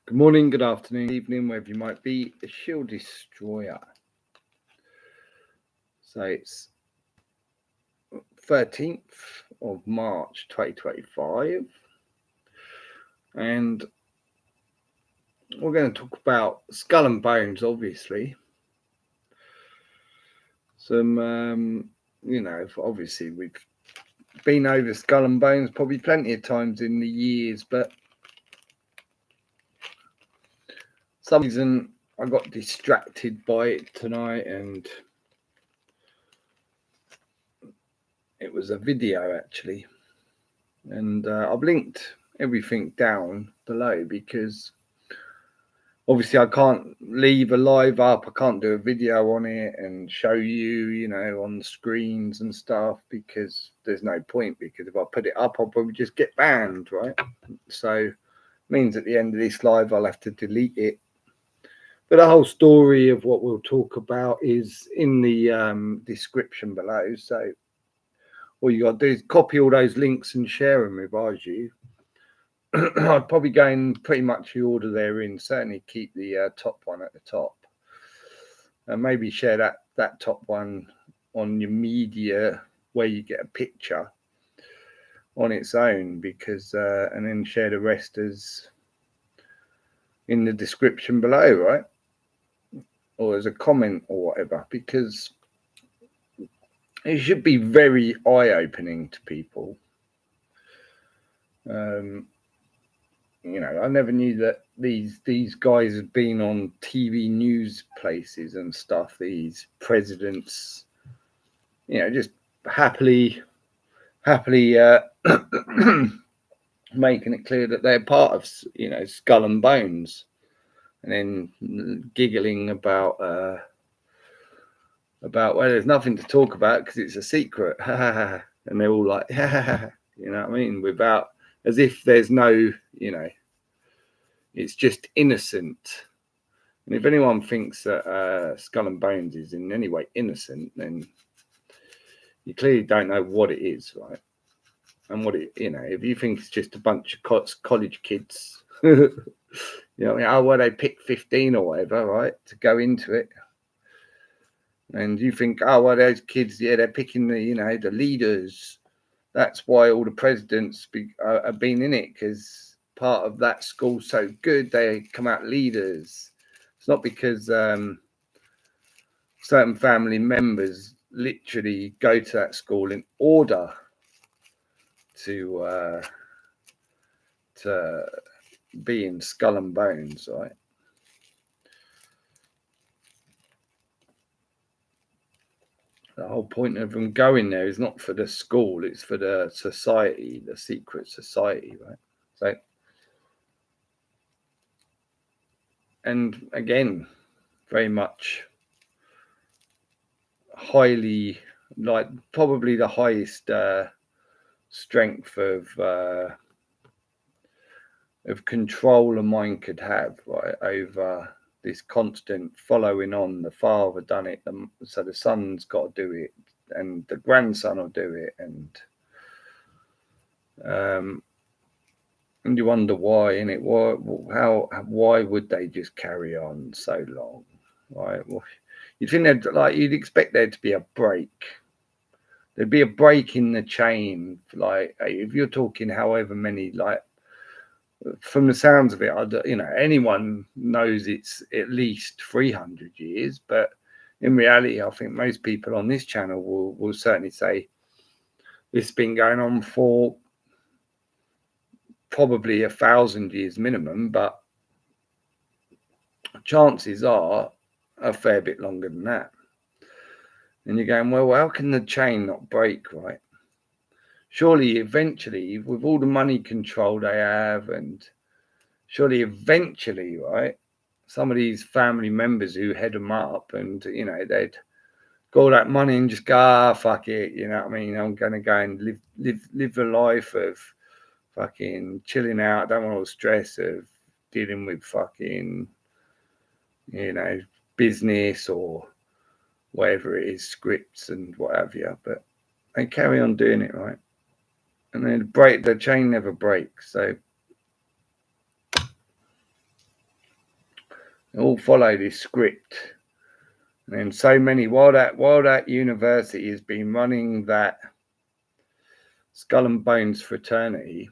Good morning, good afternoon, evening, wherever you might be. A shield destroyer. So it's 13th of March 2025, and we're going to talk about skull and bones, obviously. Some, obviously we've been over skull and bones probably plenty of times in the years, but some reason I got distracted by it tonight, and it was a video actually, and I've linked everything down below because obviously I can't leave a live up. I can't do a video on it and show you, on the screens and stuff, because there's no point, because if I put it up, I'll probably just get banned, right? So it means at the end of this live, I'll have to delete it. But the whole story of what we'll talk about is in the description below. So all you got to do is copy all those links and share them if I was you. I'd probably go in pretty much the order they're in. Certainly keep the top one at the top, and maybe share that top one on your media where you get a picture on its own, because and then share the rest as in the description below, right, or as a comment or whatever, because it should be very eye-opening to people. I never knew that these guys have been on TV news places and stuff. These presidents, just happily making it clear that they're part of, skull and bones, and then giggling about well, there's nothing to talk about because it's a secret, and they're all like, you know what I mean, without, as if there's no, it's just innocent. And if anyone thinks that skull and bones is in any way innocent, then you clearly don't know what it is, right? And what it, if you think it's just a bunch of college kids, well, they pick 15 or whatever, right, to go into it. And you think, well, those kids, they're picking the leaders. That's why all the presidents have been in it, because part of that school's so good, they come out leaders. It's not because certain family members literally go to that school in order to be in skull and bones, right? The whole point of them going there is not for the school, it's for the society, the secret society, right? So, and again, very much highly, like probably the highest strength of control a mind could have, right, over this constant following on. The father done it, so the son's got to do it, and the grandson will do it, and you wonder why, innit? Why would they just carry on so long, right? Well, you'd expect there to be a break. There'd be a break in the chain, like if you're talking however many, like, from the sounds of it, anyone knows it's at least 300 years, but in reality, I think most people on this channel will certainly say it's been going on for probably 1,000 years minimum, but chances are a fair bit longer than that. And you're going, well, how can the chain not break, right? Surely eventually, with all the money control they have, and surely eventually, right, some of these family members who head them up, and they'd got all that money and just go, fuck it, you know what I mean, I'm gonna go and live a life of fucking chilling out. I don't want all the stress of dealing with fucking business or whatever it is, scripts and what have you, but they carry on doing it, right? And then the chain never breaks. So They all follow this script. And so many, while that university has been running that Skull and Bones fraternity,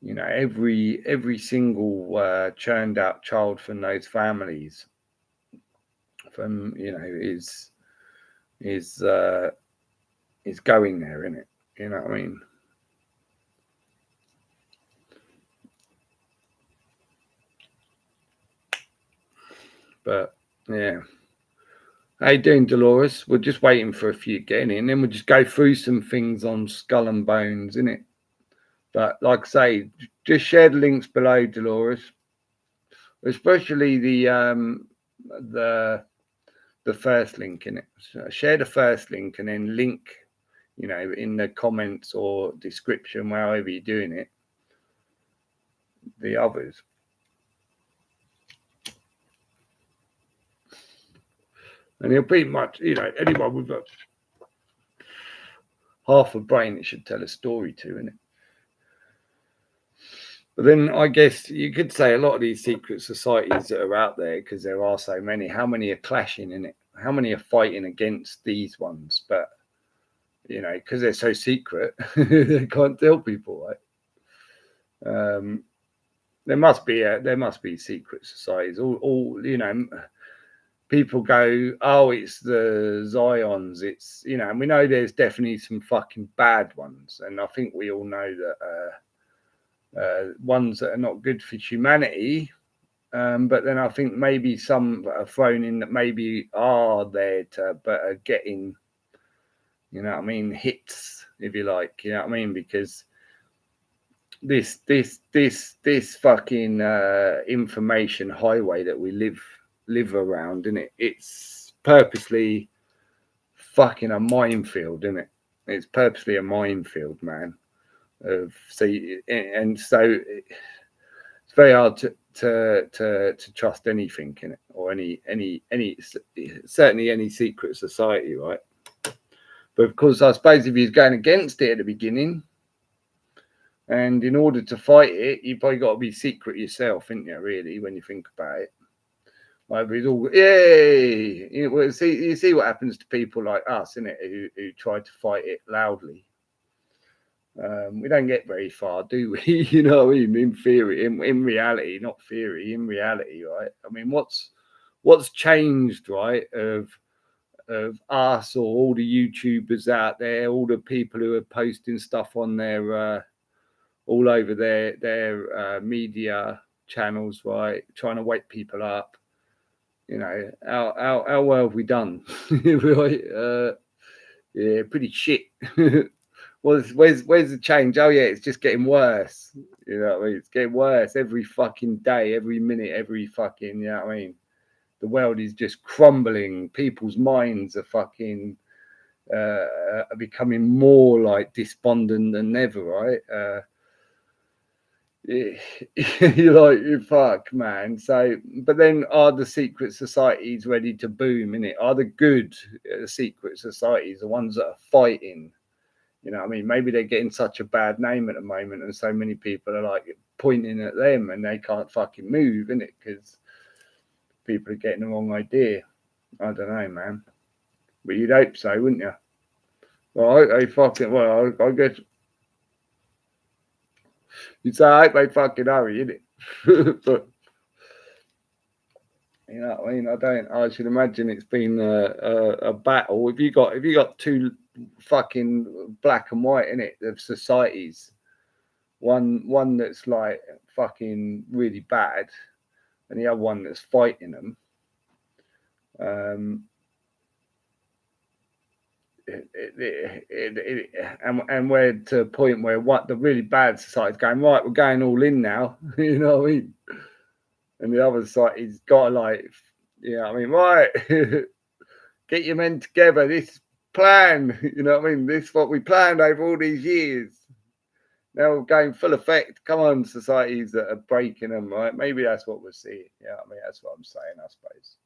you know, every single churned out child from those families, from you know, is going there, isn't it? You know what I mean? But yeah. How you doing, Dolores? We're just waiting for a few getting in, then we'll just go through some things on Skull and Bones, innit? But like I say, just share the links below, Dolores. Especially the first link in it. So share the first link and then link, you know, in the comments or description, wherever you're doing it, the others. And it'll be much, you know, anyone with a half a brain, it should tell a story to, innit? But then I guess you could say a lot of these secret societies that are out there, because there are so many, how many are clashing in it? How many are fighting against these ones? But, you know, because they're so secret, they can't tell people, right? There must be secret societies. All you know, people go, oh, it's the Zions. It's, you know, and we know there's definitely some fucking bad ones, and I think we all know that ones that are not good for humanity. But then I think maybe some are thrown in that maybe are there to, but are getting, you know what I mean, hits, if you like, you know what I mean, because this fucking information highway that we live around, isn't it? It's purposely fucking a minefield, isn't it? It's purposely a minefield, man. So it's very hard to trust anything in it, or any certainly any secret society, right? But of course, I suppose if he's going against it at the beginning, and in order to fight it, you've probably got to be secret yourself, ain't you, really, when you think about it? Like, it's all, yay! You see what happens to people like us, innit, who try to fight it loudly. We don't get very far, do we? You know what I mean? In theory, in reality, not theory, in reality, right? I mean, what's changed, right, of us, or all the YouTubers out there, all the people who are posting stuff on their all over their media channels, right, trying to wake people up. You know, how well have we done? Right? Yeah, pretty shit. Where's the change? Oh yeah, it's just getting worse. You know what I mean? It's getting worse every fucking day, every minute, every fucking, you know what I mean? The world is just crumbling. People's minds are fucking are becoming more like despondent than ever, right? You're like, you fuck, man. So, but then are the secret societies ready to boom, innit? Are the good secret societies the ones that are fighting? You know what I mean? Maybe they're getting such a bad name at the moment, and so many people are like pointing at them and they can't fucking move, innit? Because people are getting the wrong idea. I don't know, man. But you'd hope so, wouldn't you? Well, I guess you'd say, I hope they fucking hurry, innit? But, you know what I mean? I should imagine it's been a battle. If you got two fucking black and white in it of societies, one that's like fucking really bad, and the other one that's fighting them. And we're to a point where what the really bad society's going, right, we're going all in now. You know what I mean? And the other society's got to, like, you know what I mean, right, get your men together, this plan, you know what I mean, this is what we planned over all these years. Now we're going full effect. Come on, societies that are breaking them, right? Maybe that's what we're seeing. Yeah, I mean, that's what I'm saying, I suppose.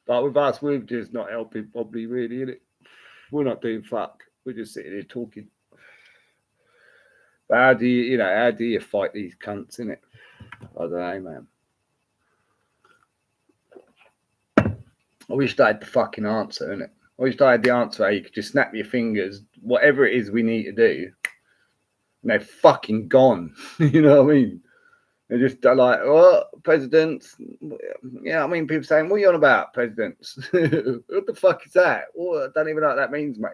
But with us, we're just not helping, probably, really, innit? We're not doing fuck. We're just sitting here talking. But how do you fight these cunts, innit? I don't know, man. I wish I had the fucking answer, innit? I wish I had the answer how you could just snap your fingers, whatever it is we need to do, and they're fucking gone. You know what I mean? They're just like, what, presidents? Yeah, I mean, people saying, what are you on about, presidents? What the fuck is that? Well, I don't even know what that means, mate.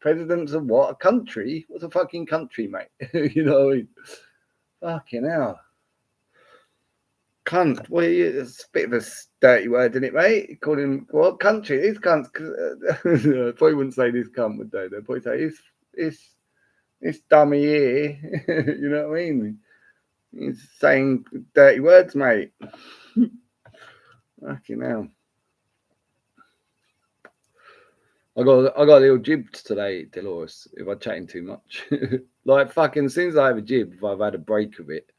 Presidents of what? A country? What's a fucking country, mate? You know what I mean? Fucking hell. Cunt. Well, it's a bit of a dirty word, isn't it, mate? You call him, what country? These cunts. Probably wouldn't say this cunt, would they? They'd probably say, it's dummy here. You know what I mean? He's saying dirty words, mate. Fucking hell. I got a little jibbed today, Dolores, if I'm chatting too much. Like fucking as soon as I have a jib, if I've had a break of it,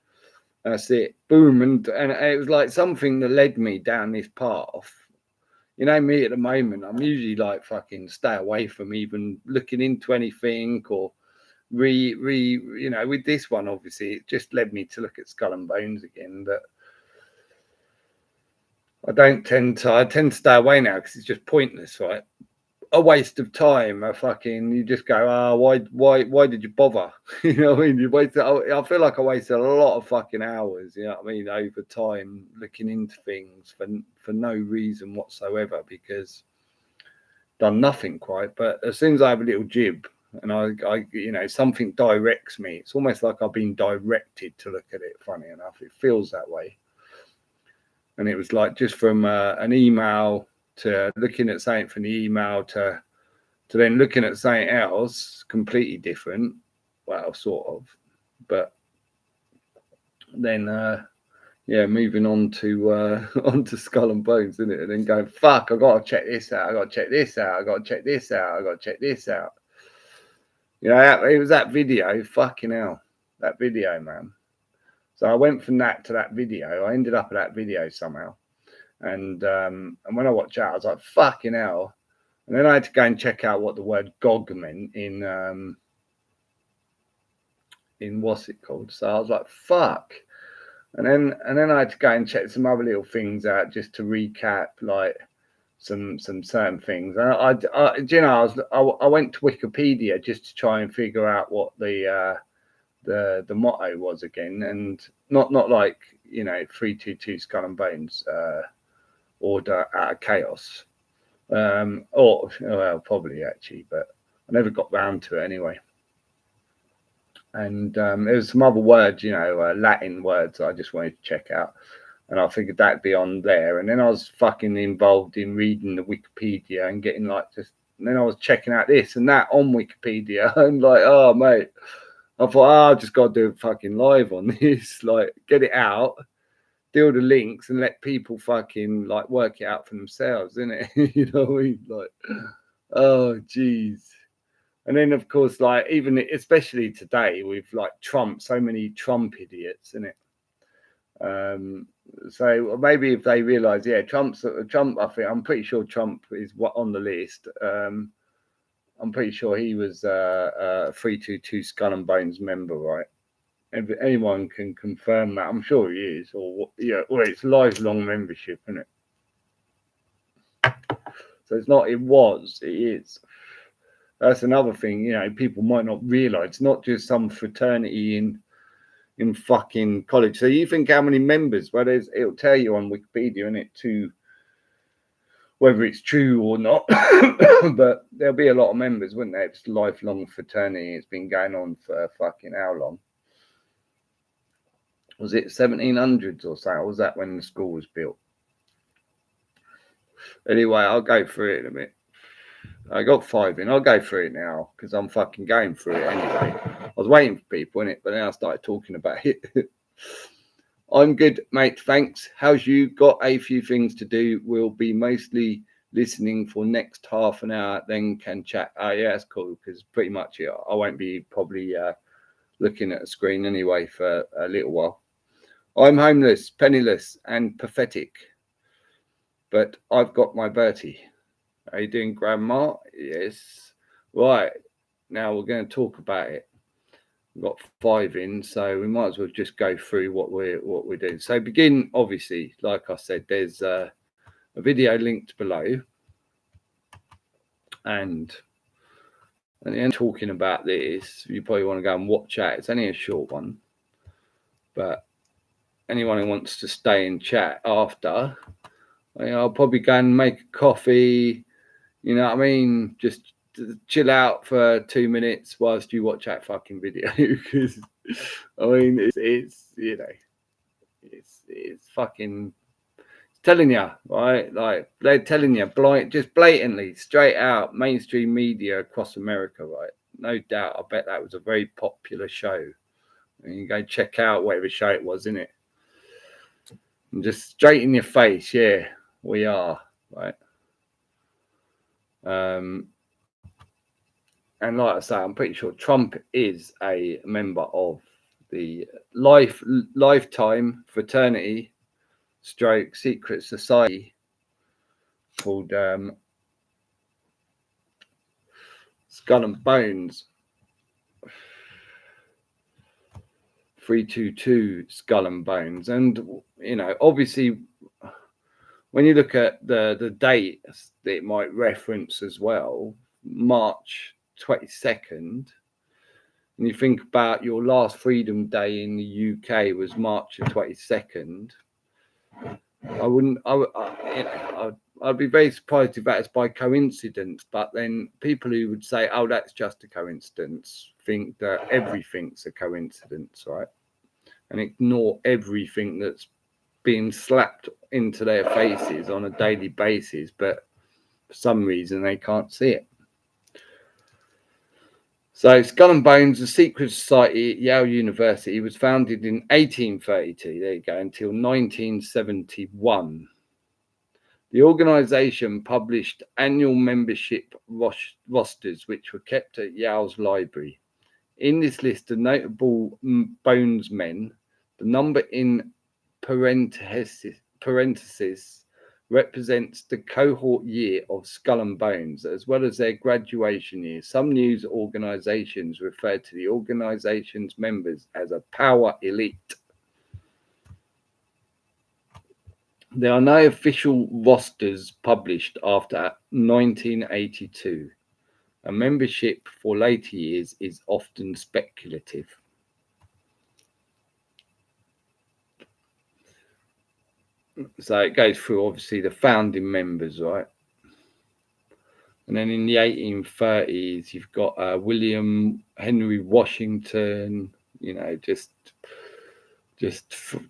that's it. Boom. And it was like something that led me down this path. You know me at the moment, I'm usually like fucking stay away from even looking into anything or with this one, obviously, it just led me to look at Skull and Bones again. But I tend to stay away now because it's just pointless, right? A waste of time. You just go, why did you bother? You know what I mean? You wasted. I feel like I wasted a lot of fucking hours. You know what I mean? Over time, looking into things for no reason whatsoever because done nothing quite. But as soon as I have a little jib and I something directs me, it's almost like I've been directed to look at it. Funny enough, it feels that way. And it was like just from an email to looking at something from the email to then looking at something else completely different. Well, sort of, but then moving on to onto Skull and Bones, isn't it? And then going, fuck, I gotta check this out. I gotta check this out. I gotta check this out. I gotta check this out. You know, it was that video. Fucking hell, that video, man. So I went from that to that video. I ended up at that video somehow. And when I watched that, I was like, fucking hell. And then I had to go and check out what the word Gog meant in what's it called. So I was like, fuck. And then I had to go and check some other little things out just to recap, like some certain things. And I went to Wikipedia just to try and figure out what the motto was again, and not like 322 Skull and Bones. Order out of chaos, probably actually, but I never got round to it anyway. And there's some other words, Latin words I just wanted to check out, and I figured that'd be on there. And then I was fucking involved in reading the Wikipedia and getting and then I was checking out this and that on Wikipedia. I'm like, oh mate, I thought, I've just got to do a fucking live on this, like get it out. Deal the links and let people fucking like work it out for themselves, isn't it? You know what I mean? Like, oh geez. And then of course, like even especially today with like Trump, so many Trump idiots, isn't it? So maybe if they realise, Trump. I'm pretty sure Trump is on the list. I'm pretty sure he was a 322 Skull and Bones member, right? If anyone can confirm that, I'm sure he is, or it's lifelong membership, isn't it? So it's not. It was. It is. That's another thing. People might not realise. It's not just some fraternity in fucking college. So you think how many members? Well, it'll tell you on Wikipedia, innit, whether it's true or not. But there'll be a lot of members, wouldn't there? It's lifelong fraternity. It's been going on for fucking how long? Was it 1700s or so? Or was that when the school was built? Anyway, I'll go through it in a bit. I got 5 in. I'll go through it now because I'm fucking going through it anyway. I was waiting for people in it, but then I started talking about it. I'm good, mate. Thanks. How's you? Got a few things to do. We'll be mostly listening for next half an hour, then can chat. Yeah, that's cool because pretty much I won't be probably looking at a screen anyway for a little while. I'm homeless, penniless, and pathetic, but I've got my Bertie. Are you doing, Grandma? Yes. Right. Now we're going to talk about it. We've got 5 in, so we might as well just go through what we're doing. So begin, obviously, like I said, there's a video linked below, and at the end talking about this, you probably want to go and watch that. It's only a short one, but anyone who wants to stay and chat after, I'll probably go and make a coffee, you know what I mean, just chill out for 2 minutes whilst you watch that fucking video. Because I mean, it's you know, it's fucking telling you, right? Like they're telling you just blatantly, straight out, mainstream media across America, right? No doubt. I bet that was a very popular show. And you go check out whatever show it was, innit? And just straight in your face, yeah, we are, right? And like I say, I'm pretty sure Trump is a member of the lifetime fraternity stroke secret society called Skull and Bones. 322 Skull and Bones. And you know, obviously when you look at the date that it might reference as well, March 22nd, and you think about your last Freedom Day in the UK was March the 22nd, I'd be very surprised if that is by coincidence. But then people who would say, oh, that's just a coincidence, think that everything's a coincidence, right? And ignore everything that's being slapped into their faces on a daily basis, but for some reason they can't see it. So Skull and Bones, the secret society at Yale University, was founded in 1832, there you go, until 1971. The organisation published annual membership rosters, which were kept at Yale's library. In this list of notable bonesmen, the number in parentheses represents the cohort year of Skull and Bones, as well as their graduation year. Some news organisations refer to the organisation's members as a power elite. There are no official rosters published after 1982. A membership for later years is often speculative. So it goes through obviously the founding members, right? And then in the 1830s, you've got William Henry Washington, you know, just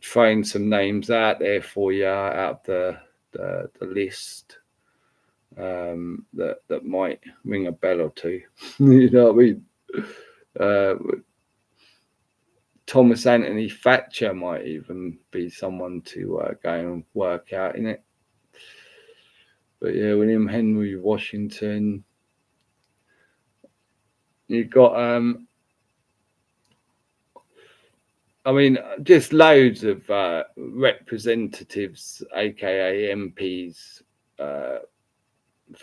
throwing some names out there for you out of the list that might ring a bell or two. You know what I mean? Thomas Anthony Thatcher might even be someone to go and work out in it. But yeah, William Henry Washington. You've got, I mean, just loads of representatives, aka MPs,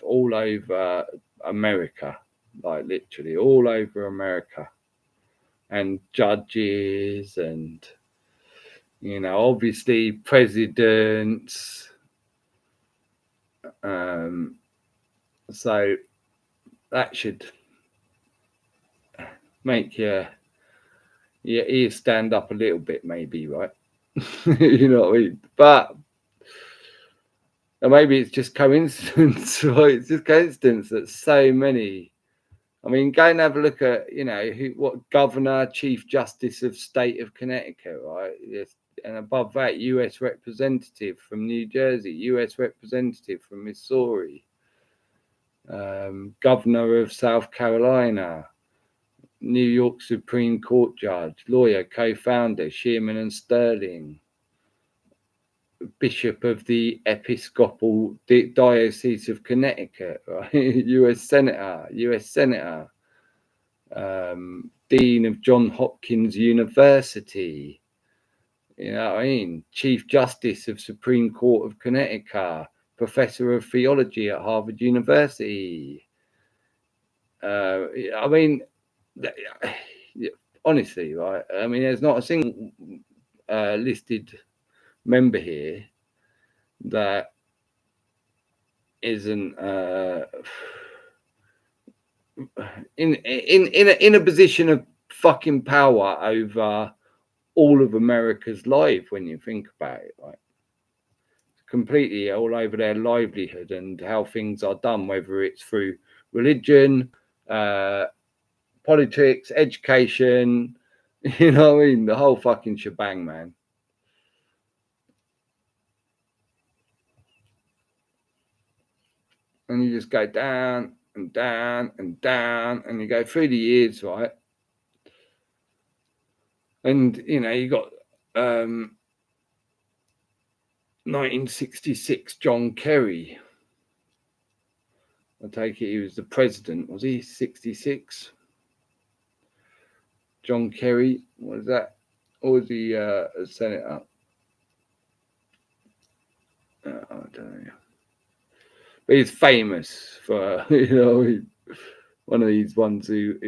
all over America, like literally all over America. And judges and, you know, obviously presidents. So that should make your ears stand up a little bit, maybe, right? You know what I mean? But maybe it's just coincidence, right? It's just coincidence that so many. I mean, go and have a look at, you know, what Governor, Chief Justice of State of Connecticut, right? Yes. And above that, U.S. Representative from New Jersey, U.S. Representative from Missouri, Governor of South Carolina, New York Supreme Court Judge, lawyer, co-founder, Shearman and Sterling, Bishop of the Episcopal Diocese of Connecticut, right? U.S. Senator, Dean of Johns Hopkins University, you know what I mean? Chief Justice of Supreme Court of Connecticut, Professor of Theology at Harvard University. I mean, honestly, right? I mean, there's not a single listed member here that isn't in a position of fucking power over all of America's life. When you think about it, right? Completely all over their livelihood and how things are done, whether it's through religion, politics, education, you know what I mean? The whole fucking shebang, man. And you just go down and down and down, and you go through the years, right? And you know, you got 1966 John Kerry. I take it he was the president, was he? 66. John Kerry, what was that? Or was he a senator? I don't know. But he's famous for one of these ones who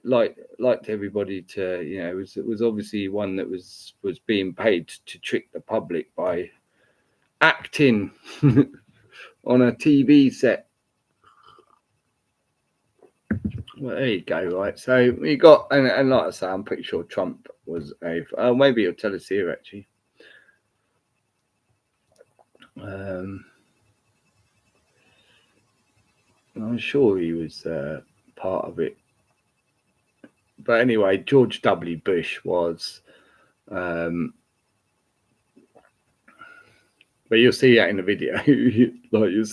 liked everybody to, was obviously one that was being paid to trick the public by acting on a TV set. Well, there you go, right? So we got, and like I say, I'm pretty sure Trump was maybe he'll tell us here actually. I'm sure he was part of it. But anyway, George W. Bush was, but you'll see that in the video. Like you'll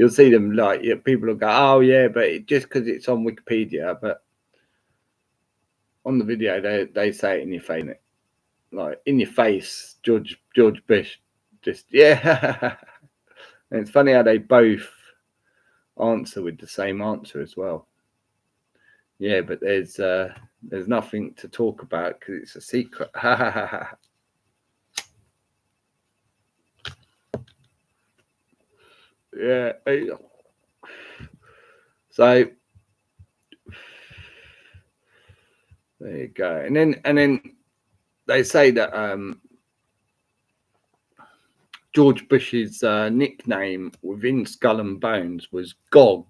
see them, like people will go, oh yeah, but just because it's on Wikipedia, but on the video they say it in your face, like in your face, George Bush, just yeah. And it's funny how they both answer with the same answer as well. Yeah, but there's nothing to talk about because it's a secret. Yeah. So there you go. And then they say that George Bush's nickname within Skull and Bones was Gog,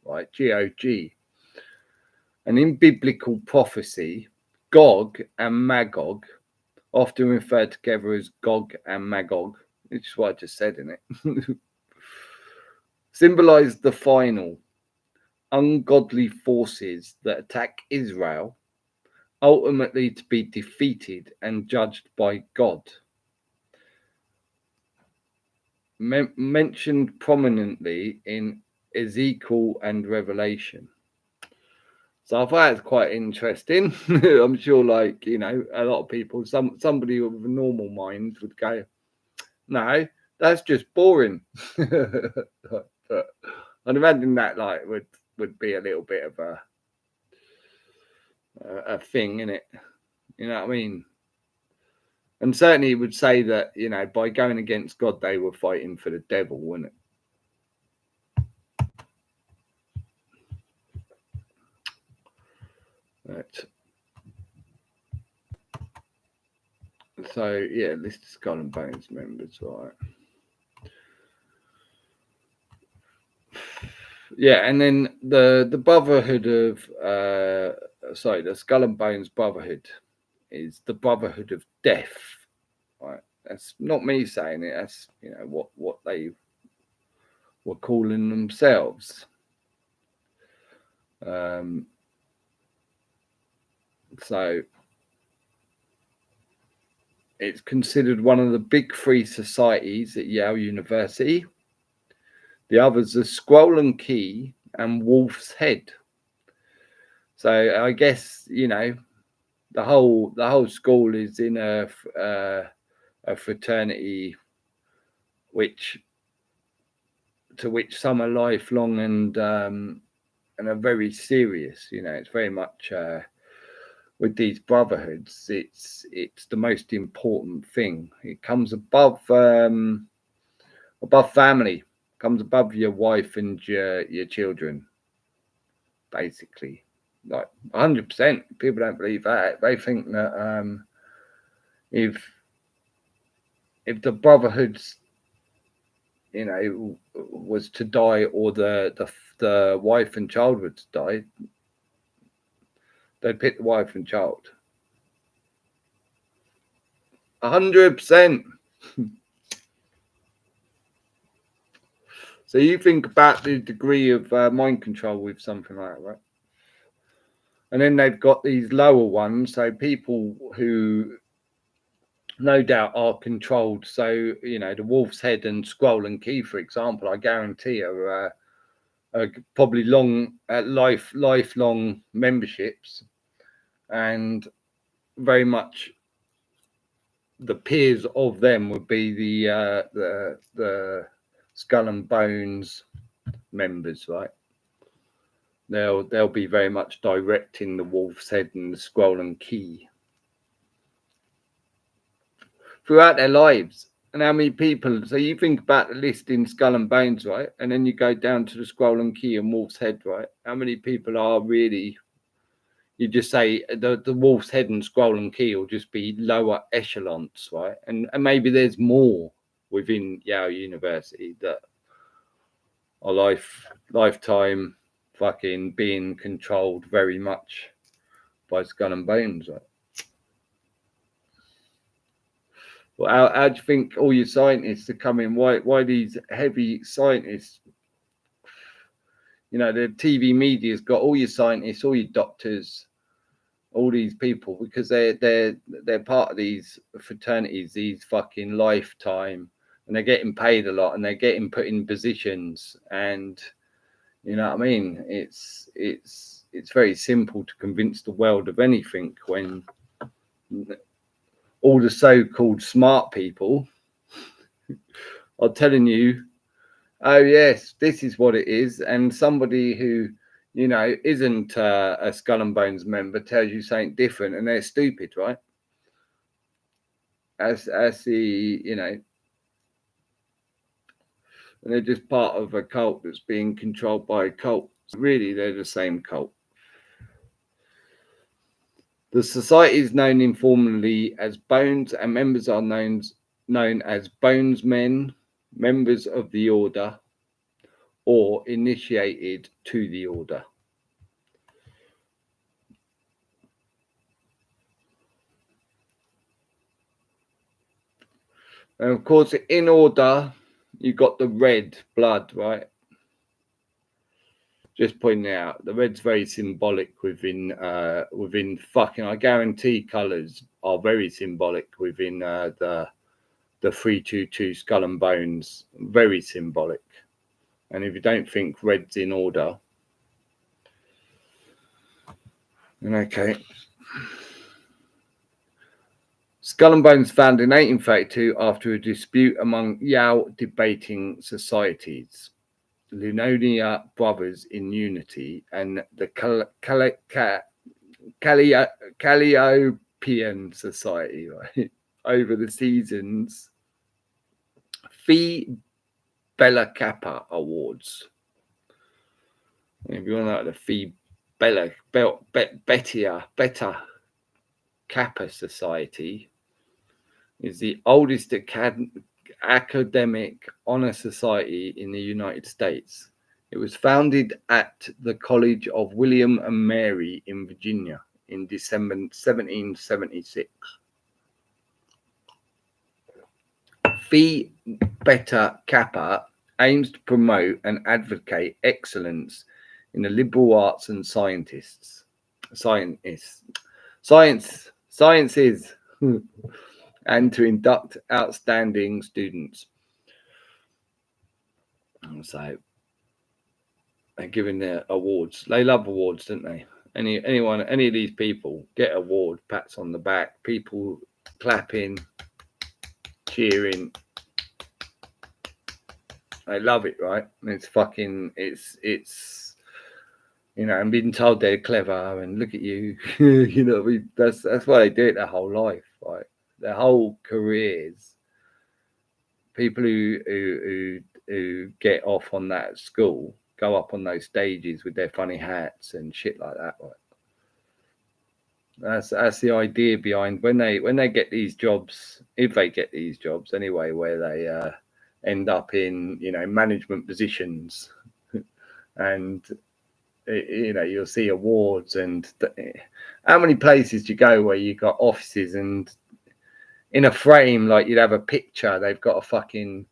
right? Gog. And in biblical prophecy, Gog and Magog, often referred together as Gog and Magog, which is what I just said in it, symbolized the final ungodly forces that attack Israel, ultimately to be defeated and judged by God. Mentioned prominently in Ezekiel and Revelation. So I thought it's quite interesting. I'm sure, like, a lot of people, somebody with a normal mind would go, no, that's just boring. But I'd imagine that would be a little bit of a thing, innit? You know what I mean? And certainly would say that, by going against God, they were fighting for the devil, wouldn't it? Right. So yeah, list of Skull and Bones members, right? Yeah, and then the Brotherhood of the Skull and Bones Brotherhood is the Brotherhood of Death, right? That's not me saying it. That's what they were calling themselves. So it's considered one of the big three societies at Yale University. The others are Scroll and Key and Wolf's Head. So I guess the whole school is in a fraternity, to which some are lifelong and are very serious. It's very much with these brotherhoods. It's the most important thing. It comes above family, comes above your wife and your children, basically. like 100%. People don't believe that. They think that if the brotherhood's, was to die, or the wife and child were to die, they'd pick the wife and child. 100%. So you think about the degree of mind control with something like that, right? And then they've got these lower ones, so people who no doubt are controlled. So, the Wolf's Head and Scroll and Key, for example, I guarantee are probably lifelong memberships, and very much the peers of them would be the Skull and Bones members, right? They'll be very much directing the Wolf's Head and the Scroll and Key throughout their lives. And how many people? So you think about the list in Skull and Bones, right? And then you go down to the Scroll and Key and Wolf's Head, right? How many people are really? You just say the Wolf's Head and Scroll and Key will just be lower echelons, right? And maybe there's more within Yale University that are lifetime fucking being controlled very much by Skull and Bones, right? Well, how do you think all your scientists are coming? Why these heavy scientists? The TV media's got all your scientists, all your doctors, all these people, because they're part of these fraternities, these fucking lifetime, and they're getting paid a lot, and they're getting put in positions, and you know what I mean. It's very simple to convince the world of anything when all the so-called smart people are telling you, oh yes, this is what it is, and somebody who isn't a Skull and Bones member tells you something different, and they're stupid, right? As the and they're just part of a cult that's being controlled by a cult. Really, they're the same cult. The society is known informally as Bones, and members are known as Bonesmen, members of the order, or initiated to the order. And of course, in order, you got the red blood, right? Just pointing out, the red's very symbolic within fucking. I guarantee colours are very symbolic within the 322 Skull and Bones. Very symbolic. And if you don't think red's in order, then okay. Skull and Bones founded in 1832 after a dispute among Yao debating societies, Lunonia Brothers in Unity, and the Calliopean Society, right? Over the season's Phi Bella Kappa Awards. If you want to know the Phi Beta Kappa Society is the oldest academic honor society in the United States. It was founded at the College of William and Mary in Virginia in December 1776. Phi Beta Kappa aims to promote and advocate excellence in the liberal arts and sciences, and to induct outstanding students. So they're giving their awards. They love awards, don't they? Any of these people get award, pats on the back, people clapping, cheering. They love it, right? It's fucking, it's and being told they're clever and look at you, that's why they do it their whole life, right? Their whole careers. People who get off on that at school go up on those stages with their funny hats and shit like that, right? That's the idea behind when they get these jobs, if they get these jobs anyway, where they end up in management positions, and you'll see awards and how many places do you go where you got offices and in a frame like you'd have a picture, they've got a fucking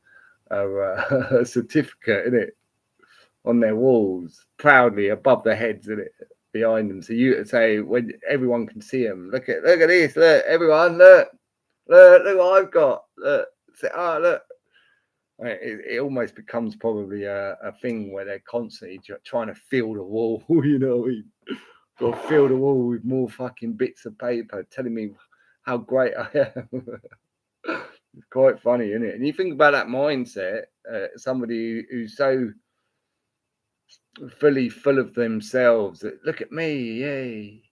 a certificate in it on their walls, proudly above their heads in it, behind them. So you say when everyone can see them, look at this, look everyone, look what I've got, look, say, oh look. It almost becomes probably a thing where they're constantly trying to fill the wall, got to fill the wall with more fucking bits of paper telling me how great I am. It's quite funny, isn't it? And you think about that mindset, somebody who's so fully full of themselves that look at me, yay.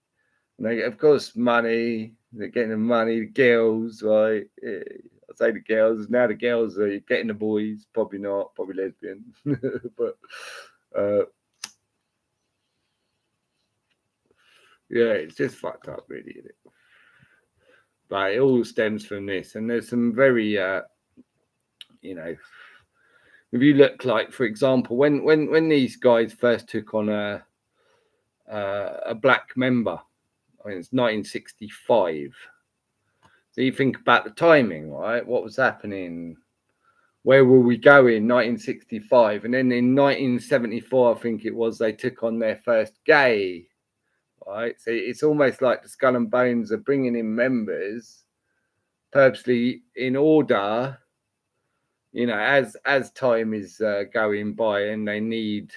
And they, of course, money, they're getting the money, the girls, right? Yeah. I say the girls, now the girls are getting the boys, probably not, probably lesbian. But yeah, it's just fucked up, really, isn't it? But it all stems from this. And there's some very, if you look like, for example, when these guys first took on a black member, I mean, it's 1965. So you think about the timing, right? What was happening? Where were we going? 1965, and then in 1974, I think it was, they took on their first gay. Right, so it's almost like the Skull and Bones are bringing in members purposely in order, as time is going by, and they need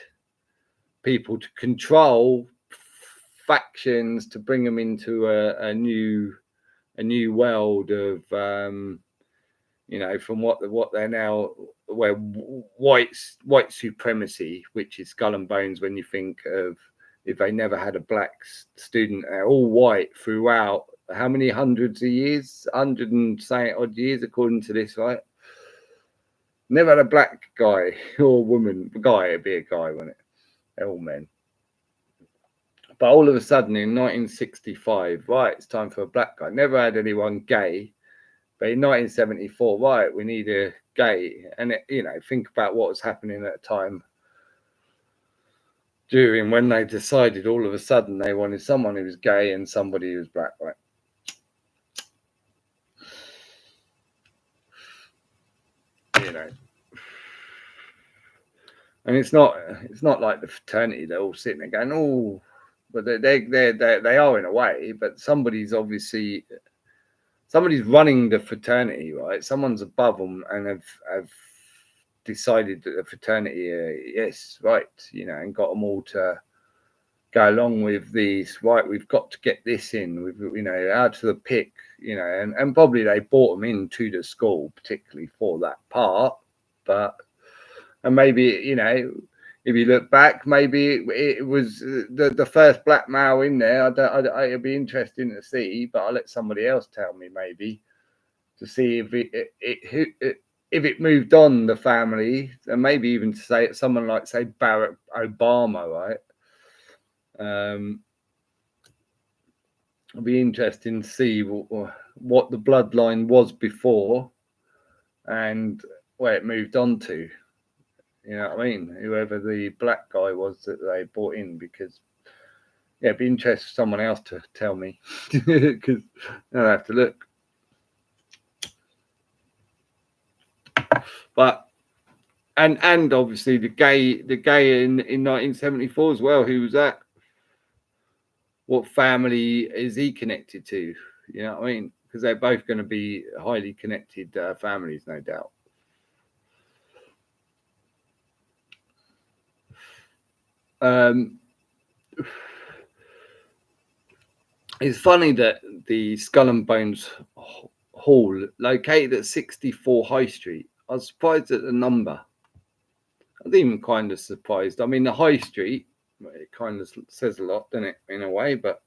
people to control factions to bring them into a new world of from what they're now, where white supremacy, which is Skull and Bones. When you think of, if they never had a black student, they're all white throughout how many hundreds of years, 100 and say odd years according to this, right? Never had a black guy or woman. Guy, it'd be a guy, wouldn't it? They're all men. But all of a sudden in 1965, right, it's time for a black guy. Never had anyone gay. But in 1974, right, we need a gay. And, think about what was happening at the time during when they decided all of a sudden they wanted someone who was gay and somebody who was black, right? And it's not like the fraternity, they're all sitting there going, oh, but they are in a way, but somebody's running the fraternity, right? Someone's above them and have decided that the fraternity, yes, right, and got them all to go along with these, right? We've got to get this in, with out to the pick, and probably they brought them into the school particularly for that part, and maybe if you look back, maybe it was the first black male in there. It'd be interesting to see, but I'll let somebody else tell me, maybe, to see if it moved on the family, and maybe even to say someone like, say, Barack Obama, right? It'll be interesting to see what the bloodline was before and where it moved on to. You know what I mean? Whoever the black guy was that they brought in, because it'd be interesting for someone else to tell me, because I'll have to look. But and obviously the gay in 1974 as well. Who was that? What family is he connected to? You know what I mean? Because they're both going to be highly connected families, no doubt. It's funny that the Skull and Bones Hall, located at 64 High Street, I was surprised at the number. I was even kind of surprised. I mean, the High Street, it kind of says a lot, doesn't it, in a way? But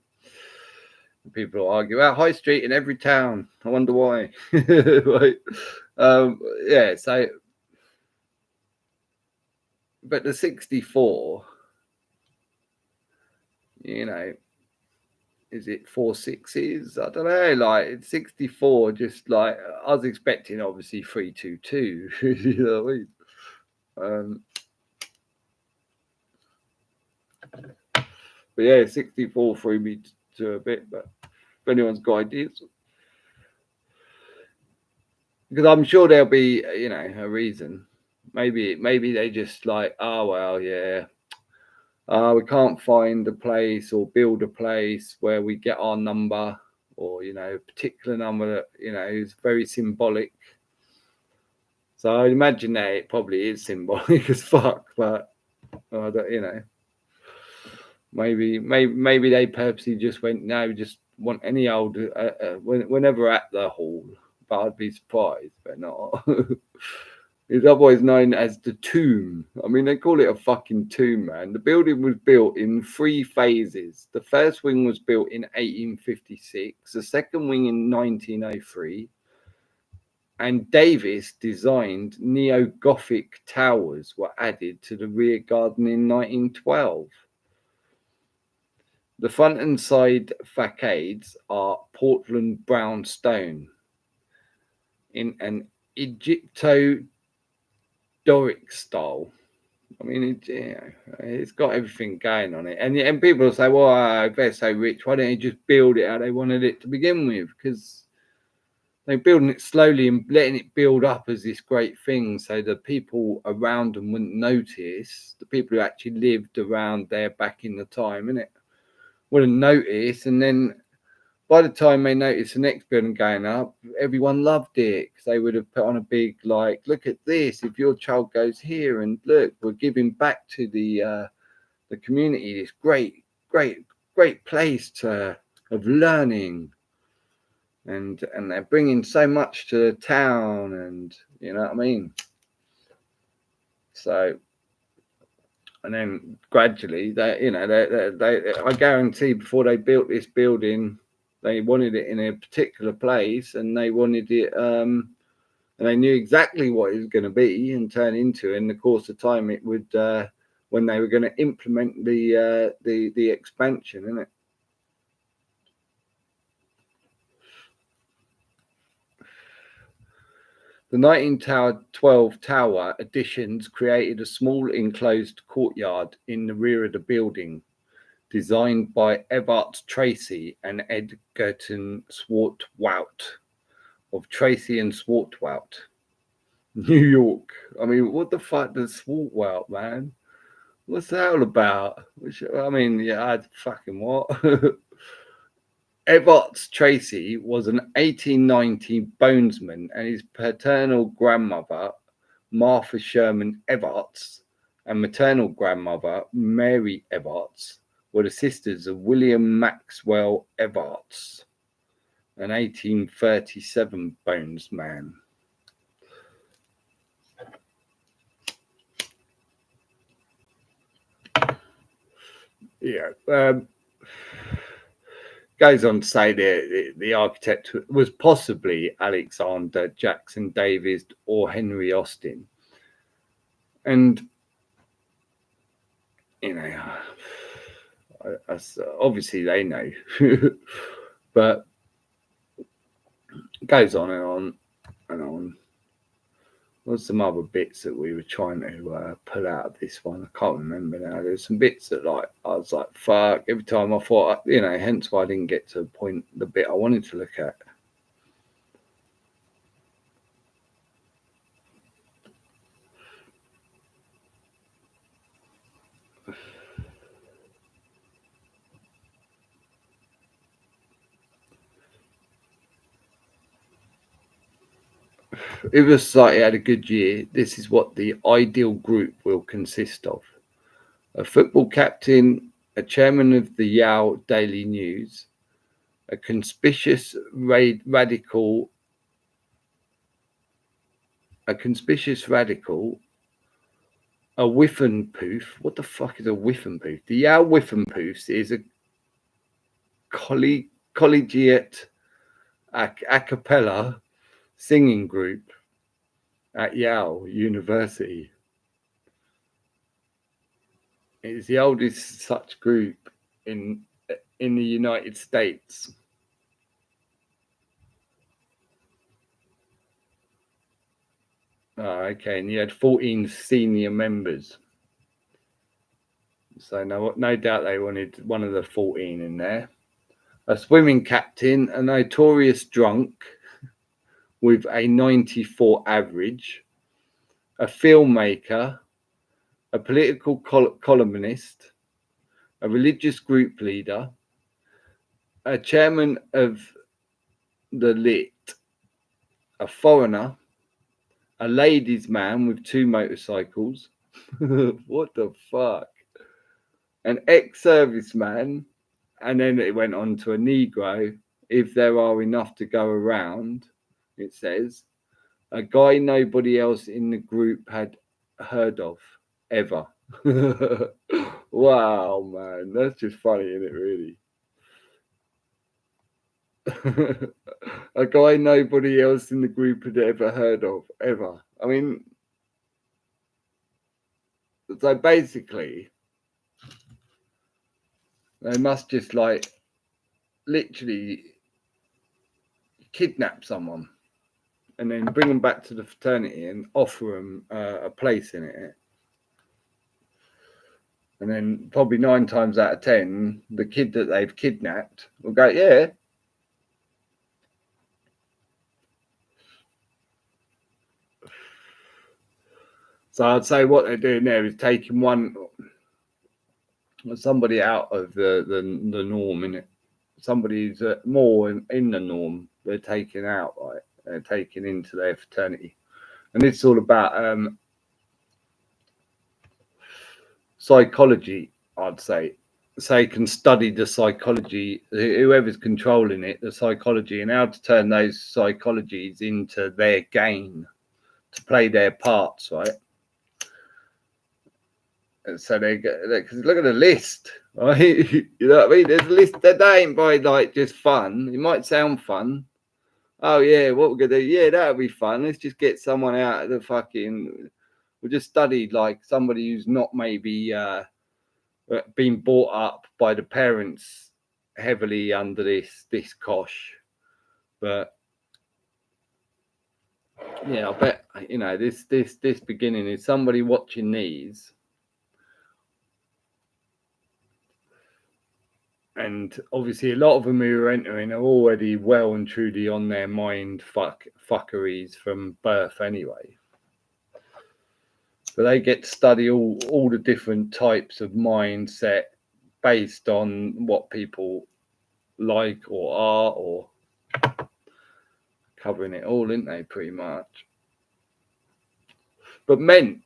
people argue, High Street in every town. I wonder why. Right? Yeah, so, but the 64, is it 4 6s? I don't know. Like it's 64. Just like I was expecting, obviously 322. You know what I mean? But yeah, 64 threw me to a bit. But if anyone's got ideas, because I'm sure there'll be, a reason. Maybe they just like, oh well, yeah. We can't find a place or build a place where we get our number, or a particular number that is very symbolic. So I imagine that it probably is symbolic as fuck, but maybe they purposely just went, no, just want any old whenever at the hall. But I'd be surprised, but not. It's otherwise known as the tomb. I mean, they call it a fucking tomb, man. The building was built in 3 phases. The first wing was built in 1856, the second wing in 1903, and Davis designed neo-Gothic towers were added to the rear garden in 1912. The front and side facades are Portland brown stone in an Egypto-Doric style. I mean, it's got everything going on it. And people say, well, they're so rich, why don't you just build it how they wanted it to begin with? Because they're building it slowly and letting it build up as this great thing so the people around them wouldn't notice. The people who actually lived around there back in the time, innit, wouldn't notice. And then by the time they noticed the next building going up, everyone loved it because they would have put on a big, like, look at this. If your child goes here, and look, we're giving back to the community this great place of learning, and they're bringing so much to the town, and you know what I mean. So, and then gradually, I guarantee before they built this building, they wanted it in a particular place, and they wanted it, and they knew exactly what it was going to be and turn into. In the course of time, it would, when they were going to implement the expansion, isn't it? The 1912 tower additions created a small enclosed courtyard in the rear of the building, designed by Everett Tracy and Edgerton Swartwout of Tracy and Swartwout, New York. I mean, what the fuck does Swartwout, man? What's that all about? I mean, yeah, I'd fucking what? Everett Tracy was an 1890 bonesman, and his paternal grandmother, Martha Sherman Everts, and maternal grandmother, Mary Everts, were the sisters of William Maxwell Everts, an 1837 bonesman. Yeah. Goes on to say the architect was possibly Alexander Jackson Davis or Henry Austin. And, obviously they know. But it goes on and on and on. There's some other bits that we were trying to pull out of this one. I can't remember now. There's some bits that I was like, fuck. Every time I thought, hence why I didn't get to the bit I wanted to look at. If a society had a good year, this is what the ideal group will consist of: a football captain, a chairman of the Yale Daily News, a conspicuous radical, a whiffenpoof. What the fuck is a whiffenpoof? The Yale Whiffenpoofs is a collegiate a cappella singing group at Yale University. It is the oldest such group in in the United States. Oh, okay, and you had 14 senior members. So no doubt they wanted one of the 14 in there. A swimming captain, a notorious drunk with a 94 average, a filmmaker, a political columnist, a religious group leader, a chairman of the lit, a foreigner, a ladies' man with 2 motorcycles. What the fuck? An ex-serviceman, and then it went on to a Negro, if there are enough to go around, it says. A guy nobody else in the group had heard of, ever. Wow, man. That's just funny, isn't it, really? A guy nobody else in the group had ever heard of, ever. I mean, so basically, they must just like literally kidnap someone and then bring them back to the fraternity and offer them a place in it. And then probably 9 times out of 10, the kid that they've kidnapped will go, yeah. So I'd say what they're doing there is taking somebody out of the norm, innit? Somebody who's more in the norm, they're taking out, right? They're taking into their fraternity. And it's all about psychology, I'd say. So they can study the psychology, whoever's controlling it, the psychology, and how to turn those psychologies into their gain, to play their parts, right? And so because look at the list, right? You know what I mean? There's a list that ain't by like just fun. It might sound fun. Oh yeah, what we're gonna do? Yeah, that'll be fun. Let's just get someone out of the fucking. We just studied like somebody who's not maybe been brought up by the parents heavily under this kosh, but yeah, I bet this beginning is somebody watching these. And obviously, a lot of them who are entering are already well and truly on their mind fuckeries from birth anyway. So they get to study all the different types of mindset based on what people like or are, or covering it all, isn't they, pretty much? But men,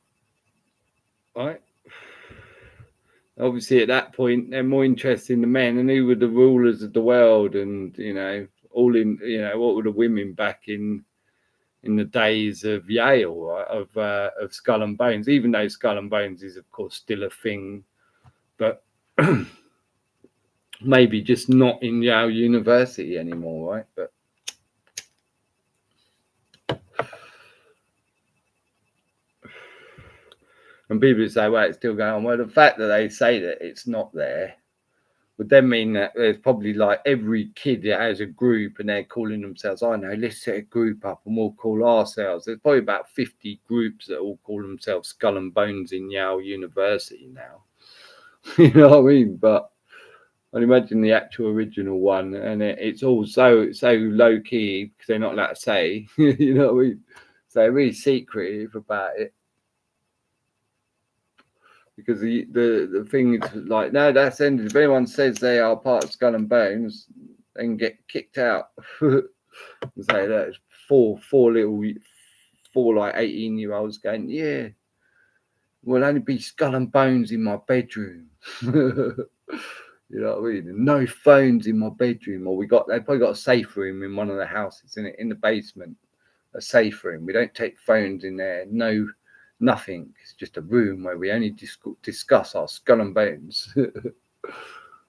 right? Obviously, at that point, they're more interested in the men and who were the rulers of the world, and what were the women back in the days of Yale, right? Of Skull and Bones. Even though Skull and Bones is, of course, still a thing, but maybe just not in Yale University anymore, right? But and people say, well, it's still going on. Well, the fact that they say that it's not there would then mean that there's probably like every kid that has a group and they're calling themselves, I know, let's set a group up and we'll call ourselves. There's probably about 50 groups that all call themselves Skull and Bones in Yale University now. You know what I mean? But I'd imagine the actual original one, and it's all so low key because they're not allowed to say, you know what I mean? So they're really secretive about it. Because the thing is like, no, that's ended. If anyone says they are part of Skull and Bones, they can get kicked out. So that's four like 18-year-olds going, yeah, we'll only be Skull and Bones in my bedroom. You know what I mean? No phones in my bedroom. Or they've probably got a safe room in one of the houses in the basement. A safe room. We don't take phones in there. No, nothing. It's just a room where we only discuss our Skull and Bones.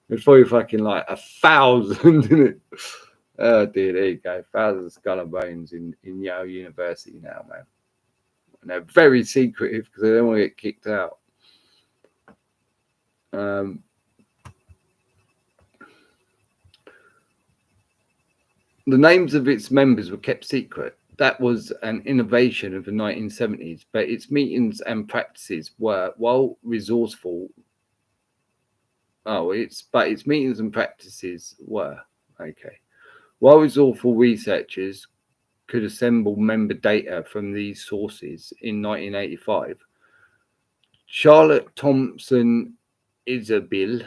It's probably fucking like 1,000, isn't it? Oh dear, there you go. 1,000 Skull and Bones in Yale University now, man. And they're very secretive because they don't want to get kicked out. The names of its members were kept secret. That was an innovation of the 1970s, but its meetings and practices were, while resourceful, its meetings and practices were okay. While resourceful researchers could assemble member data from these sources in 1985, Charlotte Thompson Isabel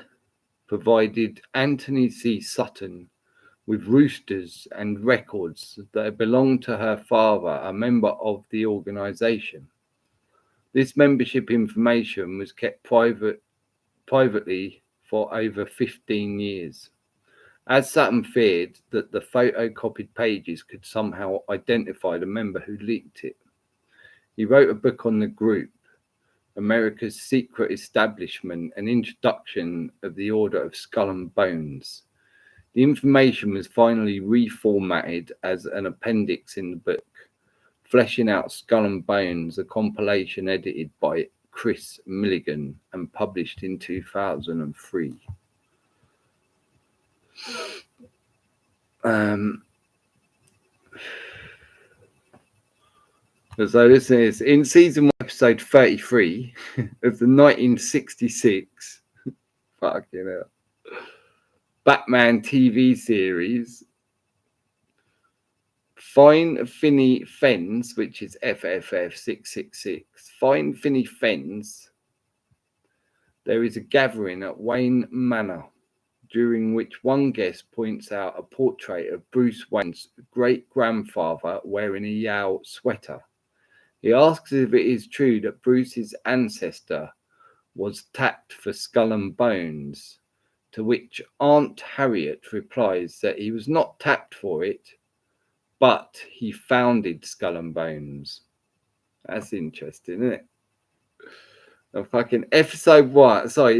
provided Anthony C. Sutton with roosters and records that belonged to her father, a member of the organization. This membership information was kept privately for over 15 years, as Sutton feared that the photocopied pages could somehow identify the member who leaked it. He wrote a book on the group, America's Secret Establishment, an introduction of the Order of Skull and Bones. The information was finally reformatted as an appendix in the book, fleshing out Skull and Bones, a compilation edited by Chris Milligan and published in 2003. So this is in season 1, episode 33 of the 1966 fucking hell, Batman TV series. Find Finney Fens, which is FFF 666. Find Finney Fens. There is a gathering at Wayne Manor, during which one guest points out a portrait of Bruce Wayne's great-grandfather wearing a Yale sweater. He asks if it is true that Bruce's ancestor was tapped for Skull and Bones, to which Aunt Harriet replies that he was not tapped for it, but he founded Skull and Bones. That's interesting, isn't it? The fucking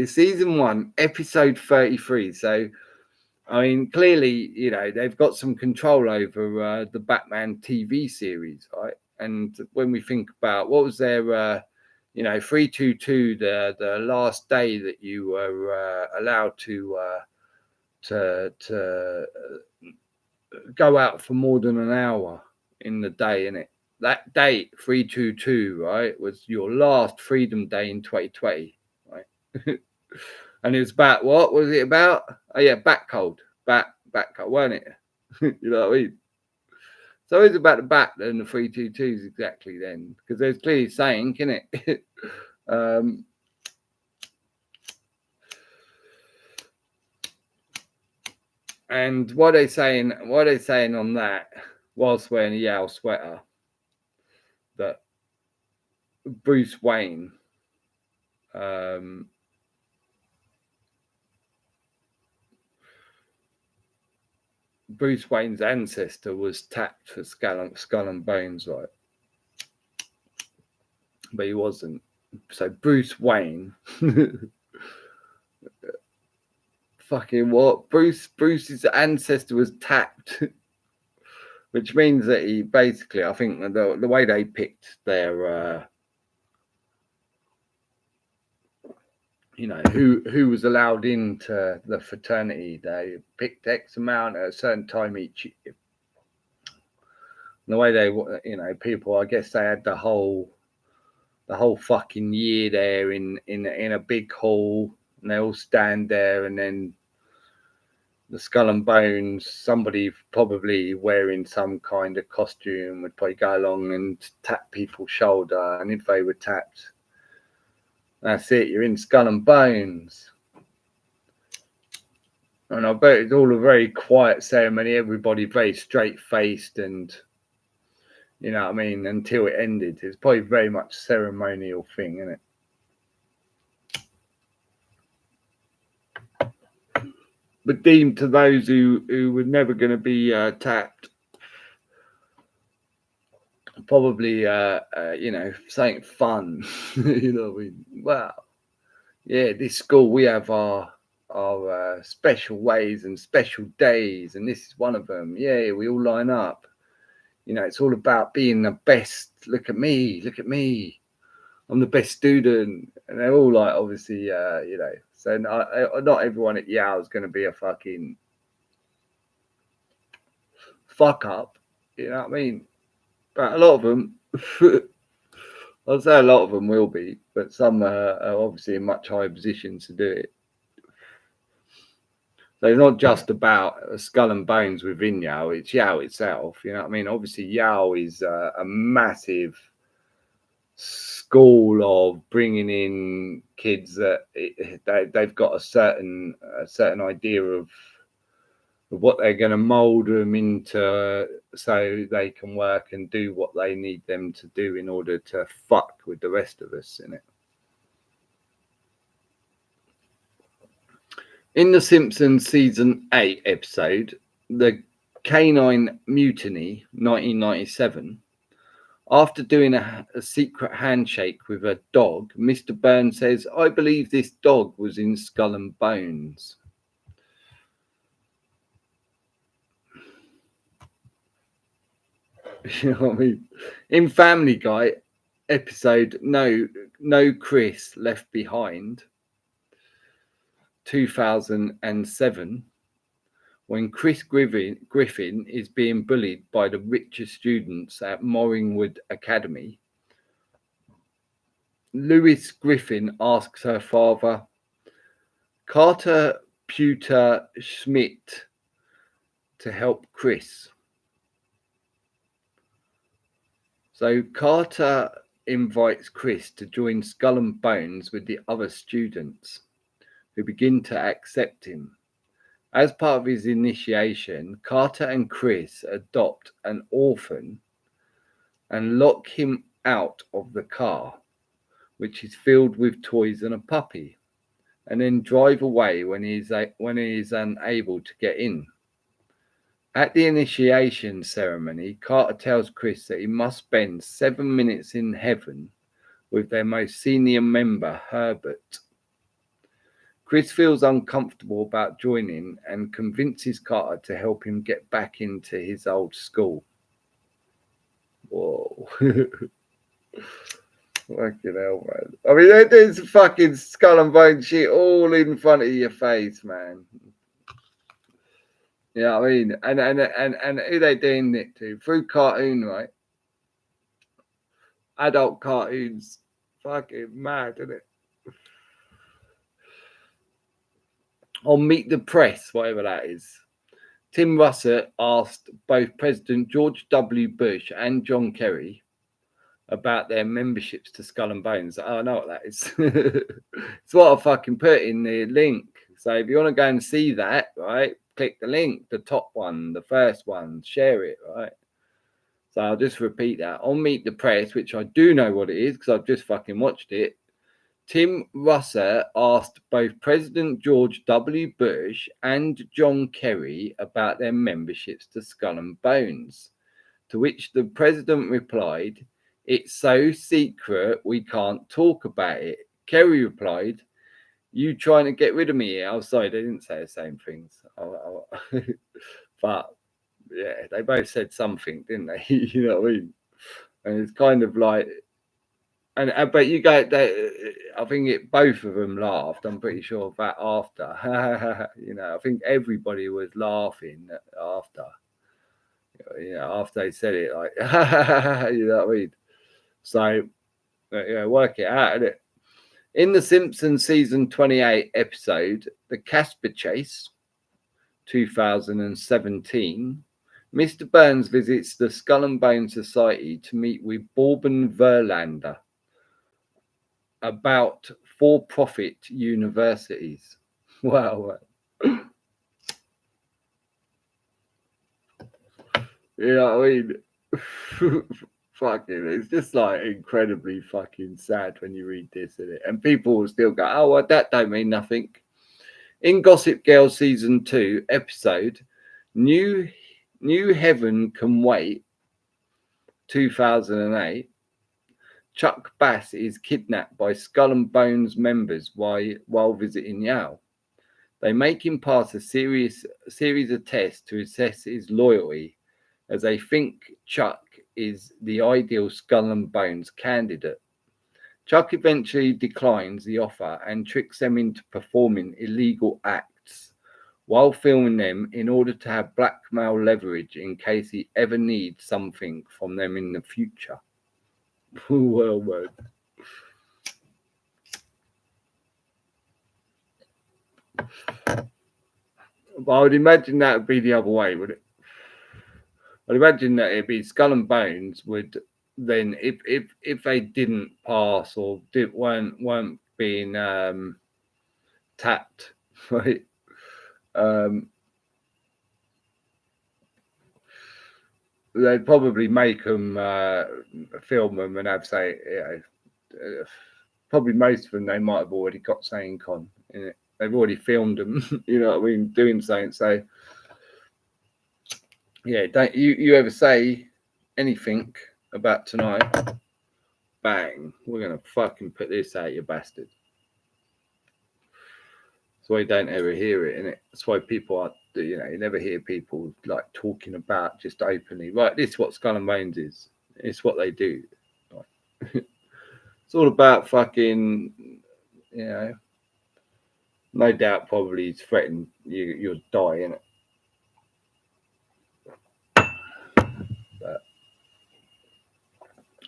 season 1, episode 33. So, I mean, clearly, they've got some control over the Batman TV series, right? And when we think about what was their, 322, the last day that you were allowed to go out for more than an hour in the day, innit? That date, 322, right, was your last Freedom Day in 2020, right? And it was about, what was it about? Oh, yeah, bat cold, weren't it? You know what I mean? So it's about the bat and the 322s exactly then, because there's clearly saying, isn't it? And what are they saying on that, whilst wearing a Yale sweater, that Bruce Wayne Bruce Wayne's ancestor was tapped for Skull and Bones, right? But he wasn't. So Bruce Wayne, fucking what? Bruce's ancestor was tapped, which means that he basically, I think the way they picked their, who was allowed into the fraternity, they picked X amount at a certain time each year. And the way they, people, I guess they had the whole fucking year there in a big hall, and they all stand there, and then the Skull and Bones, somebody probably wearing some kind of costume would probably go along and tap people's shoulder, and if they were tapped, that's it, you're in Skull and Bones. And I bet it's all a very quiet ceremony, everybody very straight-faced, and you know what I mean, until it ended. It's probably very much a ceremonial thing, isn't it? But deemed to those who were never going to be tapped, probably, something fun. You know what I mean? Wow. Yeah, this school, we have our special ways and special days, and this is one of them. Yeah, we all line up. It's all about being the best. Look at me. I'm the best student. And they're all like, obviously, so not everyone at Yale is going to be a fucking fuck up. You know what I mean? But a lot of them, I'll say a lot of them will be, but some are obviously in much higher positions to do it. So it's not just about skull and bones within Yao, it's Yao itself. You know what I mean? Obviously, Yao is a massive school of bringing in kids that they've got a certain idea of what they're going to mold them into so they can work and do what they need them to do in order to fuck with the rest of us in it. In The Simpsons season 8 episode, The Canine Mutiny 1997, after doing a secret handshake with a dog, Mr. Burns says, "I believe this dog was in Skull and Bones." You know what I mean? In Family Guy episode No Chris Left Behind 2007, when Chris Griffin is being bullied by the richest students at Morringwood Academy, Lois Griffin asks her father, Carter Pewter Schmidt, to help Chris. So Carter invites Chris to join Skull and Bones with the other students, who begin to accept him. As part of his initiation, Carter and Chris adopt an orphan and lock him out of the car, which is filled with toys and a puppy, and then drive away when he is unable to get in. At the initiation ceremony, Carter tells Chris that he must spend 7 minutes in heaven with their most senior member, Herbert. Chris feels uncomfortable about joining and convinces Carter to help him get back into his old school. Whoa. Fucking hell, man. I mean, there's fucking Skull and Bone shit all in front of your face, man. You know what I mean? And who they doing it to? Through cartoon, right? Adult cartoons. Fucking mad, isn't it? On Meet the Press, whatever that is, Tim Russert asked both President George W. Bush and John Kerry about their memberships to Skull and Bones. I know what that is. It's what I fucking put in the link. So if you want to go and see that, right, click the link, the top one, the first one, share it, right? So I'll just repeat that. On Meet the Press, which I do know what it is because I've just fucking watched it, Tim Russert asked both President George W. Bush and John Kerry about their memberships to Skull and Bones, to which the president replied, "It's so secret we can't talk about it." Kerry replied, "You trying to get rid of me?" Oh, sorry, they didn't say the same things. But yeah, they both said something, didn't they? You know what I mean? And it's kind of like, and but you go, I think both of them laughed. I'm pretty sure of that after. You know, I think everybody was laughing after. You know, after they said it, like, you know what I mean? So, yeah, work it out, innit? In The Simpsons season 28 episode, The Casper Chase, 2017, Mr. Burns visits the Skull and Bone Society to meet with Bourbon Verlander about for-profit universities. Wow. You know what I mean? Fucking, it's just like incredibly fucking sad when you read this, isn't it? And people will still go, "Oh, well, that don't mean nothing." In Gossip Girl season 2 episode New Heaven Can Wait, 2008, Chuck Bass is kidnapped by Skull and Bones members while visiting Yale. They make him pass a series of tests to assess his loyalty, as they think Chuck is the ideal Skull and Bones candidate. Chuck eventually declines the offer and tricks them into performing illegal acts while filming them in order to have blackmail leverage in case he ever needs something from them in the future. Well, man. But I would imagine that would be the other way, would it? I'd imagine that it'd be Skull and Bones would then, if they didn't pass or weren't being tapped, right? They'd probably make them film them and have probably most of them they might have already got saying con in it. They've already filmed them, you know what I mean, doing something. So yeah, don't you ever say anything about tonight? Bang, we're gonna fucking put this out, you bastard. That's why you don't ever hear it, innit? That's why people are, you know, you never hear people like talking about just openly, right, this is what Skull and Bones is. It's what they do. It's all about fucking, you know, no doubt probably he's threatened you'll die, innit? But,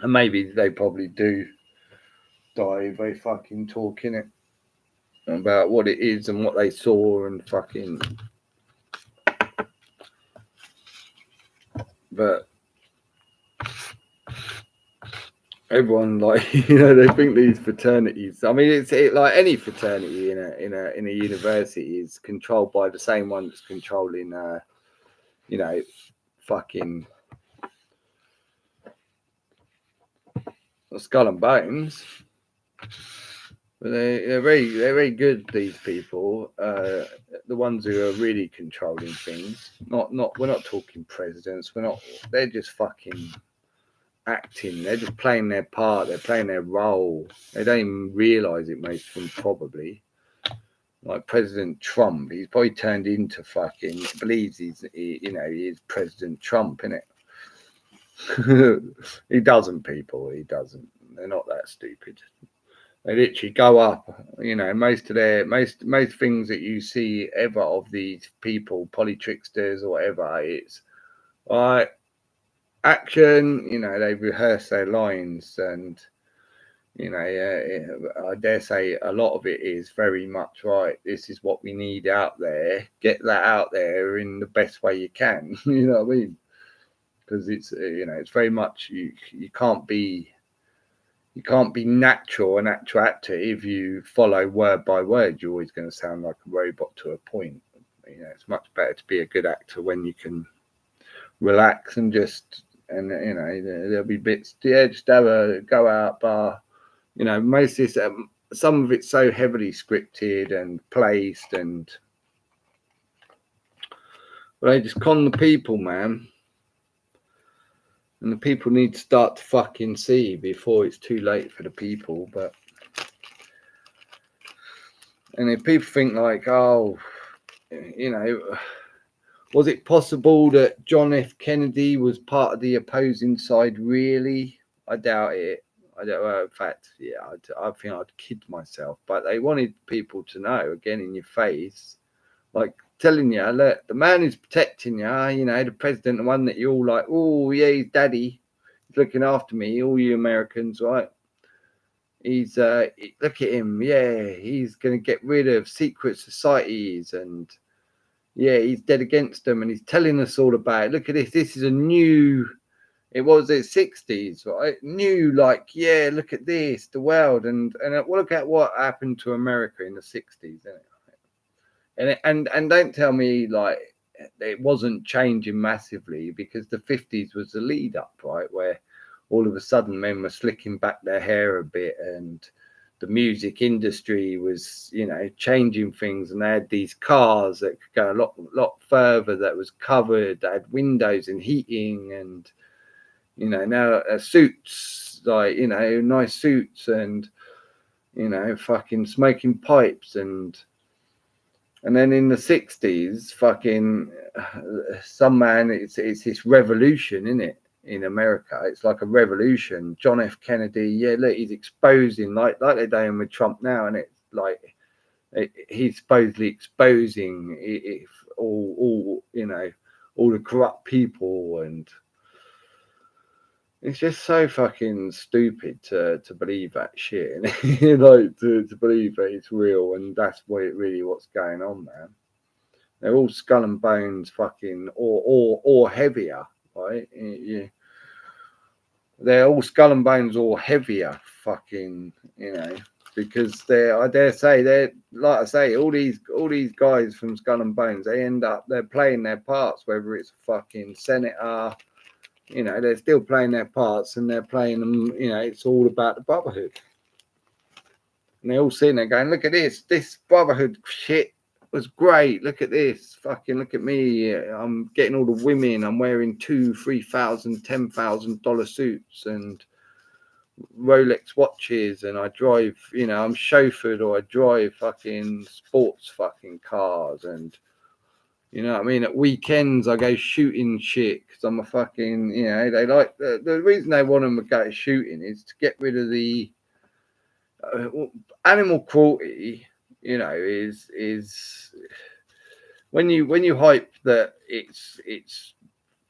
and maybe they probably do die if they fucking talk, innit? About what it is and what they saw and fucking. But everyone, like, you know, they think these fraternities, I mean, it's like any fraternity in a university is controlled by the same one that's controlling you know, fucking Skull and Bones. But they're very good, these people, the ones who are really controlling things. Not we're not talking presidents, they're just fucking acting. They're just playing their part. They're playing their role. They don't even realize it, most of them, probably. Like President Trump, he's probably turned into fucking, believes he is President Trump, innit? He doesn't, people. He doesn't. They're not that stupid. They literally go up, you know, most things that you see ever of these people, polytricksters or whatever, it's all right, action, you know, they rehearse their lines, and you know, I dare say a lot of it is very much right. This is what we need out there. Get that out there in the best way you can. You know what I mean? Because it's, you know, it's very much you can't be natural, an actual actor, if you follow word by word. You're always going to sound like a robot to a point. You know, it's much better to be a good actor when you can relax and just, and you know, there'll be bits, yeah, just have a go out bar. You know, most of this, some of it's so heavily scripted and placed, and they just con the people, man. And the people need to start to fucking see before it's too late for the people. But, and if people think like, oh, you know, was it possible that John F. Kennedy was part of the opposing side? Really? I doubt it. I don't know. In fact, yeah, I think I'd kid myself. But they wanted people to know, again, in your face, like telling you, look, the man who's protecting you, you know, the president, the one that you're all like, oh, yeah, he's daddy. He's looking after me, all you Americans, right? He's, look at him. Yeah, he's going to get rid of secret societies, and yeah, he's dead against them, and he's telling us all about it. Look at this. This is a new, it was the 60s, right? New, like, yeah, look at this, the world, and look at what happened to America in the 60s, isn't it? And don't tell me like it wasn't changing massively, because the 50s was the lead up, right, where all of a sudden men were slicking back their hair a bit, and the music industry was, you know, changing things, and they had these cars that could go a lot further, that was covered, that had windows and heating, and you know, now suits, like, you know, nice suits, and you know, fucking smoking pipes, and then in the 60s, fucking some man, it's this revolution, isn't it? In America, it's like a revolution. John F. Kennedy, yeah, look, he's exposing like they're doing with Trump now, and it's like he's supposedly exposing all all the corrupt people, and it's just so fucking stupid to believe that shit, and to believe that it's real, and that's what's going on, man. They're all skull and bones, fucking, or heavier, right? They're all skull and bones or heavier, fucking, because I dare say, they're, like I say, all these guys from Skull and Bones, they're playing their parts, whether it's a fucking senator, they're still playing their parts, and they're playing them, it's all about the brotherhood. And they're all sitting there going, look at this brotherhood shit was great. Look at this, fucking look at me. I'm getting all the women. I'm wearing $2,000, $3,000, $10,000 suits and Rolex watches, and I drive, I'm chauffeured, or I drive fucking sports fucking cars, and you know what I mean. At weekends, I go shooting shit because I'm a fucking, they like the reason they want them to go shooting is to get rid of the animal cruelty. Is when you hype that it's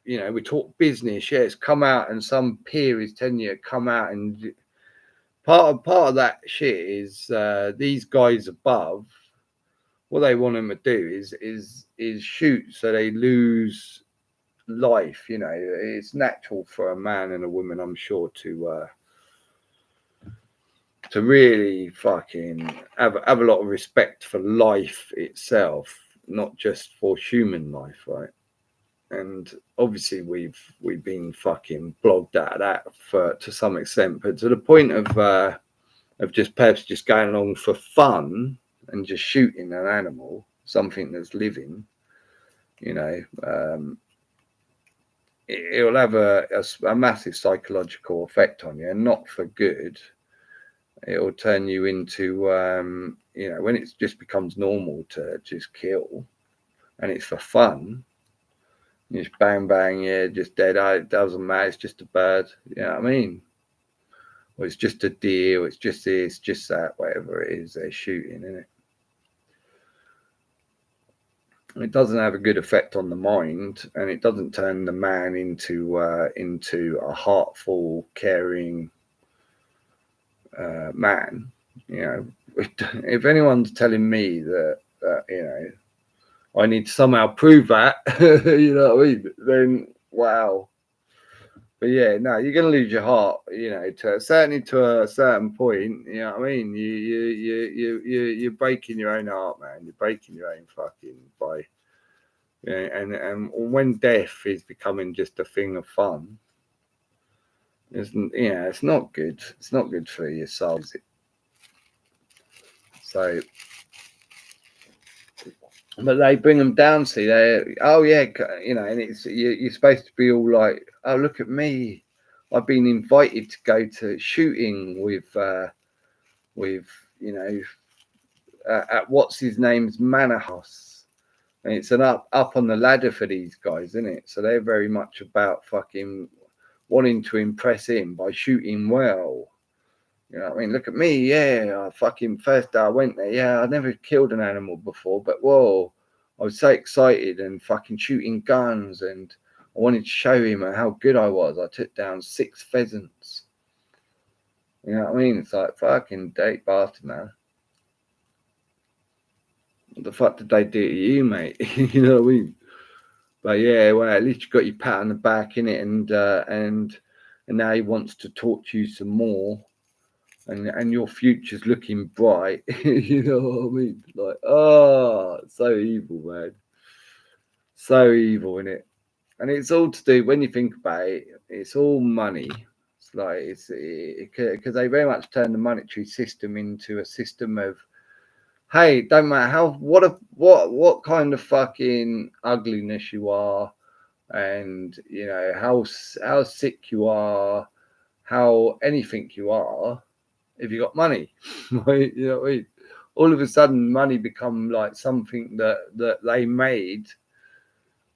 we talk business, yeah, it's come out, and some peer is telling you to come out, and part of that shit is these guys above, what they want them to do is shoot so they lose life. It's natural for a man and a woman, I'm sure, to really fucking have a lot of respect for life itself, not just for human life, right? And obviously we've been fucking blogged out of that to some extent, but to the point of just perhaps just going along for fun and just shooting an animal, something that's living, it'll have a massive psychological effect on you, and not for good. It'll turn you into, when it just becomes normal to just kill, and it's for fun. You just bang, bang, yeah, just dead. It doesn't matter. It's just a bird. You know what I mean? Or it's just a deer. Or it's just this, just that, whatever it is they're shooting, innit? It doesn't have a good effect on the mind, and it doesn't turn the man into a heartful, caring man. If anyone's telling me that I need to somehow prove that, you know what I mean, then wow. But yeah, no, you're gonna lose your heart, certainly to a certain point. You know what I mean? You're breaking your own heart, man. You're breaking your own fucking by, and when death is becoming just a thing of fun, it's not good. It's not good for your soul, is it? So. But they bring them down, see, oh yeah, and it's you're supposed to be all like, oh, look at me, I've been invited to go to shooting with at what's his name's manor house, and it's an up on the ladder for these guys, isn't it? So they're very much about fucking wanting to impress him by shooting well. You know what I mean? Look at me, yeah. Fucking first day I went there, yeah, I never killed an animal before, but whoa, I was so excited and fucking shooting guns, and I wanted to show him how good I was. I took down 6 pheasants. You know what I mean? It's like, fucking date bastard, man. What the fuck did they do to you, mate? You know what I mean? But yeah, well, at least you got your pat on the back, innit? And now he wants to talk to you some more. And your future's looking bright. You know what I mean? Like, oh, so evil, man. So evil, innit? And it's all to do, when you think about it, it's all money. It's like, because they very much turn the monetary system into a system of, hey, don't matter what kind of fucking ugliness you are, and how sick you are, how anything you are. If you got money, right? You know what I mean? All of a sudden, money become like something that they made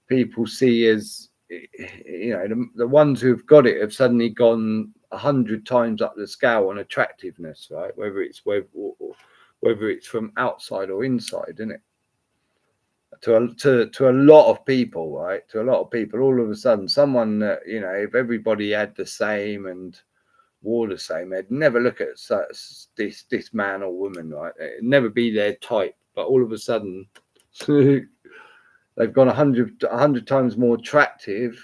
people see as, the ones who've got it have suddenly gone 100 times up the scale on attractiveness, right? Whether whether it's from outside or inside, isn't it? To a lot of people, right? To a lot of people, all of a sudden, someone that, if everybody had the same and wore the same, they'd never look at this man or woman, right? It'd never be their type. But all of a sudden, they've gone 100 times more attractive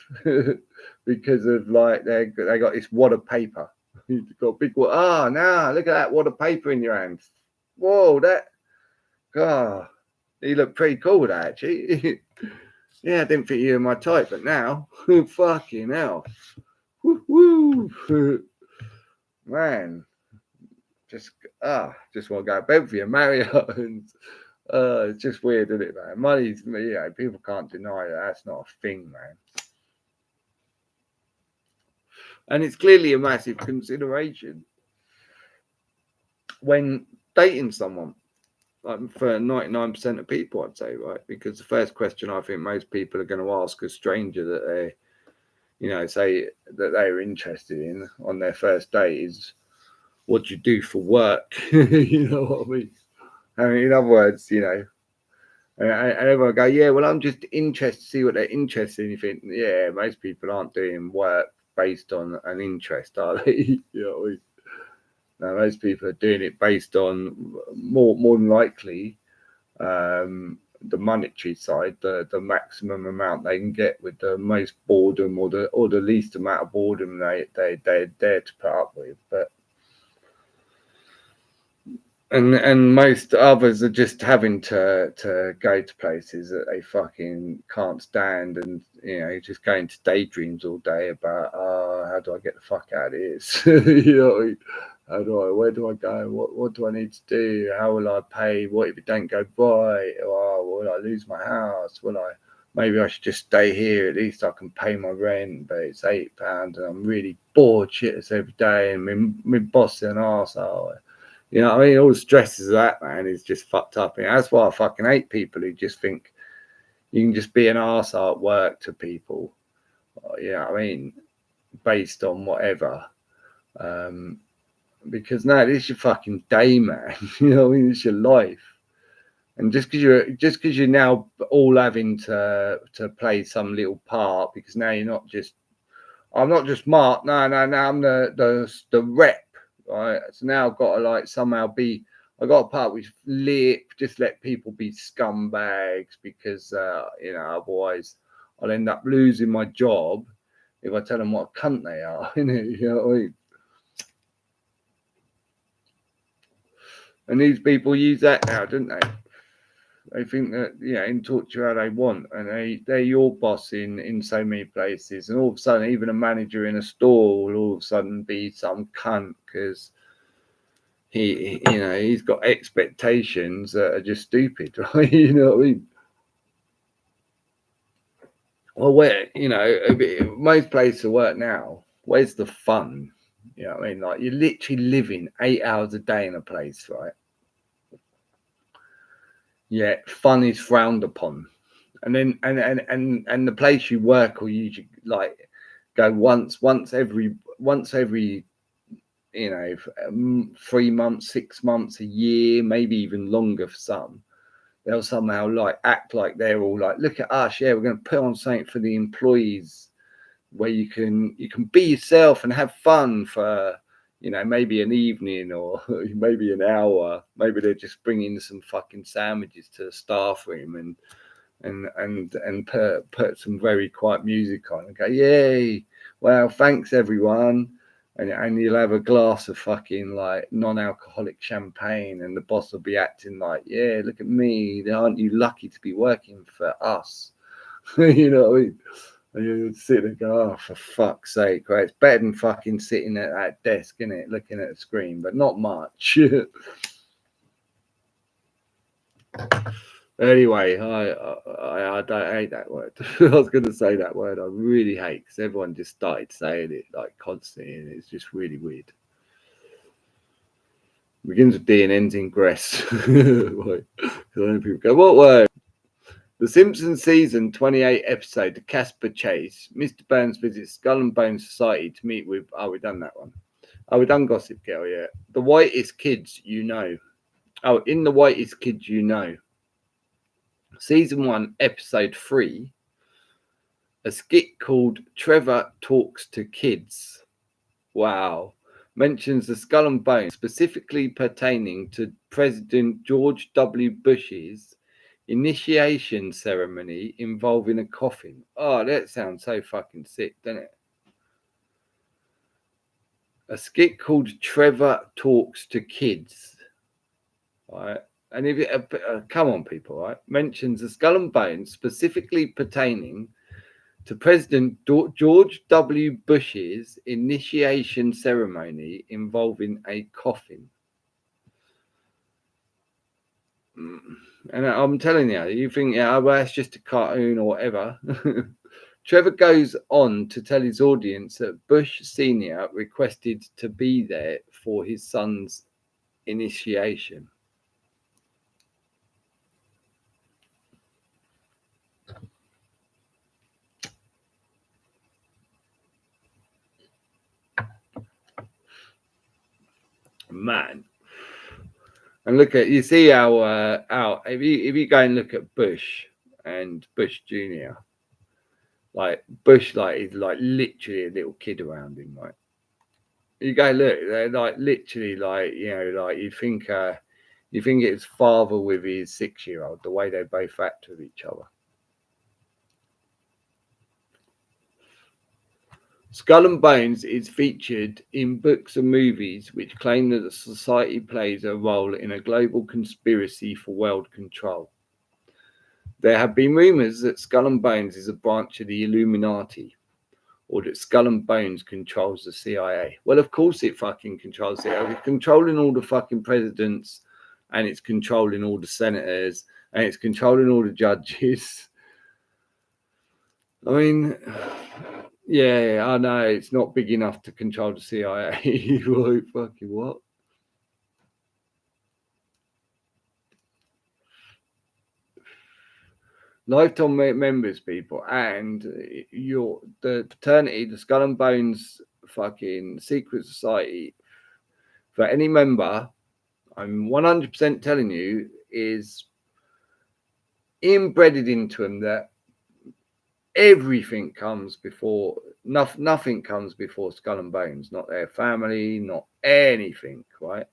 because of like they got this wad of paper. You've got a big wad. Ah, now look at that wad of paper in your hand. Whoa, God. You look pretty cool with that, actually. Yeah, I didn't think you were my type, but now, fucking hell. Woo. Man, just want to go to bed with you, marry her. And, it's just weird, isn't it, man? Money's, people can't deny that. That's not a thing, man. And it's clearly a massive consideration when dating someone. For 99% of people, I'd say, right? Because the first question I think most people are going to ask a stranger that they, say that they're interested in on their first date is, what do you do for work? You know what I mean? In other words, and everyone go, yeah, well, I'm just interested to see what they're interested in. You think, yeah, most people aren't doing work based on an interest, are they? You know what I mean? Now, most people are doing it based on more than likely the monetary side, the maximum amount they can get with the most boredom or the least amount of boredom they dare to put up with. But and most others are just having to go to places that they fucking can't stand, and just going to daydreams all day about how do I get the fuck out of this? Where do I go? What do I need to do? How will I pay? What if it don't go right? Will I lose my house? Maybe I should just stay here, at least I can pay my rent, but it's £8 and I'm really bored shitless every day, and my boss is an arsehole. You know what I mean? All the stresses of that, man, is just fucked up. That's why I fucking hate people who just think you can just be an arsehole at work to people. You know what I mean? Based on whatever. Because no, this is your fucking day, man. You know what I mean? It's your life. And just because you're now all having to play some little part, because now I'm not just Mark. No, I'm the rep. Right, so now I've got to somehow I got a part with just let people be scumbags, because otherwise I'll end up losing my job if I tell them what a cunt they are. You know what I mean? And these people use that now, don't they? They think that and talk to you how they want, and they're your boss in so many places, and all of a sudden even a manager in a store will all of a sudden be some cunt because he's got expectations that are just stupid, right? You know what I mean? Well, most places of work now, where's the fun? You know what I mean? Like, you're literally living 8 hours a day in a place, right? Yeah, fun is frowned upon. And then and the place you work will usually go once every 3 months, 6 months, a year, maybe even longer for some. They'll somehow act like they're all look at us, yeah, we're going to put on something for the employees where you can be yourself and have fun for maybe an evening or maybe an hour. Maybe they're just bringing some fucking sandwiches to the staff room and put some very quiet music on and go, yay, well, thanks everyone. And you'll have a glass of fucking non-alcoholic champagne, and the boss will be acting like, yeah, look at me, aren't you lucky to be working for us? You know what I mean? And you'll sit and go, oh, for fuck's sake, right? It's better than fucking sitting at that desk, isn't it, looking at the screen, but not much. Anyway, I don't hate that word. I was going to say that word I really hate, because everyone just started saying it constantly, and it's just really weird. It begins with D and ends in Gress. Right. People go, what word? The Simpsons season 28 episode, The Casper Chase. Mr. Burns visits Skull and Bones Society to meet with... Oh, we've done that one. Oh, we've done Gossip Girl, yeah. The whitest kids you know. Oh, In the Whitest Kids You Know. Season 1, Episode 3. A skit called Trevor Talks to Kids. Wow. Mentions the skull and bones, specifically pertaining to President George W. Bush's initiation ceremony involving a coffin. Oh, that sounds so fucking sick, doesn't it? A skit called Trevor Talks to Kids. Right. And if it, come on, people, right? Mentions the skull and bones, specifically pertaining to President George W. Bush's initiation ceremony involving a coffin. And I'm telling you, you think, yeah, well, that's just a cartoon or whatever. Trevor goes on to tell his audience that Bush Sr. requested to be there for his son's initiation. Man. And look at, you see how if you go and look at Bush and Bush Jr., like Bush, like is like literally a little kid around him, right? You go look, they're like literally like, you know, like you think it's father with his 6-year-old, the way they both act with each other. Skull and Bones is featured in books and movies which claim that the society plays a role in a global conspiracy for world control. There have been rumours that Skull and Bones is a branch of the Illuminati, or that Skull and Bones controls the CIA. Well, of course it fucking controls the CIA. It's controlling all the fucking presidents, and it's controlling all the senators, and it's controlling all the judges. I mean, yeah, I know it's not big enough to control the CIA. Right, fucking what? Lifetime members, people, and the fraternity, the Skull and Bones fucking secret society, for any member, I'm 100% telling you, is embedded into them that everything comes before, nothing comes before Skull and Bones, not their family, not anything, right?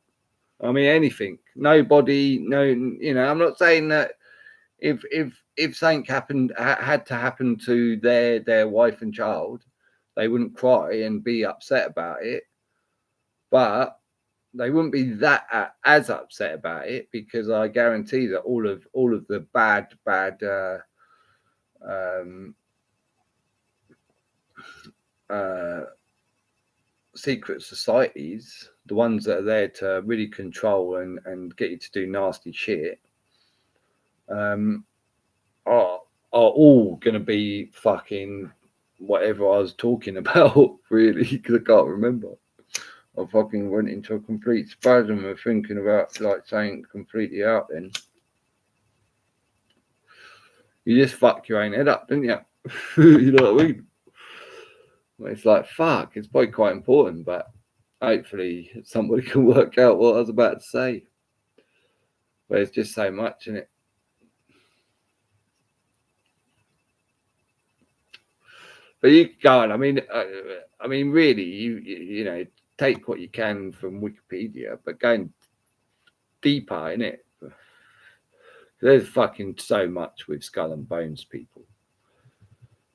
I mean, anything, nobody, no, you know, I'm not saying that if something happened, had to happen to their wife and child, they wouldn't cry and be upset about it, but they wouldn't be that as upset about it, because I guarantee that all of the bad secret societies, the ones that are there to really control and get you to do nasty shit, are all going to be fucking whatever I was talking about, really, because I can't remember. I fucking went into a complete spasm of thinking about like saying completely out then. You just fuck your own head up, didn't you? You know what I mean? It's like, fuck, it's probably quite important, but hopefully somebody can work out what I was about to say. But there's just so much in it. But you go on. I mean, really, you know, take what you can from Wikipedia, but going deeper in it, there's fucking so much with Skull and Bones, people.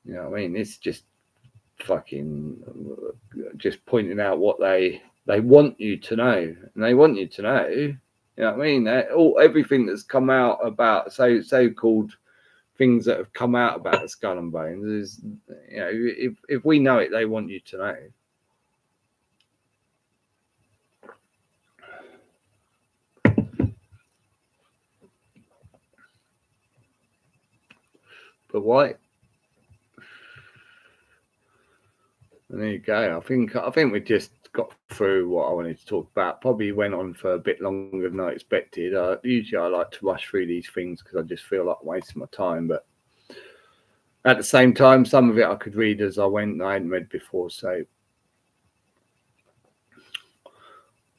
You know what I mean? It's just fucking just pointing out what they want you to know, and they want you to know. You know what I mean? Everything that's come out about so-called things that have come out about the Skull and Bones is, you know, if we know it, they want you to know. But why? And there you go. I think we just got through what I wanted to talk about. Probably went on for a bit longer than I expected. Usually I like to rush through these things because I just feel like wasting my time. But at the same time, some of it I could read as I went. I hadn't read before, so.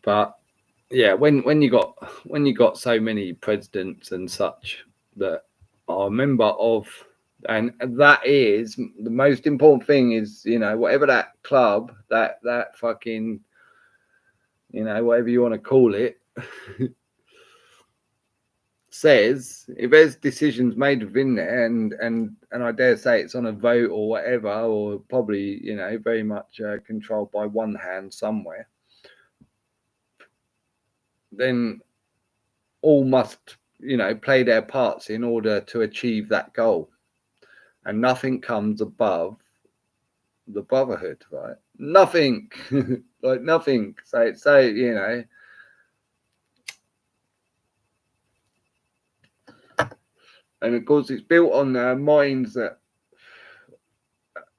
But yeah, when you got so many presidents and such that are a member of, and that is the most important thing is, you know, whatever that club, that fucking, you know, whatever you want to call it, says, if there's decisions made within there, and I dare say it's on a vote or whatever, or probably, you know, very much controlled by one hand somewhere, then all must, you know, play their parts in order to achieve that goal, and nothing comes above the brotherhood, right? Nothing. Like nothing. So you know, and of course it's built on minds that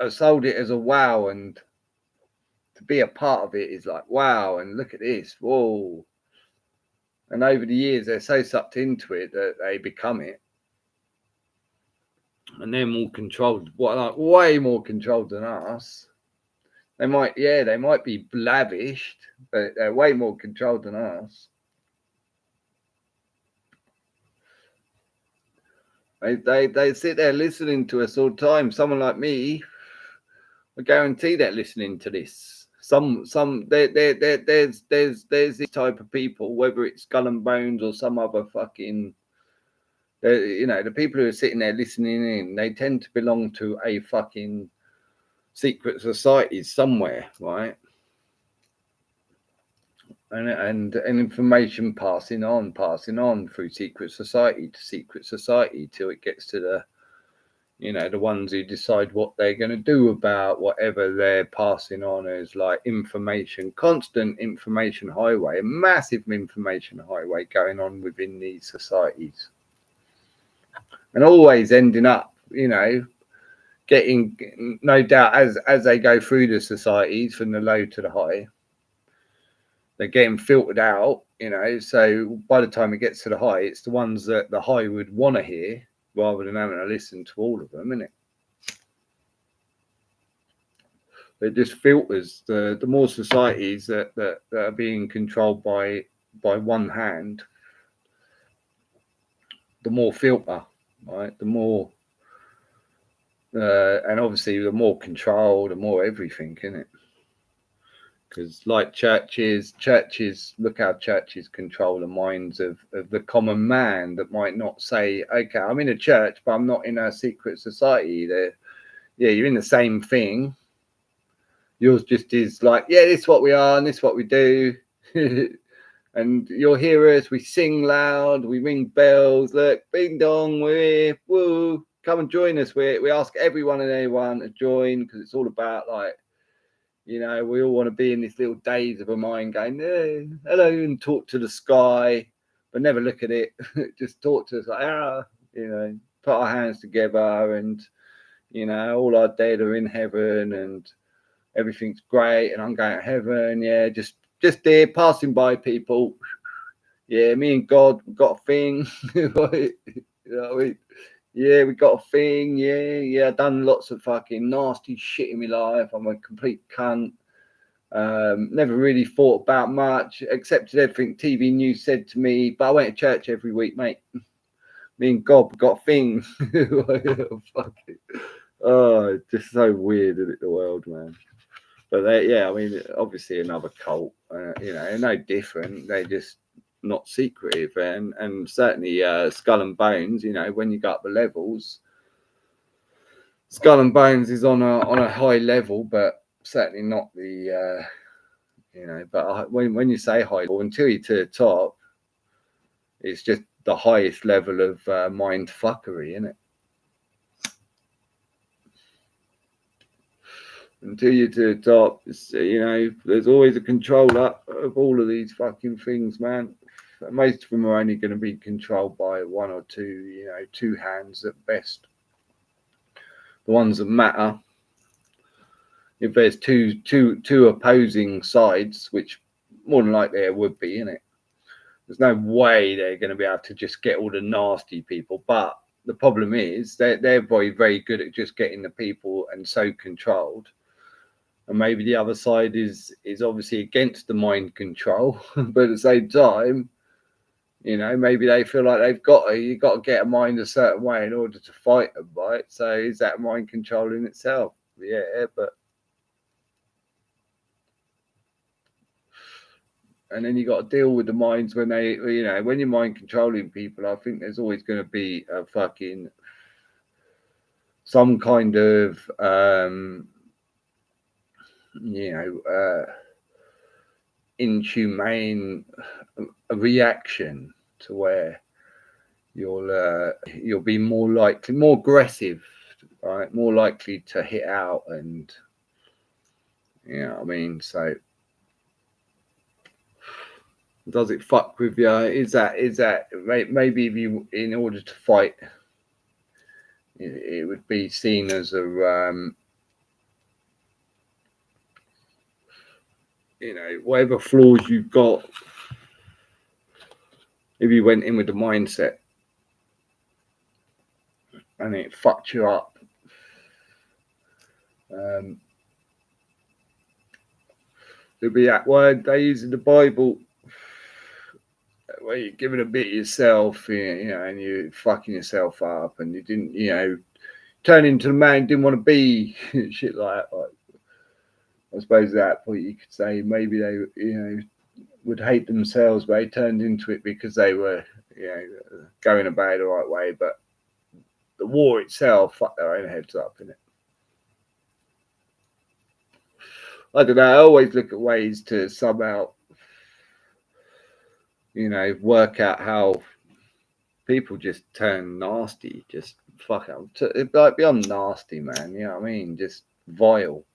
have sold it as a wow, and to be a part of it is like wow, and look at this, whoa. And over the years they're so sucked into it that they become it, and they're more controlled, like way more controlled than us. They might be lavished, but they're way more controlled than us. They sit there listening to us all the time. Someone like me, I guarantee they're listening to this. There's this type of people, whether it's Skull and Bones or some other fucking, you know, the people who are sitting there listening in, they tend to belong to a fucking secret society somewhere, right? And information passing on through secret society to secret society till it gets to the, you know, the ones who decide what they're going to do about whatever they're passing on as like information, constant information highway, a massive information highway going on within these societies, and always ending up, you know, getting, no doubt, as they go through the societies from the low to the high, they're getting filtered out, you know. So by the time it gets to the high, it's the ones that the high would want to hear rather than having to listen to all of them, isn't it? It just filters the more societies that are being controlled by one hand, the more filter, right? The more, and obviously the more control, the more everything, isn't it? Because like churches, look how churches control the minds of the common man that might not say, okay, I'm in a church, but I'm not in a secret society. Yeah, you're in the same thing. Yours just is like, yeah, this is what we are and this is what we do. And you'll hear us, we sing loud, we ring bells, look, bing dong, we're here, woo, come and join us. We ask everyone and anyone to join, because it's all about, like, you know, we all want to be in this little daze of a mind going, hey, hello, and talk to the sky, but never look at it. Just talk to us like, you know, put our hands together, and, you know, all our dead are in heaven and everything's great and I'm going to heaven. Yeah, just there passing by people. Yeah, me and God, we've got a thing. You know, yeah, we got a thing. Yeah, I've done lots of fucking nasty shit in my life. I'm a complete cunt. Never really thought about much, accepted everything TV news said to me, but I went to church every week, mate. Me and God, we got a thing. Fuck it. Oh, it's just so weird, isn't it, the world, man? But yeah, I mean, obviously another cult, you know, no different. They're just not secretive, and certainly Skull and Bones, you know, when you got the levels, Skull and Bones is on a high level, but certainly not the you know. But when you say high level, until you're to the top, it's just the highest level of mind fuckery, isn't it? Until you're to the top, you know, there's always a controller of all of these fucking things, man. Most of them are only going to be controlled by one or two, you know, two hands at best. The ones that matter, if there's two opposing sides, which more than likely there would be, in it, there's no way they're going to be able to just get all the nasty people. But the problem is they're very, very good at just getting the people and so controlled and maybe the other side is obviously against the mind control, but at the same time, you know, maybe they feel like you got to get a mind a certain way in order to fight them, right? So is that mind control in itself? Yeah, but and then you got to deal with the minds when they, you know, when you're mind controlling people. I think there's always going to be a fucking some kind of you know inhumane reaction to where you'll be more likely, more aggressive, right? More likely to hit out, and you know what I mean. So does it fuck with you? Is that maybe if you, in order to fight, it would be seen as a you know, whatever flaws you've got, if you went in with the mindset and it fucked you up, there'll be that word they use in the Bible where you're giving a bit of yourself, you know, and you're fucking yourself up, and you didn't, you know, turn into the man you didn't want to be, shit like that. Like, I suppose at that point you could say maybe they, you know, would hate themselves, but they turned into it because they were, you know, going about it the right way. But the war itself fucked their own heads up, innit? I don't know. I always look at ways to somehow, you know, work out how people just turn nasty, just fuck up, like beyond nasty, man. You know what I mean? Just vile.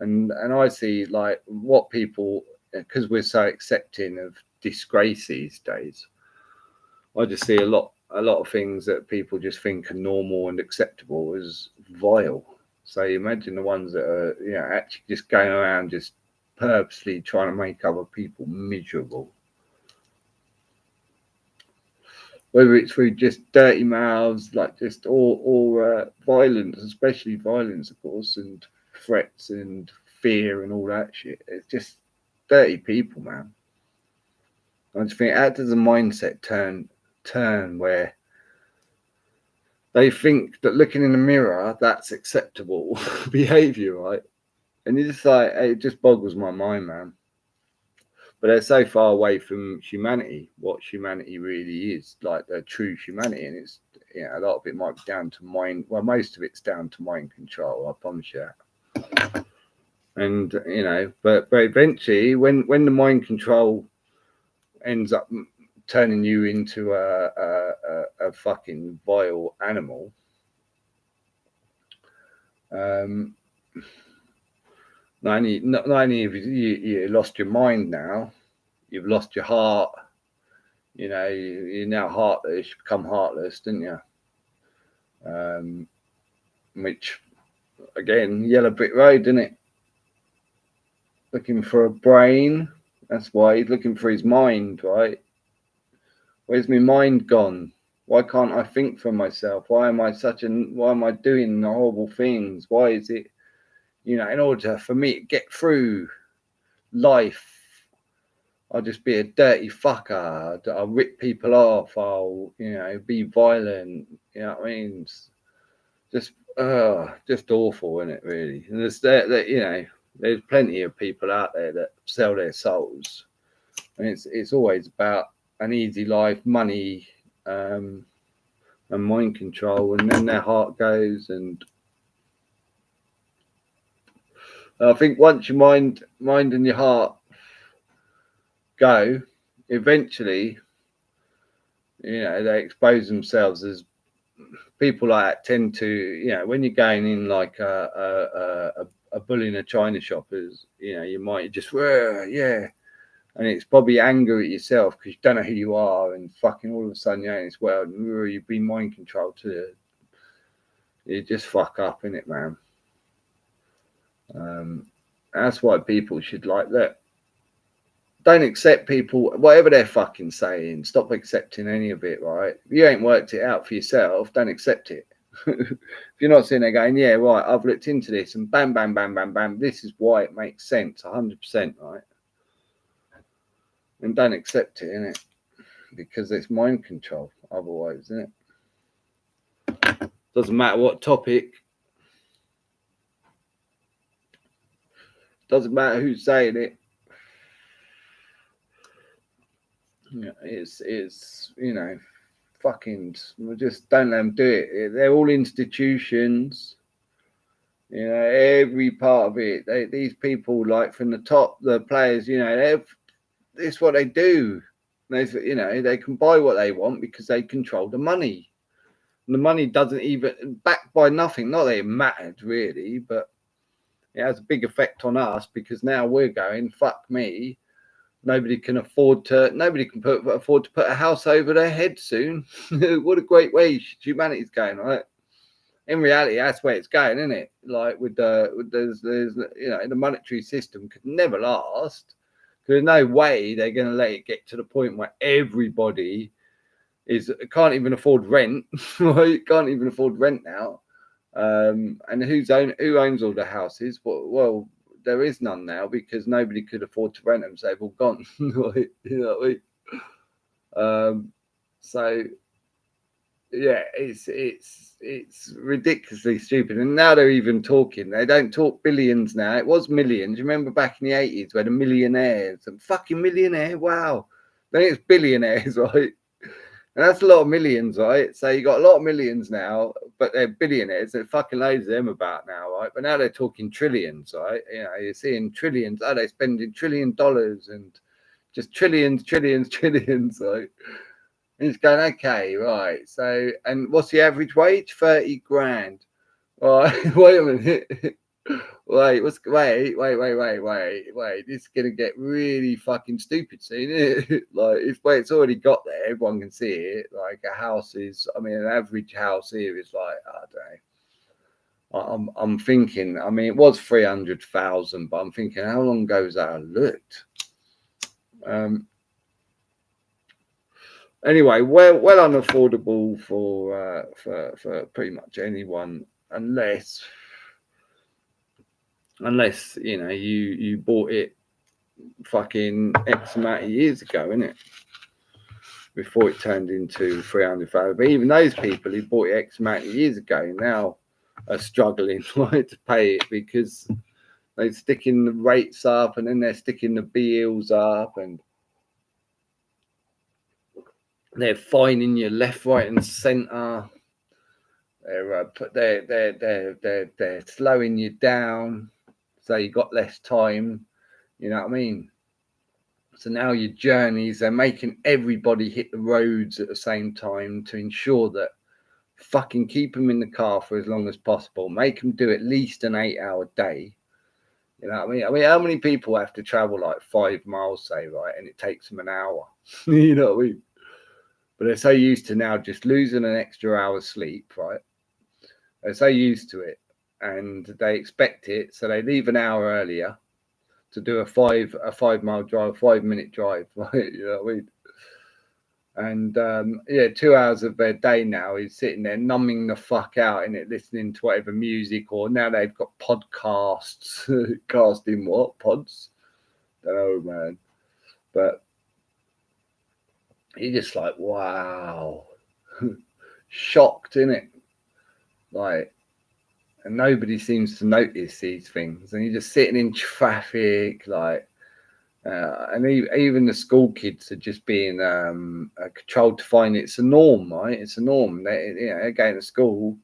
And I see like what people, because we're so accepting of disgrace these days. I just see a lot of things that people just think are normal and acceptable as vile. So you imagine the ones that are, you know, actually just going around just purposely trying to make other people miserable. Whether it's through just dirty mouths, like just or violence, especially violence, of course, and threats and fear and all that shit. It's just dirty people, man. I just think, how does the mindset turn where they think that looking in the mirror, that's acceptable behavior, right? And you just like, it just boggles my mind, man. But they're so far away from humanity, what humanity really is, like the true humanity. And it's, you know, a lot of it might be down to mind. Well, most of it's down to mind control, I promise you. And, you know, but eventually when the mind control ends up turning you into a fucking vile animal, not only have you lost your mind now, you've lost your heart. You know, you're now heartless. You become heartless, didn't you? Which, again, yellow brick road, didn't it? Looking for a brain. That's why he's looking for his mind, right? Where's my mind gone? Why can't I think for myself? Why am I doing horrible things? Why is it, you know, in order for me to get through life, I'll just be a dirty fucker. I'll rip people off. I'll, you know, be violent. You know what I mean? It's just awful, isn't it? Really. And there's that, you know, there's plenty of people out there that sell their souls, and it's always about an easy life, money, and mind control, and then their heart goes. And I think once your mind and your heart go, eventually, you know, they expose themselves as people like that tend to, you know, when you're going in like a bull in a china shop, is, you know, you might just yeah, and it's probably anger at yourself because you don't know who you are, and fucking all of a sudden you're in this world and you've been mind controlled to, you just fuck up in it, man. That's why people should like that. Don't accept people, whatever they're fucking saying. Stop accepting any of it, right? If you ain't worked it out for yourself, don't accept it. If you're not sitting there going, yeah, right, I've looked into this and bam, bam, bam, bam, bam, this is why it makes sense, 100%, right? And don't accept it, innit? Because it's mind control otherwise, isn't it? Doesn't matter what topic, doesn't matter who's saying it. Yeah, it's you know, fucking just don't let them do it. They're all institutions. You know, every part of it. These people, like from the top, the players. You know, it's what they do. You know, they can buy what they want because they control the money. And the money doesn't even backed by nothing. Not that it mattered really, but it has a big effect on us because now we're going, fuck me. Nobody can afford to put a house over their head soon. What a great way humanity's going, right? In reality, that's where it's going, isn't it? Like there's you know, the monetary system could never last. There's no way they're going to let it get to the point where everybody can't even afford rent. Right? Can't even afford rent now. And who owns all the houses? Well, there is none now because nobody could afford to rent them, so they've all gone. Right? You know what I mean? So yeah, it's ridiculously stupid. And now they're even talking. They don't talk billions now. It was millions. You remember back in the 80s where the millionaires and fucking millionaire, wow. Then it's billionaires, right? And that's a lot of millions, right? So you got a lot of millions now, but they're billionaires. There's fucking loads of them about now, right? But now they're talking trillions, right? You know, you're seeing trillions. Oh, they're spending $1 trillion and just trillions, right? And it's going, okay, right. So, and what's the average wage? 30 grand. Right, wait a minute. Wait, wait. This is gonna get really fucking stupid soon, isn't it? Like it's already got there, everyone can see it. Like a house is, I mean, an average house here is like, I don't know. I'm thinking, I mean, it was 300,000, but I'm thinking, how long ago was that I looked? Anyway, well unaffordable for pretty much anyone, unless you know you bought it fucking X amount of years ago, innit? Before it turned into 300,000. But even those people who bought it X amount of years ago now are struggling like to pay it because they're sticking the rates up and then they're sticking the bills up and they're fining you left, right, and centre. They're slowing you down, so you got less time. You know what I mean? So now your journeys, they're making everybody hit the roads at the same time to ensure that fucking keep them in the car for as long as possible. Make them do at least an 8-hour day. You know what I mean? I mean, how many people have to travel like 5 miles, say, right, and it takes them an hour? You know what I mean? But they're so used to now just losing an extra hour's sleep, right? They're so used to it and they expect it. So they leave an hour earlier to do a 5-mile drive, 5-minute drive, right? You know what I mean? And yeah, 2 hours of their day now is sitting there numbing the fuck out in it, listening to whatever music, or now they've got podcasts. Casting what? Pods? Don't know, man. But you're just like, wow. Shocked, innit? Like, and nobody seems to notice these things. And you're just sitting in traffic, like, and even the school kids are just being controlled to find it's a norm, right? It's a norm. They're going to school.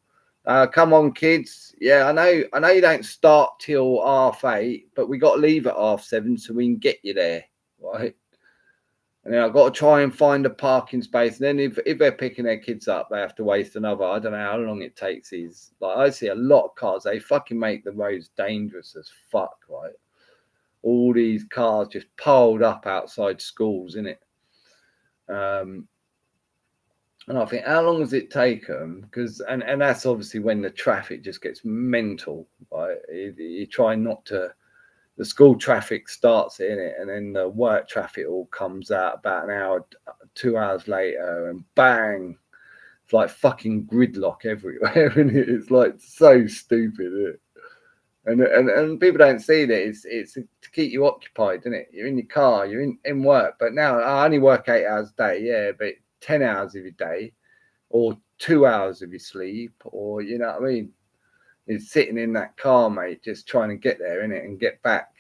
Come on, kids. Yeah, I know you don't start till 8:30, but we got to leave at 7:30 so we can get you there, right? And then I've got to try and find a parking space. And then if they're picking their kids up, they have to waste another, I don't know how long it takes. Like, I see a lot of cars. They fucking make the roads dangerous as fuck, right? All these cars just piled up outside schools, innit? And I think, how long does it take them? Because and that's obviously when the traffic just gets mental, right? You try not to. The school traffic starts in it, and then the work traffic all comes out about an hour, 2 hours later, and bang, It's like fucking gridlock everywhere, and it's like so stupid. Isn't it? And people don't see that it's to keep you occupied, isn't it? You're in your car, you're in work, but now I only work 8 hours a day, yeah, but 10 hours of your day, or 2 hours of your sleep, or you know what I mean? It's sitting in that car, mate, just trying to get there, innit, and get back.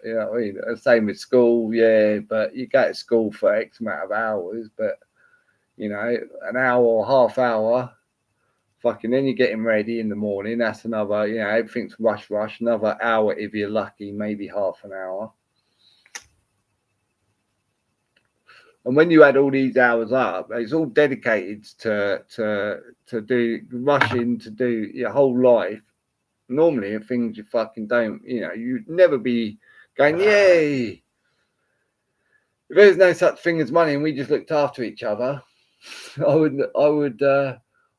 You know what I mean? Same with school, yeah, but you go to school for X amount of hours, but you know, an hour or half hour. Fucking then you're getting ready in the morning. That's another, you know, everything's rush. Another hour if you're lucky, maybe half an hour. And when you add all these hours up, it's all dedicated to do rushing to do your whole life. Normally, things you fucking don't, you know, you'd never be going, yay. If there's no such thing as money and we just looked after each other,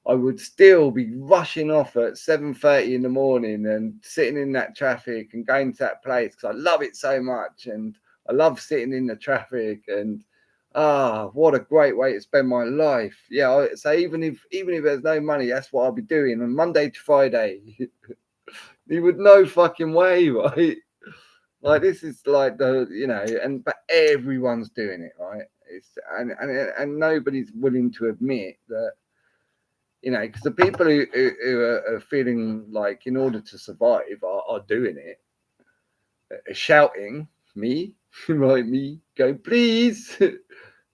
I would still be rushing off at 7:30 in the morning and sitting in that traffic and going to that place because I love it so much and I love sitting in the traffic and what a great way to spend my life. Yeah, so even if there's no money, that's what I'll be doing on Monday to Friday. You would no fucking way, right? Like this is like the, you know, but everyone's doing it, right? It's and nobody's willing to admit that, you know, because the people who are feeling like in order to survive are doing it, shouting, me, right? Me, go, please,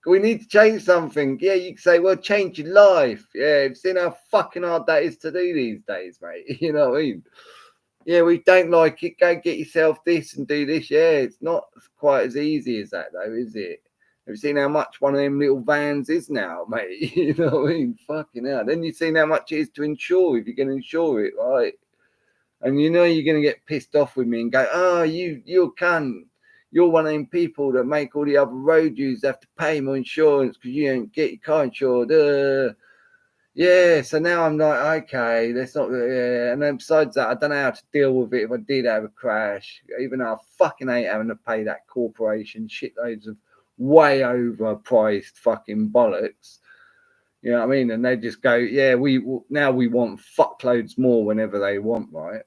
we need to change something. Yeah, you can say, well, change your life. Yeah, you've seen how fucking hard that is to do these days, mate. You know what I mean? Yeah, we don't like it. Go get yourself this and do this. Yeah, it's not quite as easy as that, though, is it? Have you seen how much one of them little vans is now, mate? You know what I mean? Fucking hell. Then you've seen how much it is to insure if you're going to insure it, right? And you know you're going to get pissed off with me and go, oh, you cunt. You're one of them people that make all the other road users have to pay more insurance because you don't get your car insured. Yeah, so now I'm like, okay, that's not, yeah. And then besides that, I don't know how to deal with it if I did have a crash, even though I fucking hate having to pay that corporation shitloads of way overpriced fucking bollocks. You know what I mean? And they just go, yeah, we want fuckloads more whenever they want, right?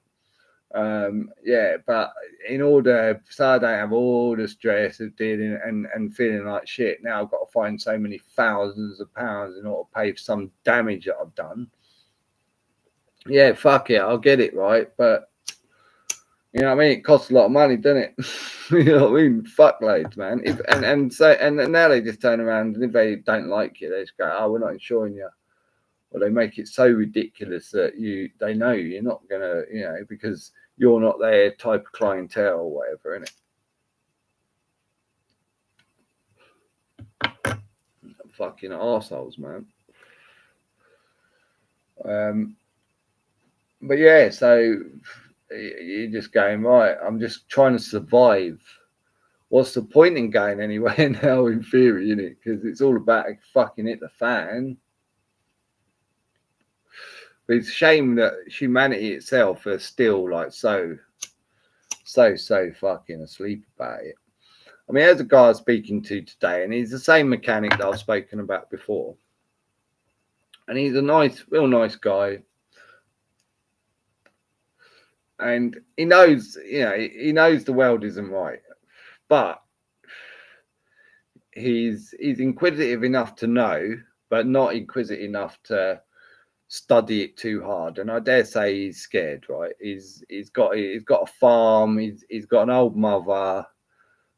Yeah, but in order, so I don't have all the stress of dealing and feeling like shit. Now I've got to find so many thousands of pounds in order to pay for some damage that I've done. Yeah, fuck it, I'll get it, right? But you know what I mean? It costs a lot of money, doesn't it? You know what I mean? Fuckloads, man. And now they just turn around and if they don't like you, they just go, oh, we're not insuring you. Or they make it so ridiculous that they know you're not gonna, you know, because you're not their type of clientele or whatever, innit? Fucking arseholes, man. But yeah, so you're just going, right, I'm just trying to survive. What's the point in going anywhere now in theory, innit? Because it's all about fucking hit the fan. But it's a shame that humanity itself is still like so fucking asleep about it. I mean, there's a guy I was speaking to today, and he's the same mechanic that I've spoken about before. And he's a real nice guy. And he knows, you know, he knows the world isn't right. But he's inquisitive enough to know, but not inquisitive enough to study it too hard. And I dare say he's scared, right? He's got a farm, he's got an old mother,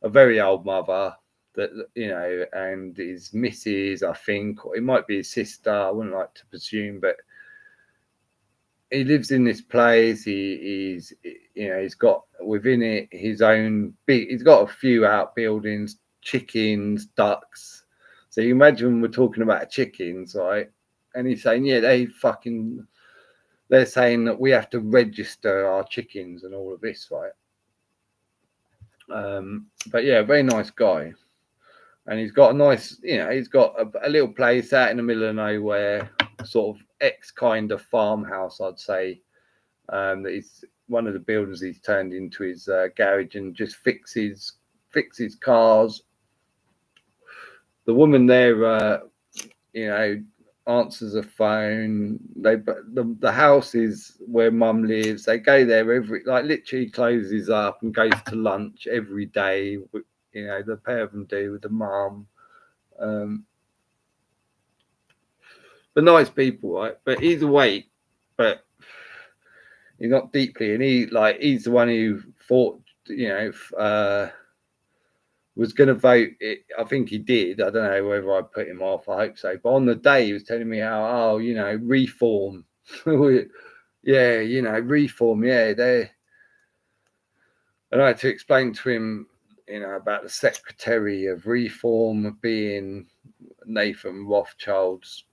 a very old mother that, you know, and his missus, I think, or it might be his sister, I wouldn't like to presume, but he lives in this place. He's, you know, he's got within it his own he's got a few outbuildings, chickens, ducks. So you imagine we're talking about chickens, right? And he's saying, yeah, they're saying that we have to register our chickens and all of this, right? But yeah, very nice guy. And he's got a nice, you know, he's got a little place out in the middle of nowhere, sort of kind of farmhouse, I'd say. That is one of the buildings he's turned into his garage and just fixes cars. The woman there, you know, answers a phone. The house is where mum lives. They go there literally closes up and goes to lunch every day. You know, the pair of them do with the mum. But nice people, right? But he's awake, but he's not deeply. And he's the one who thought, you know, was going to vote. I think he did. I don't know whether I put him off. I hope so. But on the day, he was telling me how, you know, reform. Yeah, you know, reform. Yeah, and I had to explain to him, you know, about the secretary of reform being Nathan Rothschild's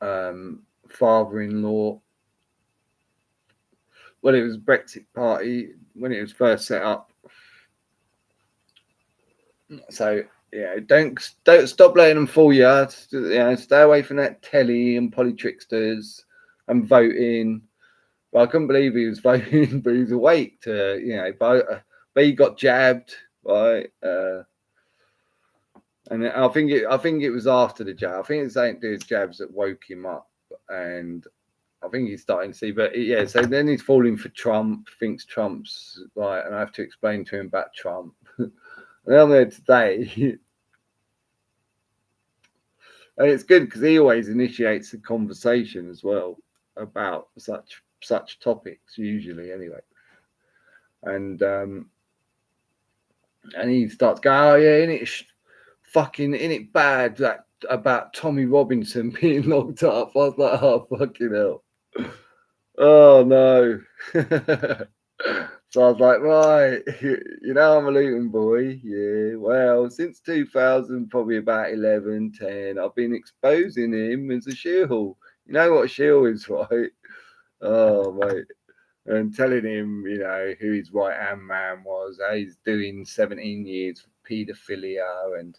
father-in-law. Well, it was Brexit Party when it was first set up. So yeah, don't stop letting them fool you. You know, stay away from that telly and polytricksters and voting. But I couldn't believe he was voting, but he was awake to, you know, vote. But he got jabbed, right? And I think it was after the jab. I think it's something to do with jabs that woke him up, and I think he's starting to see. But yeah, so then he's falling for Trump. Thinks Trump's right, and I have to explain to him about Trump. And I'm there today. And it's good because he always initiates the conversation as well about such topics, usually anyway. And he starts going, "Oh yeah, isn't it bad that about Tommy Robinson being locked up?" I was like, "Oh fucking hell, oh no." So I was like, right, you know, I'm a Luton boy. Yeah, well, since 2000, probably about 11, 10, I've been exposing him as a shill. You know what a shill is, right? Oh, mate. And telling him, you know, who his right-hand man was. How he's doing 17 years for paedophilia, and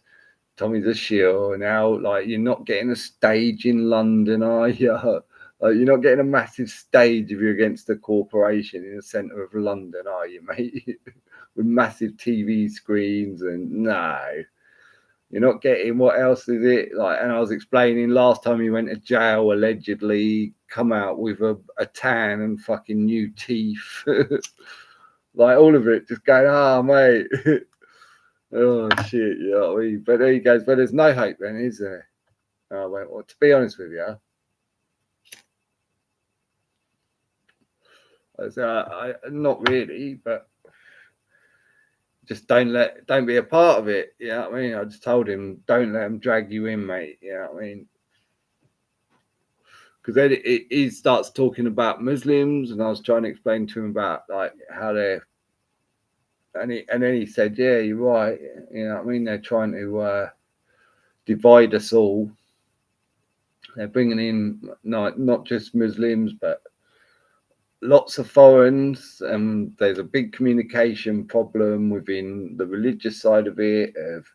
Tommy's a shill. Now, like, you're not getting a stage in London, are you? You're not getting a massive stage if you're against a corporation in the centre of London, are you, mate? With massive TV screens and no, you're not getting. What else is it like? And I was explaining last time he went to jail, allegedly come out with a tan and fucking new teeth, like all of it, just going, "Ah, mate." Oh shit, you know what I mean? But there he goes. But there's no hope then, is there? I went, well, to be honest with you. I not really, but just don't be a part of it. You know what I mean? I just told him, don't let them drag you in, mate. You know what I mean? Because then he starts talking about Muslims, and I was trying to explain to him about like how they're, and then he said, yeah, you're right. You know what I mean? They're trying to divide us all. They're bringing in not just Muslims, but lots of foreigners, and there's a big communication problem within the religious side of it, of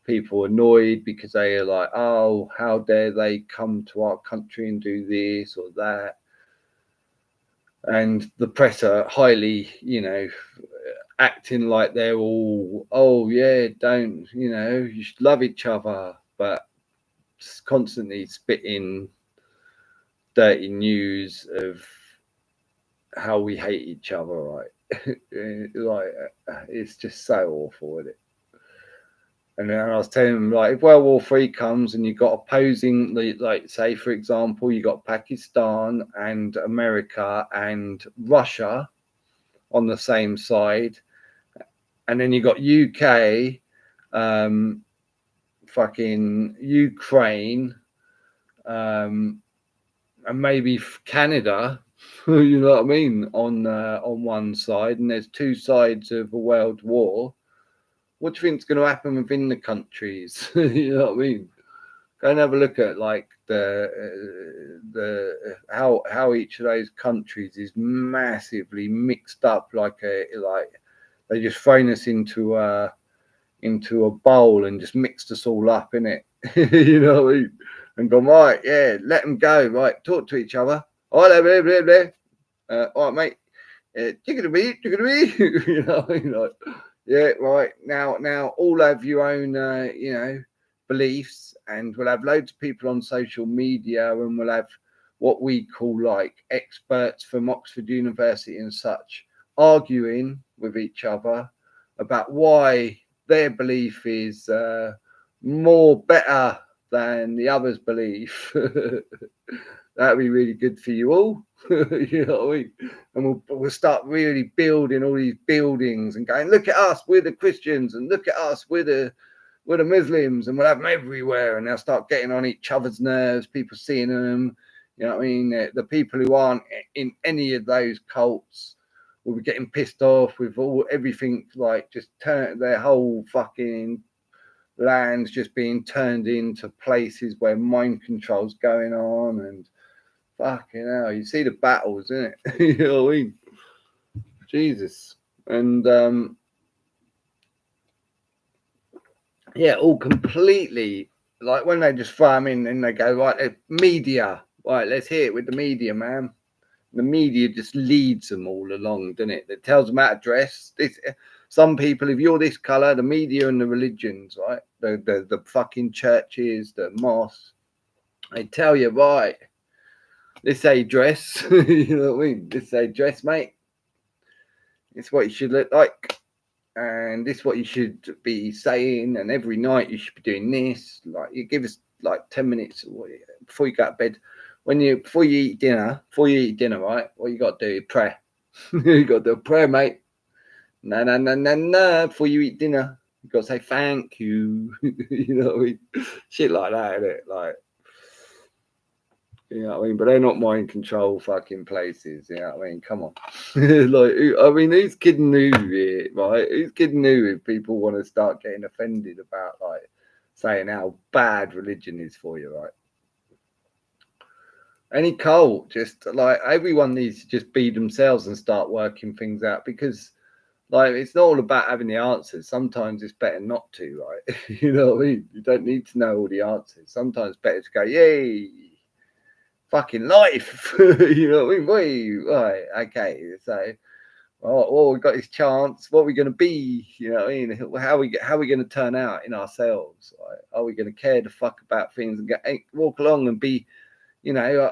people annoyed because they are like, oh, how dare they come to our country and do this or that. And the press are highly, you know, acting like they're all, oh yeah, don't, you know, you should love each other, but constantly spitting dirty news of how we hate each other, right? Like, it's just so awful, isn't it? And then I was telling him, like, if World War III comes and you've got opposing, like, say, for example, you got Pakistan and America and Russia on the same side, and then you got UK, fucking Ukraine, and maybe Canada. You know what I mean? On one side, and there's two sides of a world war. What do you think is going to happen within the countries? You know what I mean? Go and have a look at like the how each of those countries is massively mixed up. Like they just thrown us into a bowl and just mixed us all up in it. You know what I mean? And gone, right, yeah, let them go. Right, talk to each other. All right, blah, blah, blah. All right, mate. You know, like, yeah, right. Now, all have your own, you know, beliefs, and we'll have loads of people on social media, and we'll have what we call like experts from Oxford University and such arguing with each other about why their belief is more better than the other's belief. That'd be really good for you all. You know what I mean? And we'll start really building all these buildings and going, look at us, we're the Christians, and look at us, we're the Muslims, and we'll have them everywhere, and they'll start getting on each other's nerves, people seeing them. You know what I mean? The people who aren't in any of those cults will be getting pissed off with everything, like just turn their whole fucking lands just being turned into places where mind control's going on, and fucking hell, you see the battles, isn't it? You know what I mean? Jesus. And yeah, all completely, like when they just throw them in and they go, right, media, right, let's hear it with the media, man. The media just leads them all along, doesn't it? It tells them how to dress. Some people, if you're this colour, the media and the religions, right, the fucking churches, the mosques, they tell you, right, this how you dress. You know what I mean? This how you dress, mate. It's what you should look like, and this is what you should be saying, and every night you should be doing this. Like, you give us like 10 minutes before you go to bed. Before you eat dinner, right? What you got to do? Pray. You got to do a prayer, mate. No. Before you eat dinner, you got to say thank you. You know what I mean? Shit like that, isn't it? Like, you know what I mean? But they're not mind control fucking places. You know what I mean? Come on. Like, I mean, who's kidding who here, right? Who's kidding who if people want to start getting offended about like saying how bad religion is for you, right? Any cult, just like everyone needs to just be themselves and start working things out, because like it's not all about having the answers. Sometimes it's better not to, right? You know what I mean? You don't need to know all the answers. Sometimes it's better to go, yay, fucking life. You know what I mean? Wait, right, okay, so well, we've got this chance. What are we going to be? You know what I mean? How are we going to turn out in ourselves? Right? Are we going to care the fuck about things and walk along and be, you know,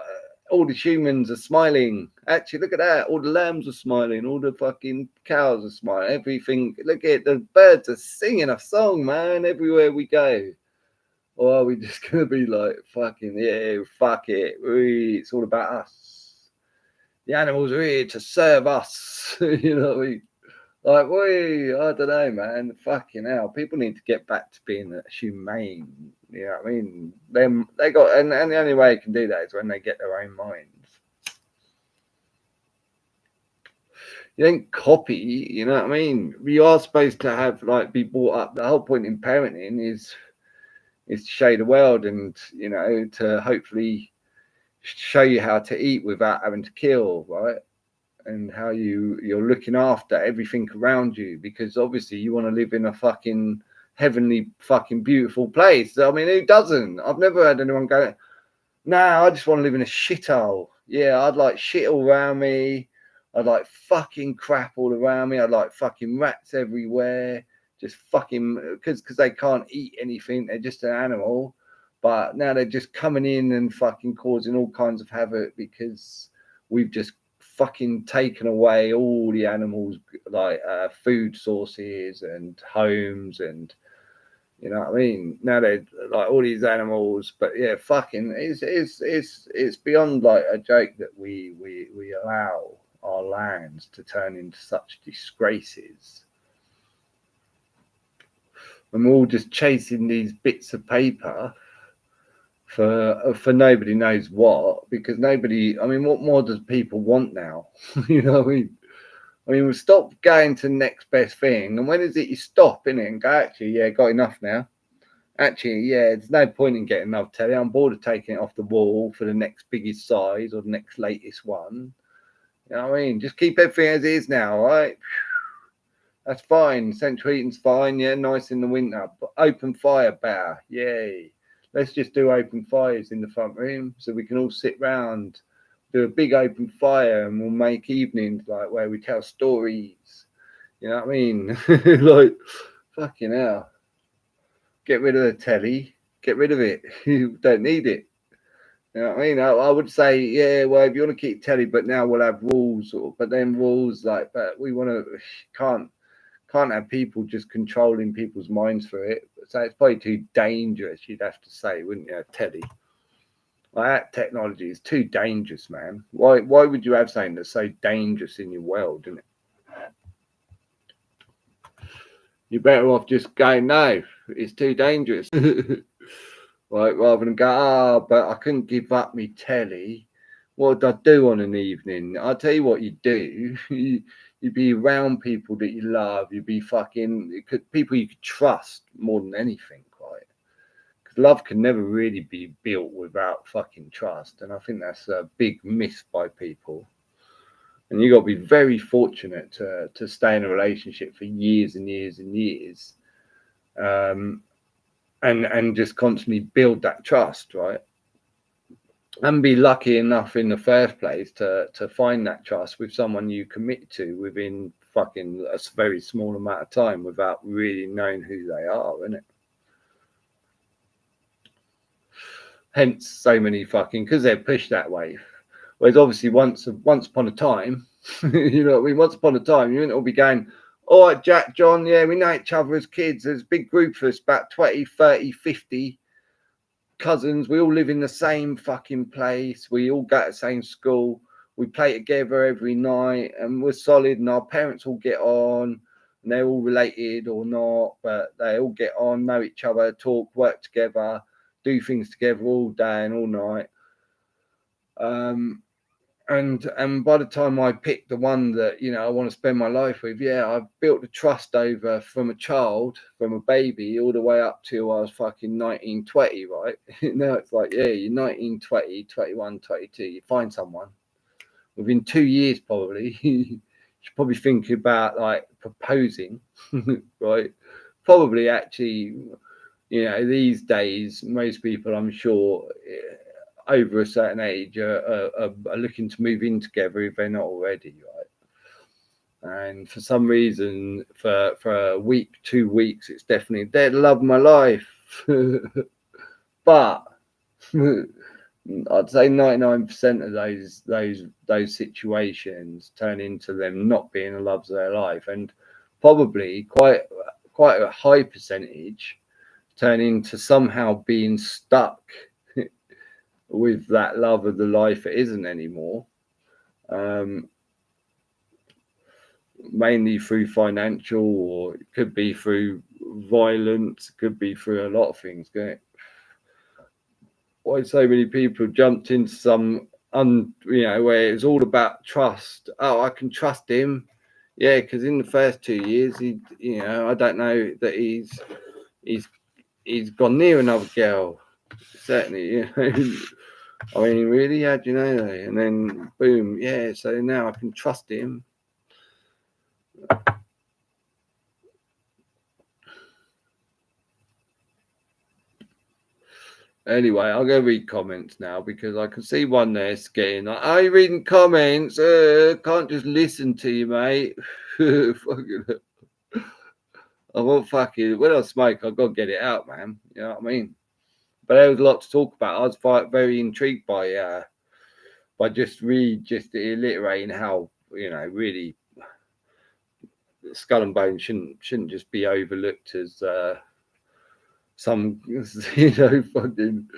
all the humans are smiling. Actually, look at that. All the lambs are smiling. All the fucking cows are smiling. Everything. Look at the birds are singing a song, man, everywhere we go. Or are we just going to be like, fucking, yeah, fuck it. It's all about us. The animals are here to serve us. You know what I mean? Like, I don't know, man. Fucking hell. People need to get back to being humane. You know what I mean? They got, and the only way you can do that is when they get their own minds. You don't copy, you know what I mean? You are supposed to have, like, be brought up. The whole point in parenting is to show the world, and, you know, to hopefully show you how to eat without having to kill, right? And how you're looking after everything around you, because obviously you want to live in a fucking heavenly fucking beautiful place. I mean, who doesn't? I've never had anyone go, nah, I just want to live in a shithole. Yeah, I'd like shit all around me. I'd like fucking crap all around me. I'd like fucking rats everywhere. Just fucking, because they can't eat anything. They're just an animal. But now they're just coming in and fucking causing all kinds of havoc because we've just fucking taken away all the animals, like food sources and homes, and you know what I mean. Now they're like all these animals, but yeah, fucking, it's beyond like a joke that we allow our lands to turn into such disgraces. And we're all just chasing these bits of paper for nobody knows what, because nobody, I mean, what more does people want now? You know what I mean, we'll stop going to the next best thing, and when is it you stop, innit, and go, actually, yeah, got enough now. Actually, yeah, there's no point in getting another telly. I'm bored of taking it off the wall for the next biggest size or the next latest one. You know what I mean? Just keep everything as it is now, right? That's fine. Central heating's fine, yeah, nice in the winter. But open fire better, yay. Let's just do open fires in the front room so we can all sit round, do a big open fire, and we'll make evenings like where we tell stories. You know what I mean? Like, fucking hell. Get rid of the telly. get rid of it. You don't need it. You know what I mean? I would say, yeah, well, if you want to keep telly, but now we'll have rules, but then rules like, but we want to, can't have people just controlling people's minds for it. So it's probably too dangerous, you'd have to say, wouldn't you, telly? Like that technology is too dangerous, man. Why would you have something that's so dangerous in your world, isn't it? You're better off just going, no, it's too dangerous. Right, rather than go, but I couldn't give up me telly. What would I do on an evening? I'll tell you what you do. You'd be around people that you love. You'd be people you could trust more than anything, right? Because love can never really be built without fucking trust. And I think that's a big miss by people. And you got to be very fortunate to stay in a relationship for years and years and years. And just constantly build that trust, right? And be lucky enough in the first place to find that trust with someone you commit to within fucking a very small amount of time without really knowing who they are, isn't it? Hence so many fucking, because they're pushed that way. Whereas obviously once upon a time, you know what I mean? Once upon a time, you wouldn't all be going, all right, Jack, John, yeah, we know each other as kids. There's a big group of us, about 20, 30, 50 cousins. We all live in the same fucking place. We all go to the same school. We play together every night and we're solid and our parents all get on and they're all related or not, but they all get on, know each other, talk, work together, do things together all day and all night. And by the time I pick the one that, you know, I want to spend my life with, yeah, I've built the trust over from a child, from a baby, all the way up till I was fucking 19, 20, right? Now it's like, yeah, you're 19, 20, 21, 22, you find someone. Within 2 years, probably, you should probably think about, like, proposing, right? Probably actually, you know, these days, most people, I'm sure, over a certain age are looking to move in together if they're not already, right? And for some reason, for a week, 2 weeks, it's definitely they'd love my life. But I'd say 99% of those situations turn into them not being the loves of their life, and probably quite a high percentage turn into somehow being stuck with that love of the life it isn't anymore, mainly through financial, or it could be through violence, it could be through a lot of things. Why so many people jumped into some where it's all about trust. Oh, I can trust him, yeah, because in the first 2 years he, you know, I don't know that he's gone near another girl, certainly, you know. I mean, really? How do you know that? And then, boom, yeah, so now I can trust him. Anyway, I'll go read comments now because I can see one there getting like, are you reading comments? Can't just listen to you, mate. I won't fucking, when I smoke, I've got to get it out, man. You know what I mean? But there was a lot to talk about. I was very intrigued by just alliterating how, you know, really Skull and Bones shouldn't just be overlooked as some, you know, fucking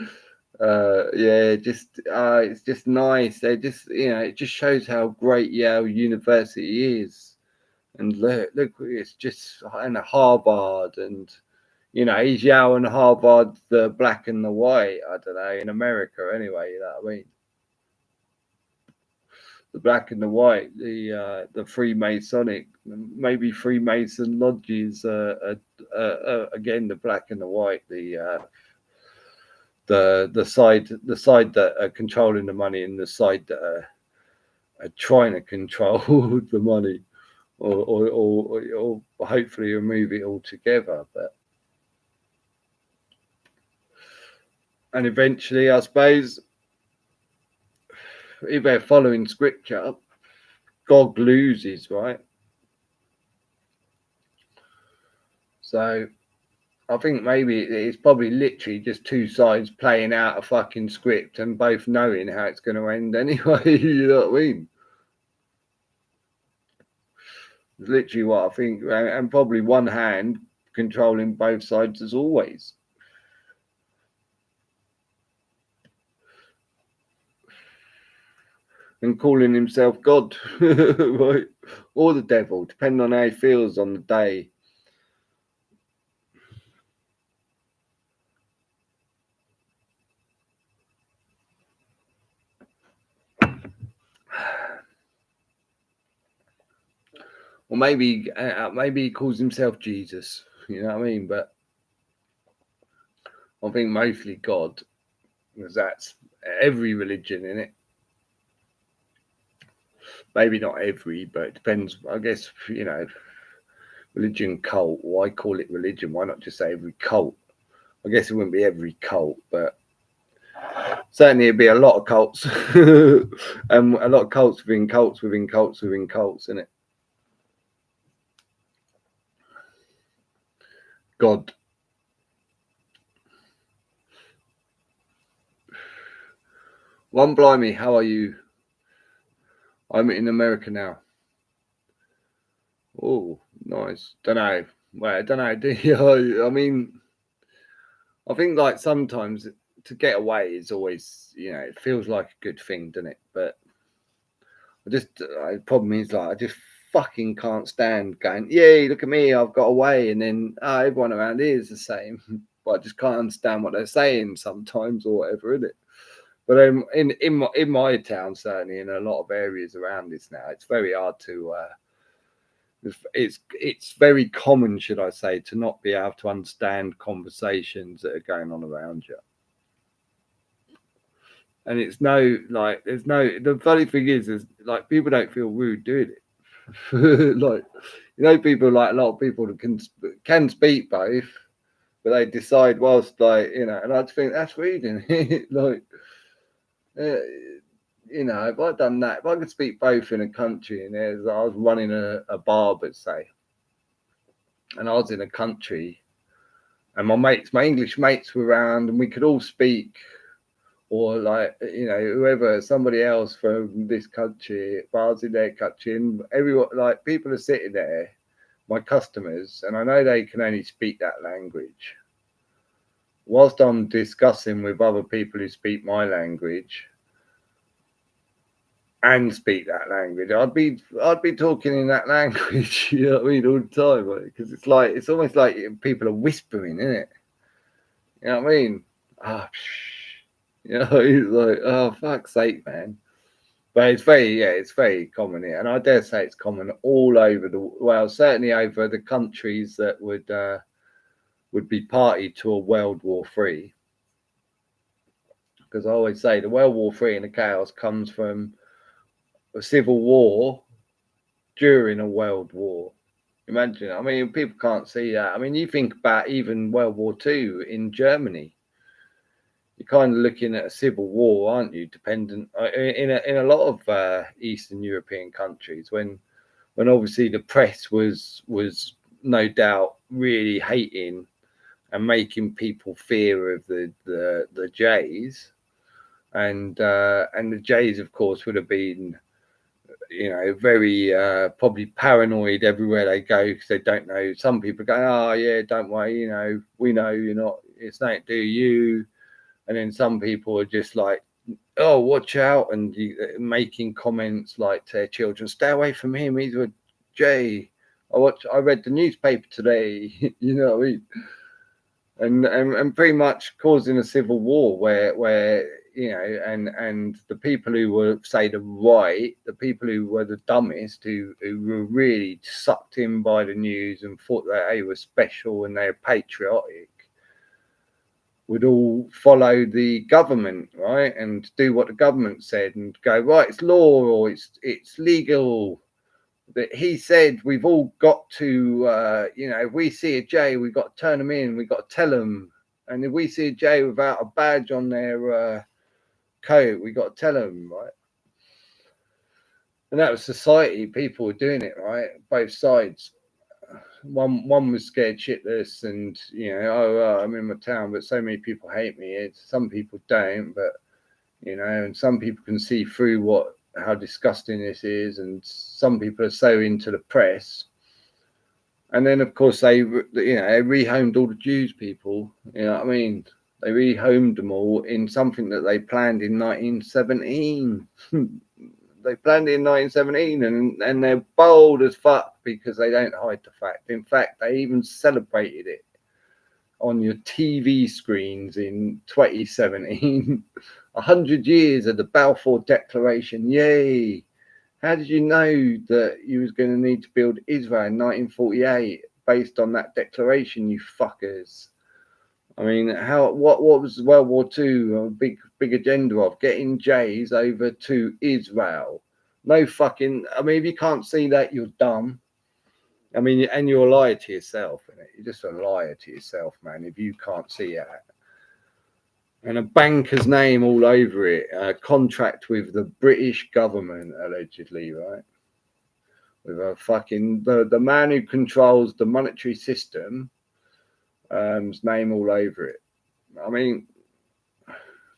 it's just nice. They just, you know, it just shows how great Yale University is. And look, it's just, and Harvard, and you know, he's Yale and Harvard, the black and the white. I don't know, in America anyway. You know what I mean? The black and the white, the Freemasonic, maybe Freemason lodges. Again, the black and the white, the side that are controlling the money and the side that are trying to control the money, or hopefully remove it altogether. And eventually, I suppose, if they're following scripture, God loses, right? So I think maybe it's probably literally just two sides playing out a fucking script and both knowing how it's going to end anyway. You know what I mean? It's literally what I think, and probably one hand controlling both sides as always. And calling himself God, right? Or the devil, depending on how he feels on the day. Or maybe he calls himself Jesus. You know what I mean? But I think mostly God, because that's every religion in it. Maybe not every, but it depends. I guess, you know, religion cult. Why call it religion? Why not just say every cult? I guess it wouldn't be every cult, but certainly it'd be a lot of cults. And a lot of cults within cults within cults within cults, isn't it? God. One blimey, how are you? I'm in America now. Oh, nice. Don't know. Well, I don't know. Do you? I mean, I think like sometimes to get away is always, you know, it feels like a good thing, doesn't it? But the problem is like I just fucking can't stand going, yay, look at me, I've got away, and then everyone around here is the same. But I just can't understand what they're saying sometimes or whatever, isn't it? But in my town, certainly in a lot of areas around this now, it's very hard to. It's very common, should I say, to not be able to understand conversations that are going on around you. And it's no like there's no. The funny thing is like people don't feel rude doing it. Like you know, people like a lot of people that can speak both, but they decide whilst like you know, and I just think that's rude, isn't it? Like. You know, if I'd done that, if I could speak both in a country, and I was running a barber, say, and I was in a country, and my English mates were around, and we could all speak, or like, you know, whoever, somebody else from this country, if I was in their country, and everyone, like, people are sitting there, my customers, and I know they can only speak that language. Whilst I'm discussing with other people who speak my language, and speak that language, I'd be talking in that language, you know what I mean, all the time, because it's almost like people are whispering, isn't it? You know what I mean? Ah, you know, it's like, oh fuck's sake, man. But it's very common here, and I dare say it's common all over certainly over the countries that would be party to a World War III. Because I always say the World War III and the chaos comes from a civil war during a world war. Imagine, I mean, people can't see that. I mean, you think about even World War II in Germany. You're kind of looking at a civil war, aren't you? Dependent in a lot of Eastern European countries, when obviously the press was no doubt really hating and making people fear of the Jays, and the Jays, of course, would have been, you know, very probably paranoid everywhere they go because they don't know. Some people go, oh yeah, don't worry, you know, we know you're not, it's nothing to do you. And then some people are just like, oh, watch out, and making comments like to their children, stay away from him, he's a Jay. I read the newspaper today. You know what I mean? And pretty much causing a civil war where you know, and the people who were, say, the right, the people who were the dumbest, who were really sucked in by the news and thought that they were special and they're patriotic, would all follow the government, right, and do what the government said and go, right, it's law or it's legal. That he said we've all got to, you know, if we see a J, we've got to turn them in, we've got to tell them. And if we see a J without a badge on their coat, we got to tell them, right? And that was society. People were doing it, right? Both sides. one was scared shitless, and I'm in my town, but so many people hate me. Some people don't, but and some people can see through how disgusting this is, and some people are so into the press. And then, of course, they rehomed all the Jews people. You know what I mean? They rehomed them all in something that they planned in 1917. They planned it in 1917, and they're bold as fuck because they don't hide the fact. In fact, they even celebrated it on your TV screens in 2017. 100 years of the Balfour Declaration. Yay! How did you know that you was going to need to build Israel in 1948 based on that declaration, you fuckers? I mean, what was World War II a big agenda of? Getting Jays over to Israel. No fucking, I mean, if you can't see that, you're dumb. I mean, and you're a liar to yourself, innit? You're just a liar to yourself, man, if you can't see that. And a banker's name all over it, a contract with the British government, allegedly, right? With a fucking, the man who controls the monetary system, his name all over it. I mean,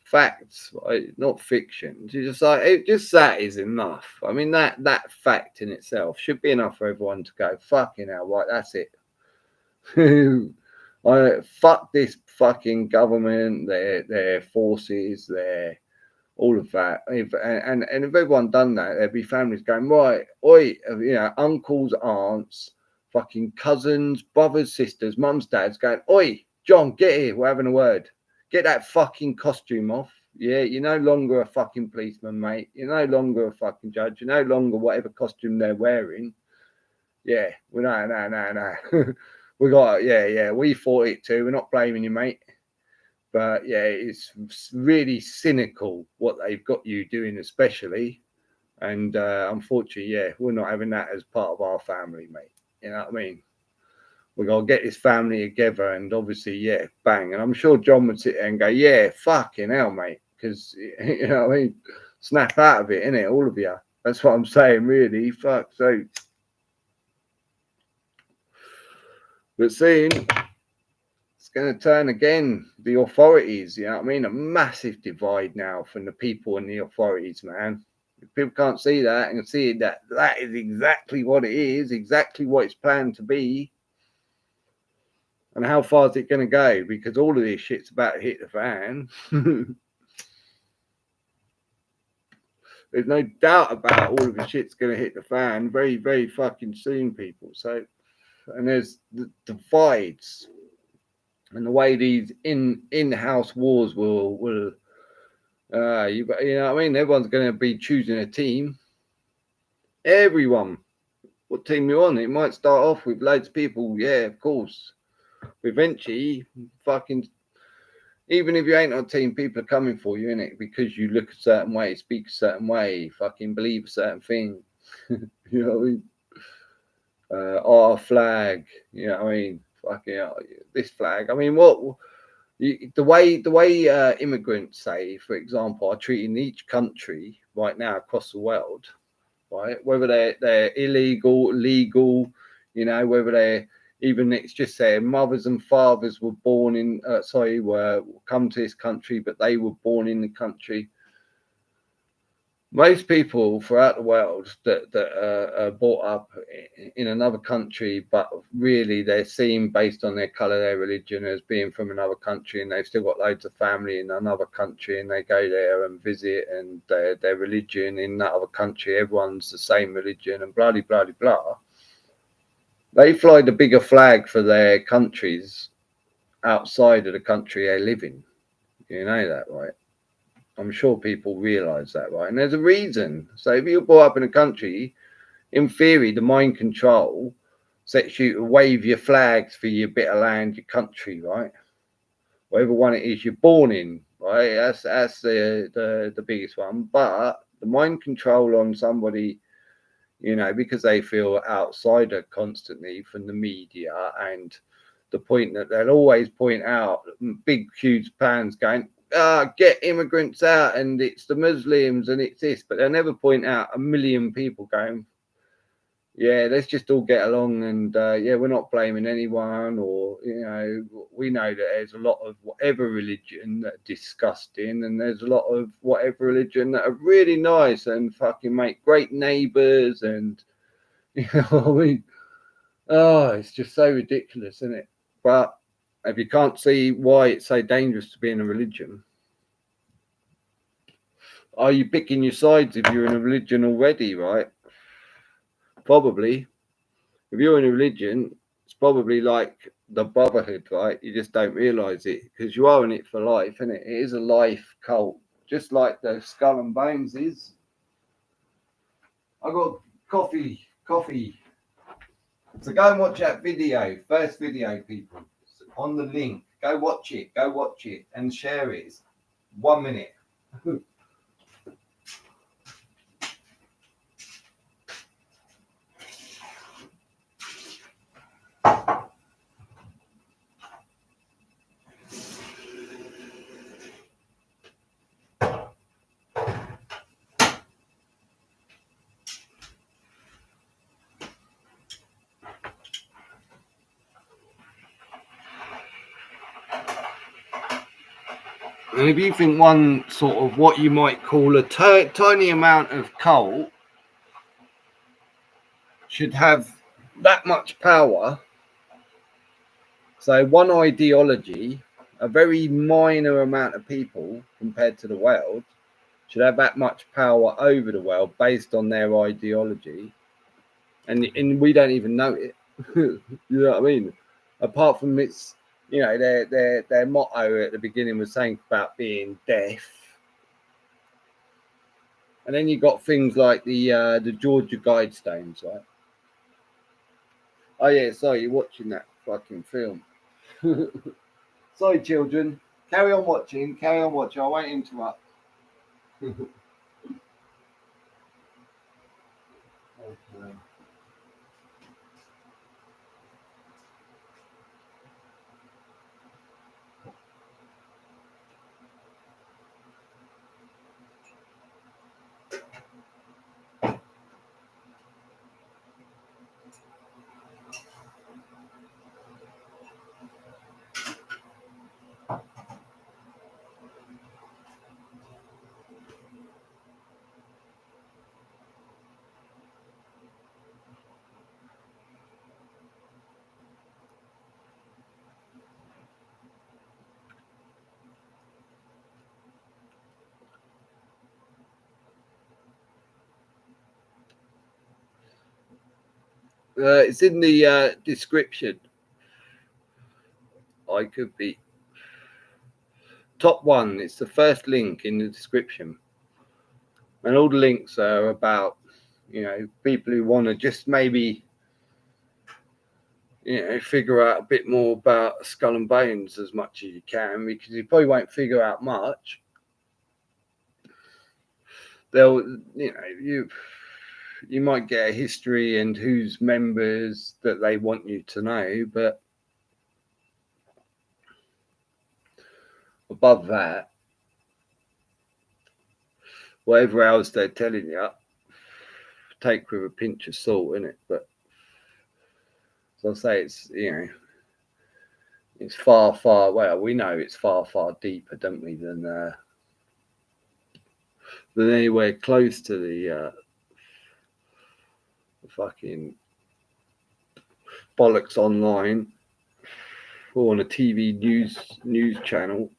facts, right? Not fiction. Just that is enough. I mean, that fact in itself should be enough for everyone to go, fucking hell, right, that's it. Fuck this fucking government, their forces, their all of that. And if everyone done that, there'd be families going, right, oi, uncles, aunts, fucking cousins, brothers, sisters, mums, dads going, oi, John, get here, we're having a word. Get that fucking costume off. Yeah, you're no longer a fucking policeman, mate. You're no longer a fucking judge. You're no longer whatever costume they're wearing. Yeah, well, no. We thought it too. We're not blaming you, mate. But yeah, it's really cynical what they've got you doing, especially. And unfortunately, yeah, we're not having that as part of our family, mate. You know what I mean? We got to get this family together, and obviously, yeah, bang. And I'm sure John would sit there and go, yeah, fucking hell, mate. Because, you know what I mean? Snap out of it, innit? All of you. That's what I'm saying, really. Fuck. So, but soon it's going to turn again. The authorities, you know what I mean? A massive divide now from the people and the authorities, man. If people can't see that and see that is exactly what it is, exactly what it's planned to be. And how far is it going to go? Because all of this shit's about to hit the fan. There's no doubt about all of the shit's going to hit the fan very, very fucking soon, people. So, and there's the divides and the way these in-house wars will you know what I mean? Everyone's going to be choosing a team. Everyone, what team you're on? It might start off with loads of people. Yeah, of course. Eventually, fucking, even if you ain't on a team, people are coming for you, innit? Because you look a certain way, speak a certain way, fucking believe a certain thing. You know what I mean? Our flag, you know what I mean? Fucking this flag. I mean, the way immigrants, say, for example, are treated in each country right now across the world, right? Whether they're illegal, legal, you know, whether they're even, it's just saying mothers and fathers were born in, were come to this country, but they were born in the country. Most people throughout the world that are brought up in another country, but really they're seen based on their colour, their religion, as being from another country, and they've still got loads of family in another country, and they go there and visit, and their religion in that other country, everyone's the same religion, and blah, blah, blah, blah. They fly the bigger flag for their countries outside of the country they live in. You know that, right? I'm sure people realise that, right? And there's a reason. So if you're brought up in a country, in theory, the mind control sets you to wave your flags for your bit of land, your country, right? Whatever one it is you're born in, right? That's the biggest one. But the mind control on somebody, you know, because they feel outsider constantly from the media, and the point that they'll always point out big, huge plans going, get immigrants out, and it's the Muslims, and it's this, but they'll never point out a million people going, yeah, let's just all get along, and yeah, we're not blaming anyone, or we know that there's a lot of whatever religion that are disgusting, and there's a lot of whatever religion that are really nice and fucking make great neighbours, and I mean, oh, it's just so ridiculous, isn't it? But if you can't see why it's so dangerous to be in a religion, are you picking your sides if you're in a religion already, right? Probably. If you're in a religion, it's probably like the brotherhood, right? You just don't realise it because you are in it for life, isn't it? It is a life cult, just like the Skull and Bones is. I got coffee. So go and watch that video, first video, people, on the link. Go watch it, and share it. It's 1 minute. And if you think one sort of what you might call a tiny amount of cult should have that much power, so one ideology, a very minor amount of people compared to the world, should have that much power over the world based on their ideology, and we don't even know it. You know what I mean? Apart from its, their motto at the beginning was saying about being deaf. And then you got things like the Georgia Guidestones, right? Oh yeah, sorry, you're watching that fucking film. Sorry, children. Carry on watching. I won't interrupt. Okay. It's in the description. I could be top one. It's the first link in the description, and all the links are about people who want to just maybe figure out a bit more about Skull and Bones as much as you can, because you probably won't figure out much. They'll you might get a history and who's members that they want you to know, but above that, whatever else they're telling you, take with a pinch of salt, innit? But as I say, it's far, well, we know it's far deeper, don't we, than anywhere close to the fucking bollocks online or on a TV news channel.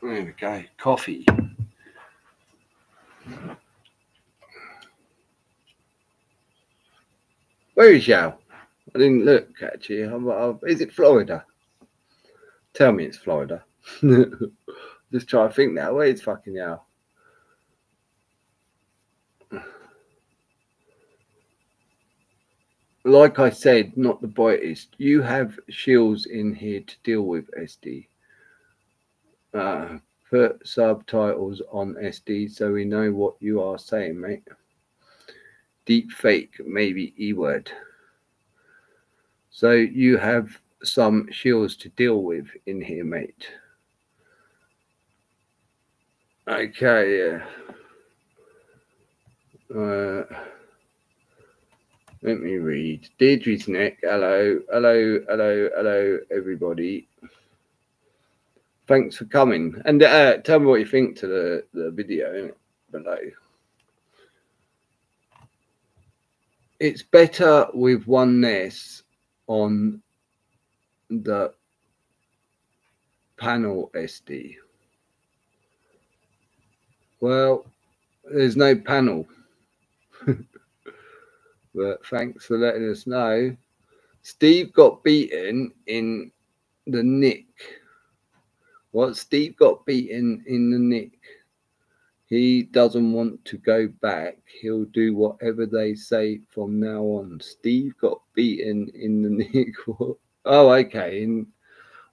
There we go, coffee. Where is Yao? I didn't look actually. Is it Florida? Tell me it's Florida. Just try to think now. Where's fucking Yao? like I said, not the brightest. You have shields in here to deal with, SD. Put subtitles on, SD, so we know what you are saying, mate. Deep fake, maybe E-word. So you have some shields to deal with in here, mate. Okay, yeah. Let me read. Deirdre's neck. Hello, hello, hello, hello, everybody. Thanks for coming. And tell me what you think to the video below. It's better with one less on the panel, SD. Well, there's no panel. But thanks for letting us know. Steve got beaten in the nick. What? Steve got beaten in the nick. He doesn't want to go back. He'll do whatever they say from now on. Steve got beaten in the nick. Oh, okay.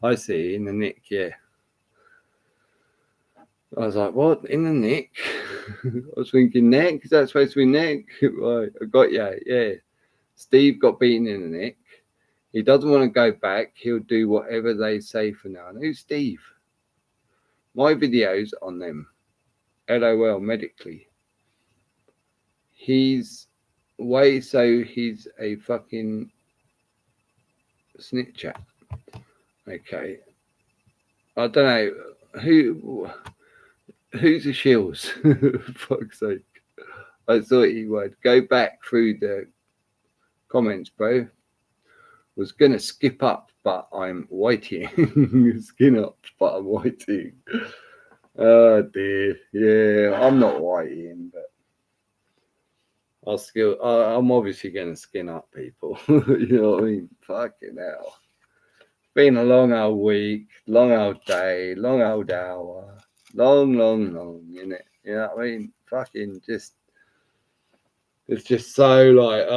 I see. In the nick, yeah. I was like, what? In the nick? I was thinking neck. Is that supposed to be neck? Right, I got you. Yeah. Steve got beaten in the nick. He doesn't want to go back. He'll do whatever they say for now. And who's Steve? My videos on them. LOL medically. He's he's a fucking snitcher. Okay. I don't know who's the shills. For fuck's sake. I thought he would go back through the comments, bro. Was gonna skip up, but I'm waiting. Skin up, but I'm waiting. Oh dear. Yeah, I'm not waiting, but I'm obviously gonna skin up people. You know what I mean? Fucking hell. Been a long old week, long old day, long old hour, long, innit? You know what I mean? Fucking just, it's just so like,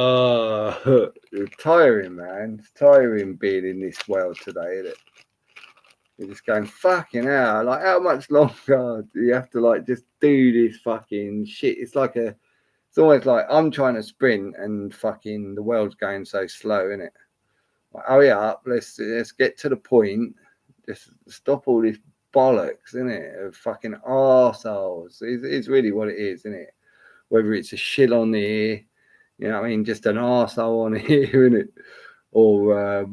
it's tiring, man. It's tiring being in this world today, isn't it? You're just going, fucking hell, like how much longer do you have to like just do this fucking shit? It's almost like I'm trying to sprint and fucking the world's going so slow, isn't it? Like, hurry up, let's get to the point. Just stop all this bollocks, isn't it? Of fucking arseholes. It's really what it is, isn't it? Whether it's a shit on the ear, you know what I mean, just an arsehole on the ear, isn't it? Or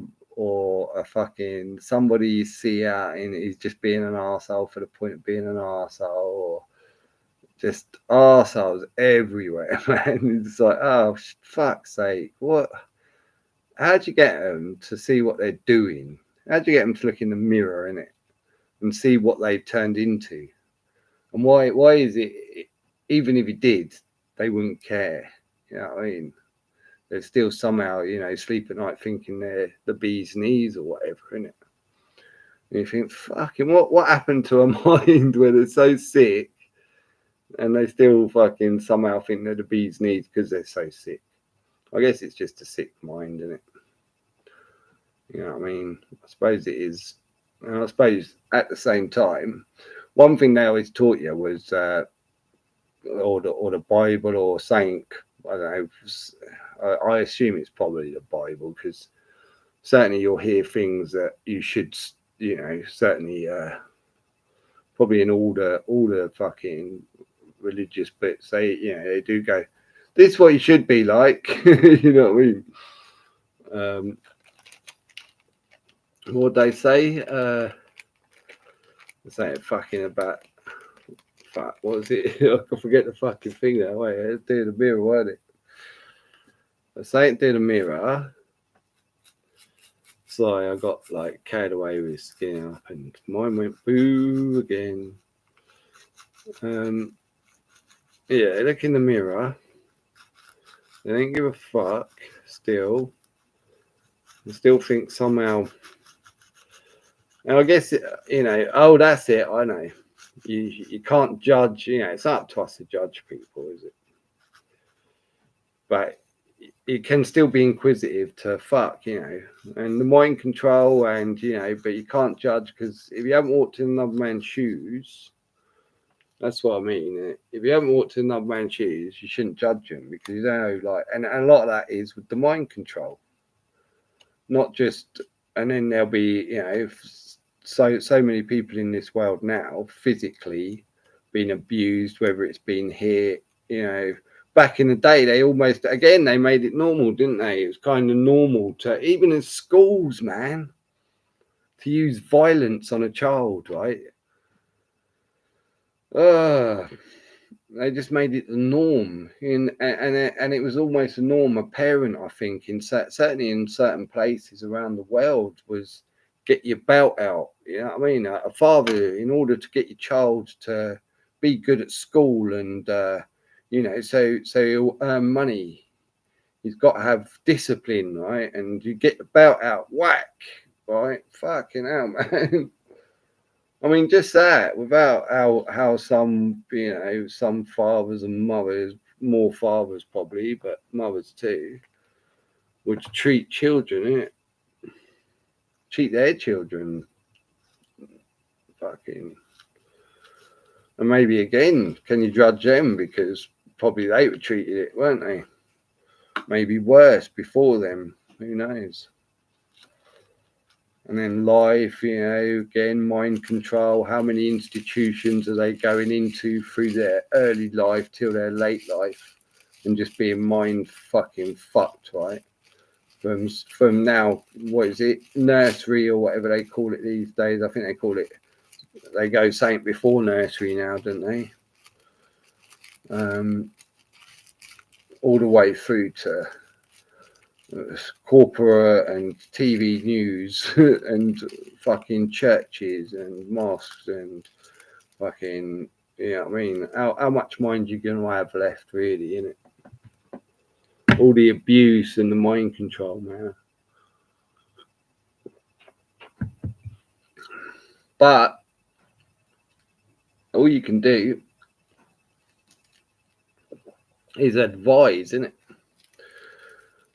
a fucking somebody you see out and he's just being an arsehole for the point of being an arsehole, or just arseholes everywhere, man. It's like, oh, fuck's sake, what? How'd you get them to see what they're doing? How'd you get them to look in the mirror, innit, and see what they've turned into? And why is it, even if he did, they wouldn't care? You know what I mean? They're still somehow, you know, sleep at night thinking they're the bee's knees or whatever, innit? And you think, fucking, what happened to a mind where they're so sick and they still fucking somehow think they're the bee's knees because they're so sick? I guess it's just a sick mind, isn't it? You know what I mean? I suppose it is. And I suppose at the same time, one thing they always taught you was, or the Bible or something. I don't know. I assume it's probably the Bible, because certainly you'll hear things that you should, you know, certainly probably in all the fucking religious bits, they do go, this is what you should be like. You know what I mean? What they say? They say fucking about, fuck, what was it? I can forget the fucking thing now. Wait, let's do the mirror, wasn't it? I say it, do the mirror. Sorry, I got like carried away with skin up and mine went boo again. Yeah, look in the mirror. They don't give a fuck still. They still think somehow. And I guess, you know, oh, that's it. I know. You can't judge, you know, it's up to us to judge people, is it? But it can still be inquisitive to fuck, you know, and the mind control, and you know, but you can't judge, because if you haven't walked in another man's shoes, that's what I mean. If you haven't walked in another man's shoes, you shouldn't judge them, because you don't know, like, and a lot of that is with the mind control, not just, and then there'll be, you know, so many people in this world now physically being abused, whether it's been hit, you know. Back in the day, they almost, again, they made it normal, didn't they? It was kind of normal to, even in schools, man, to use violence on a child, right? They just made it the norm, and it was almost a norm. A parent, I think, certainly in certain places around the world, was get your belt out. You know what I mean? A father, in order to get your child to be good at school, and you know, so he'll earn money, he's got to have discipline, right? And you get the belt out, whack, right? Fucking hell, man. I mean, just that, without how some, you know, some fathers and mothers, more fathers probably, but mothers too, would treat children, innit? Treat their children fucking. And maybe again, can you judge them? Because probably they were treated it, weren't they? Maybe worse before them. Who knows? And then life, you know, again, mind control. How many institutions are they going into through their early life till their late life, and just being mind fucking fucked, right? From now, what is it, nursery or whatever they call it these days? I think they call it. They go something before nursery now, don't they? All the way through to corporate and TV news and fucking churches and mosques and fucking, you know what I mean? How much mind you gonna have left, really, innit? All the abuse and the mind control, man. But all you can do is advise, innit?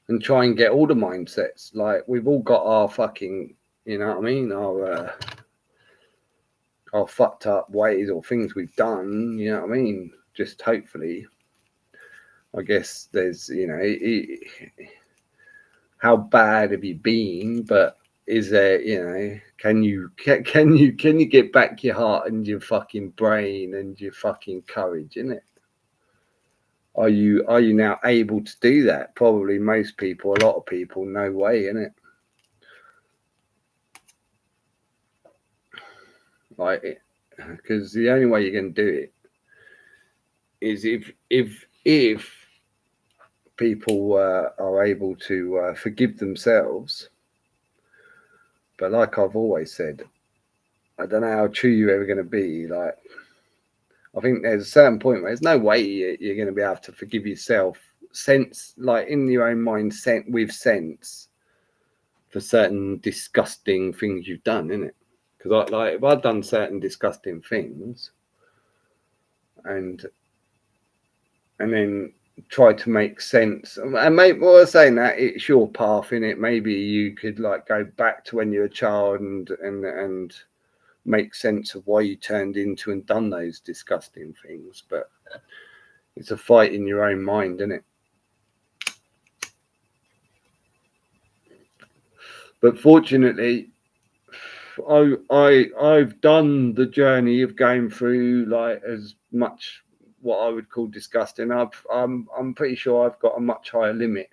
And try and get all the mindsets. Like, we've all got our fucking, you know what I mean, our fucked up ways or things we've done, you know what I mean? Just hopefully, I guess there's, you know, how bad have you been? But is there, you know, can you get back your heart and your fucking brain and your fucking courage, innit? Are you now able to do that? Probably most people, a lot of people, no way, innit? Like, because the only way you're going to do it is if people are able to forgive themselves. But like I've always said, I don't know how true you're ever going to be. Like, I think there's a certain point where there's no way you're going to be able to forgive yourself, sense, like in your own mind, with sense, for certain disgusting things you've done, innit? Because like if I've done certain disgusting things, and then try to make sense, and maybe, well, I'm saying that it's your path, in it. Maybe you could like go back to when you were a child and make sense of why you turned into and done those disgusting things. But it's a fight in your own mind, isn't it? But fortunately, I've done the journey of going through like as much what I would call disgusting. I'm pretty sure I've got a much higher limit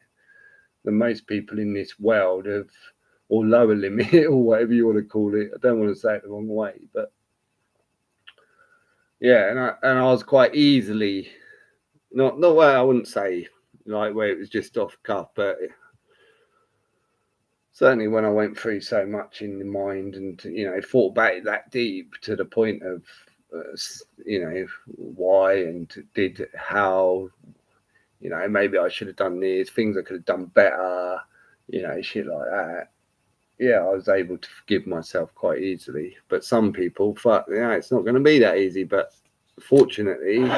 than most people in this world of, or lower limit, or whatever you want to call it. I don't want to say it the wrong way, but yeah, and I was quite easily, not where I wouldn't say like where it was just off cuff, but certainly when I went through so much in the mind, and you know, thought about it that deep to the point of you know, why and did how, you know, maybe I should have done this, things I could have done better, you know, shit like that. Yeah, I was able to forgive myself quite easily. But some people, fuck, you know, it's not going to be that easy. But fortunately,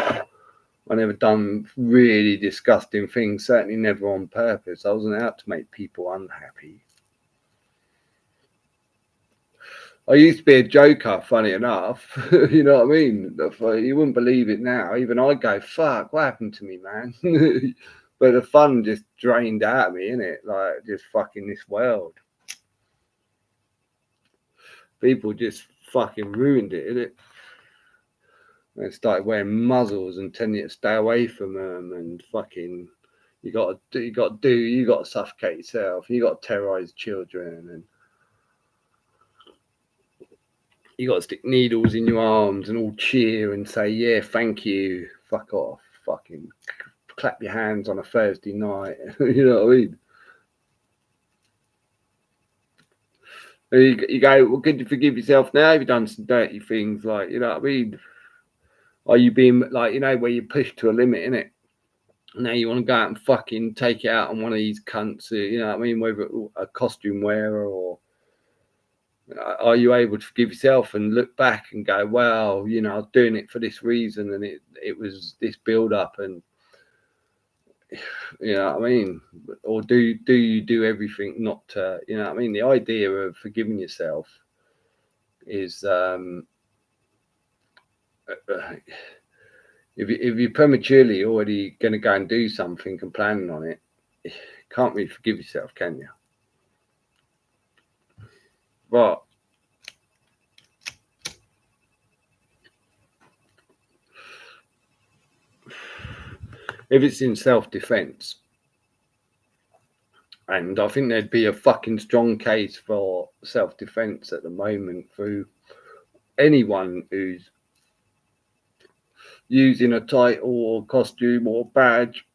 I never done really disgusting things, certainly never on purpose. I wasn't out to make people unhappy. I used to be a joker, funny enough. You know what I mean? You wouldn't believe it now. Even I go, fuck, what happened to me, man? But the fun just drained out of me, innit? Like, just fucking this world. People just fucking ruined it, innit? They started wearing muzzles and telling you to stay away from them, and fucking, you got to suffocate yourself. You got to terrorize children, and you got to stick needles in your arms and all cheer and say, yeah, thank you. Fuck off. Fucking clap your hands on a Thursday night. You know what I mean? You go, well, could you forgive yourself now? Have you done some dirty things? Like, you know what I mean? Are you being like, you know, where you push to a limit, innit? Now you want to go out and fucking take it out on one of these cunts, you know what I mean? Whether a costume wearer, or are you able to forgive yourself and look back and go, well, you know, I was doing it for this reason, and it was this build up, and you know what I mean? Or do you do everything not to, you know what I mean? The idea of forgiving yourself is if you're prematurely already going to go and do something and planning on it, you can't really forgive yourself, can you? But if it's in self-defense, and I think there'd be a fucking strong case for self-defense at the moment through anyone who's using a title or costume or badge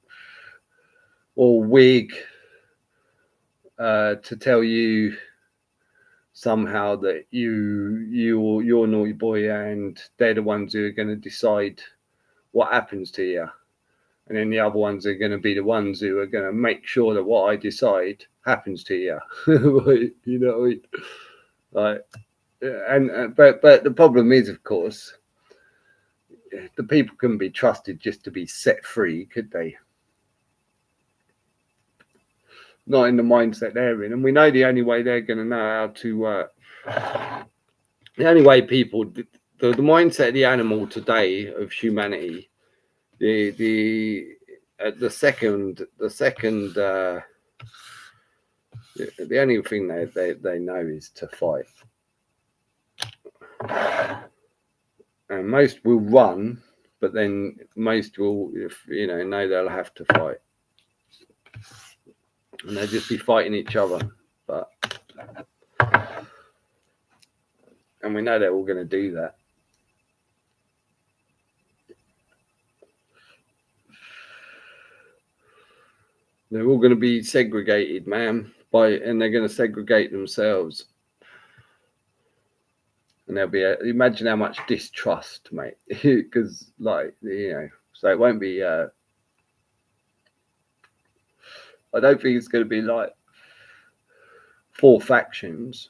or wig to tell you somehow that you're a naughty boy, and they're the ones who are going to decide what happens to you, and then the other ones are going to be the ones who are going to make sure that what I decide happens to you. You know what I mean? Like, and but the problem is, of course, the people couldn't be trusted just to be set free, could they? Not in the mindset they're in, and we know the only way they're going to know how to. The only way people, the mindset of the animal today of humanity, the only thing they know is to fight, and most will run, but then most will, if you know they'll have to fight, and they'll just be fighting each other. But and we know they're all going to do that. They're all going to be segregated, man, and they're going to segregate themselves. And there'll be imagine how much distrust, mate, because like, you know, so it won't be. I don't think it's going to be like 4 factions.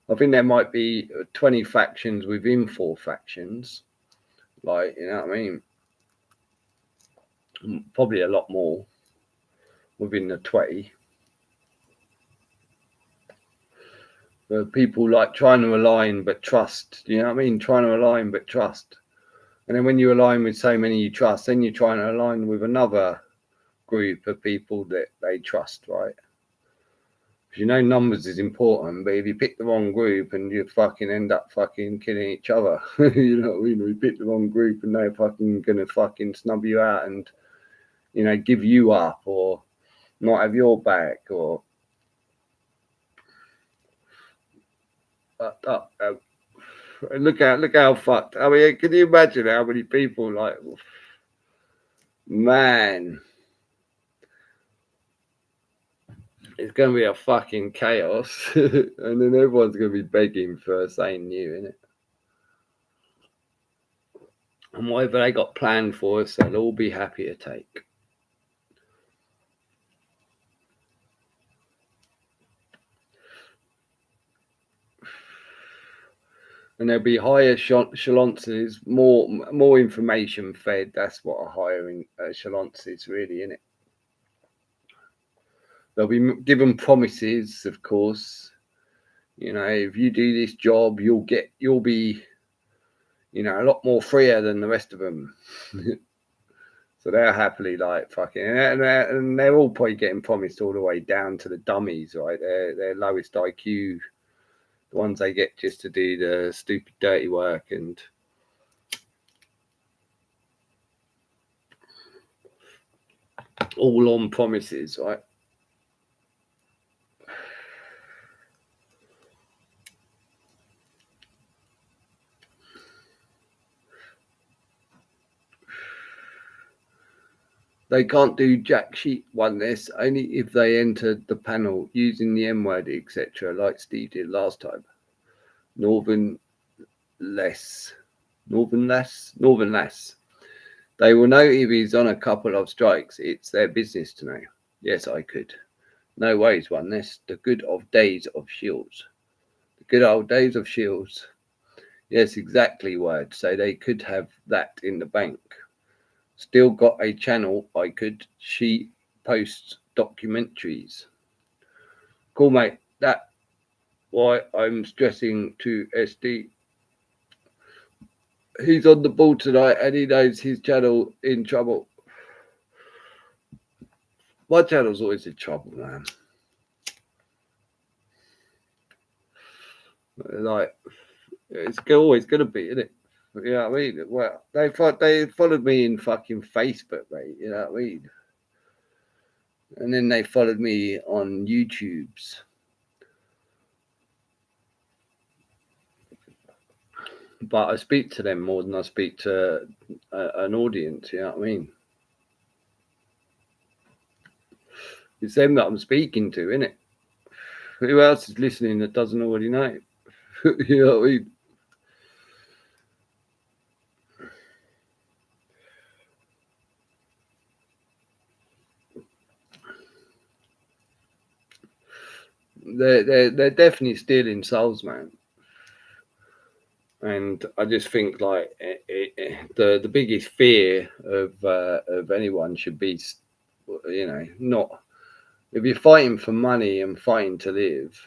I think there might be 20 factions within 4 factions. Like, you know what I mean? Probably a lot more within the 20. People like trying to align but trust. You know what I mean? Trying to align but trust. And then when you align with so many you trust, then you're trying to align with another group of people that they trust, right? Because you know numbers is important, but if you pick the wrong group and you fucking end up fucking killing each other, you know what I mean? We pick the wrong group and they're fucking gonna fucking snub you out and, you know, give you up or not have your back, or look how fucked. I mean, can you imagine how many people, like, man, it's going to be a fucking chaos. And then everyone's going to be begging for something new, innit? And whatever they got planned for us, they'll all be happy to take. And there'll be higher echelons, more information fed. That's what a higher echelons is, really, isn't it? They'll be given promises, of course. You know, if you do this job, you'll be, you know, a lot more freer than the rest of them. So they're happily like fucking, and they're all probably getting promised all the way down to the dummies, right? Their lowest IQ, the ones they get just to do the stupid, dirty work, and all on promises, right? They can't do jack shit oneness only if they entered the panel using the M word, etc., like Steve did last time. Northern less. They will know if he's on a couple of strikes. It's their business to know. Yes, I could. No worries, oneness. The good old days of Shields. The good old days of Shields. Yes, exactly, word. So they could have that in the bank. Still got a channel I could. She posts documentaries. Cool, mate. That's why I'm stressing to SD. He's on the ball tonight and he knows his channel in trouble. My channel's always in trouble, man. Like, it's always going to be, isn't it? You know what I mean? Well, they followed me in fucking Facebook, mate. You know what I mean? And then they followed me on YouTube's. But I speak to them more than I speak to an audience. You know what I mean? It's them that I'm speaking to, isn't it? Who else is listening that doesn't already know? You know what I mean? They're definitely stealing souls, man. And I just think like the biggest fear of anyone should be, you know, not if you're fighting for money and fighting to live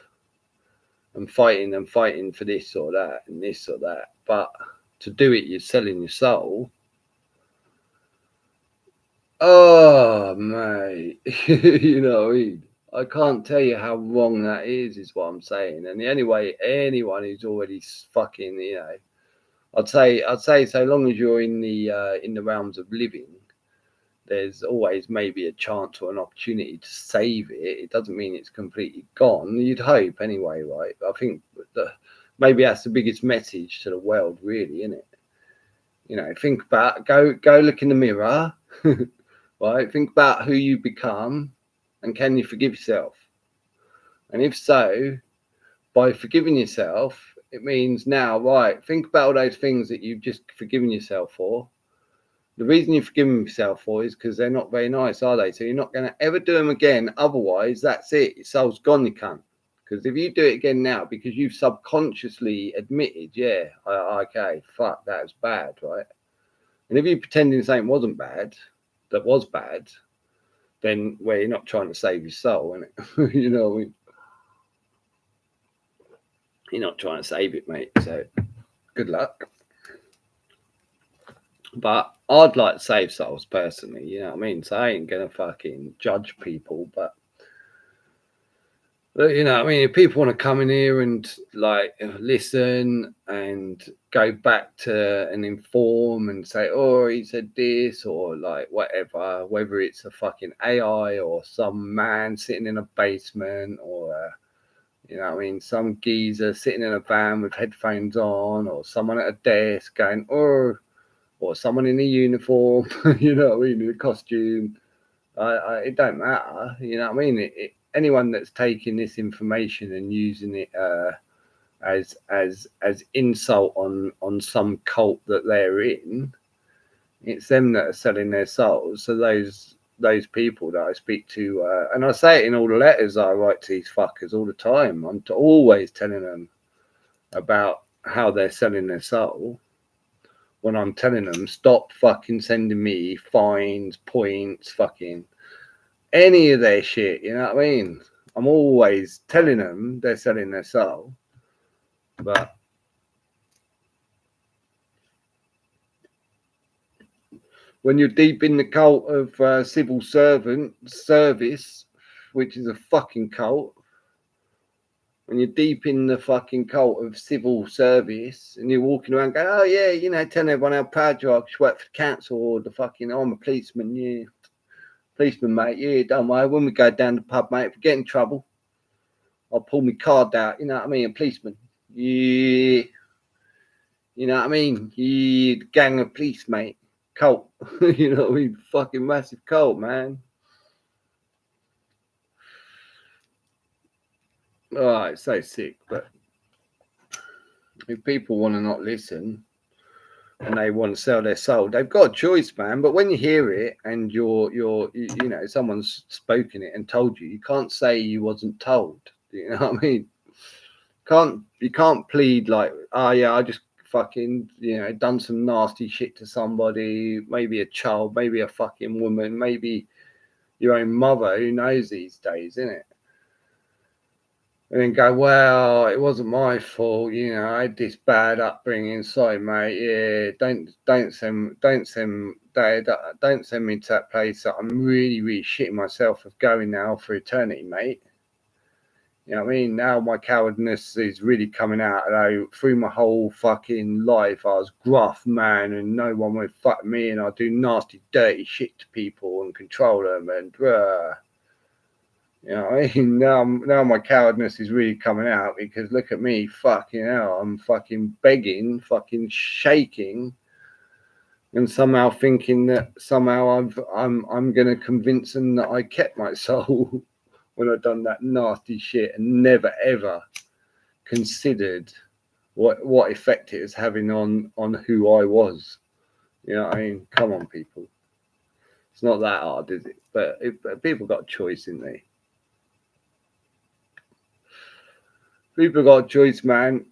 and fighting for this or that and this or that, but to do it, you're selling your soul. Oh, mate, you know what I mean? I can't tell you how wrong that is what I'm saying. And the only way anyone who's already fucking, you know, I'd say so long as you're in the realms of living, there's always maybe a chance or an opportunity to save it. It doesn't mean it's completely gone. You'd hope anyway, right? I think maybe that's the biggest message to the world, really, isn't it? You know, think about go look in the mirror, right? Think about who you become, and can you forgive yourself? And if so, by forgiving yourself, it means now, right, think about all those things that you've just forgiven yourself for. The reason you've forgiven yourself for is because they're not very nice, are they? So you're not going to ever do them again. Otherwise, that's it. Your soul's gone, you can't. Because if you do it again now, because you've subconsciously admitted, yeah, okay, fuck, that was bad, right? And if you're pretending something wasn't bad, that was bad, then, well, you're not trying to save your soul, innit? You know what I mean? You're not trying to save it, mate. So good luck. But I'd like to save souls personally, you know what I mean? So I ain't gonna fucking judge people, but you know what I mean? If people want to come in here and like listen and go back to and inform and say, oh, he said this or like whatever, whether it's a fucking AI or some man sitting in a basement or you know what I mean, some geezer sitting in a van with headphones on or someone at a desk going, oh, or someone in a uniform, you know what I mean, in a costume. It don't matter, you know what I mean. Anyone that's taking this information and using it as insult on some cult that they're in, it's them that are selling their souls. So those people that I speak to, and I say it in all the letters I write to these fuckers all the time. I'm always telling them about how they're selling their soul when I'm telling them, stop fucking sending me fines, points, fucking any of their shit, you know what I mean? I'm always telling them they're selling their soul, but when you're deep in the cult of civil servant service, which is a fucking cult, when you're deep in the fucking cult of civil service and you're walking around going, oh yeah, you know, telling everyone how proud you are because you work for the council or the fucking, oh, I'm a policeman, yeah, policeman, mate, yeah, don't worry, when we go down the pub, mate, if we get in trouble, I'll pull my card out, you know what I mean, a policeman, yeah, you know what I mean, yeah, the gang of police, mate, cult, you know what I mean, fucking massive cult, man. Oh, it's so sick, but if people want to not listen and they want to sell their soul, they've got a choice, man. But when you hear it and you know, someone's spoken it and told you, you can't say you wasn't told. You know what I mean? You can't plead like, oh yeah, I just fucking, you know, done some nasty shit to somebody, maybe a child, maybe a fucking woman, maybe your own mother. Who knows these days, innit? And then go, well, it wasn't my fault, you know, I had this bad upbringing. Sorry, mate. Yeah, don't send me to that place that I'm really, really shitting myself of going now for eternity, mate. You know what I mean? Now my cowardness is really coming out. Although through my whole fucking life, I was gruff, man, and no one would fuck me, and I do nasty, dirty shit to people and control them, and you know, I mean, now my cowardness is really coming out because look at me, fucking hell, I'm fucking begging, fucking shaking, and somehow thinking that somehow I'm gonna convince them that I kept my soul when I've done that nasty shit and never ever considered what effect it was having on who I was. You know what I mean? Come on, people. It's not that hard, is it? But people got a choice, didn't they? People got a choice, man.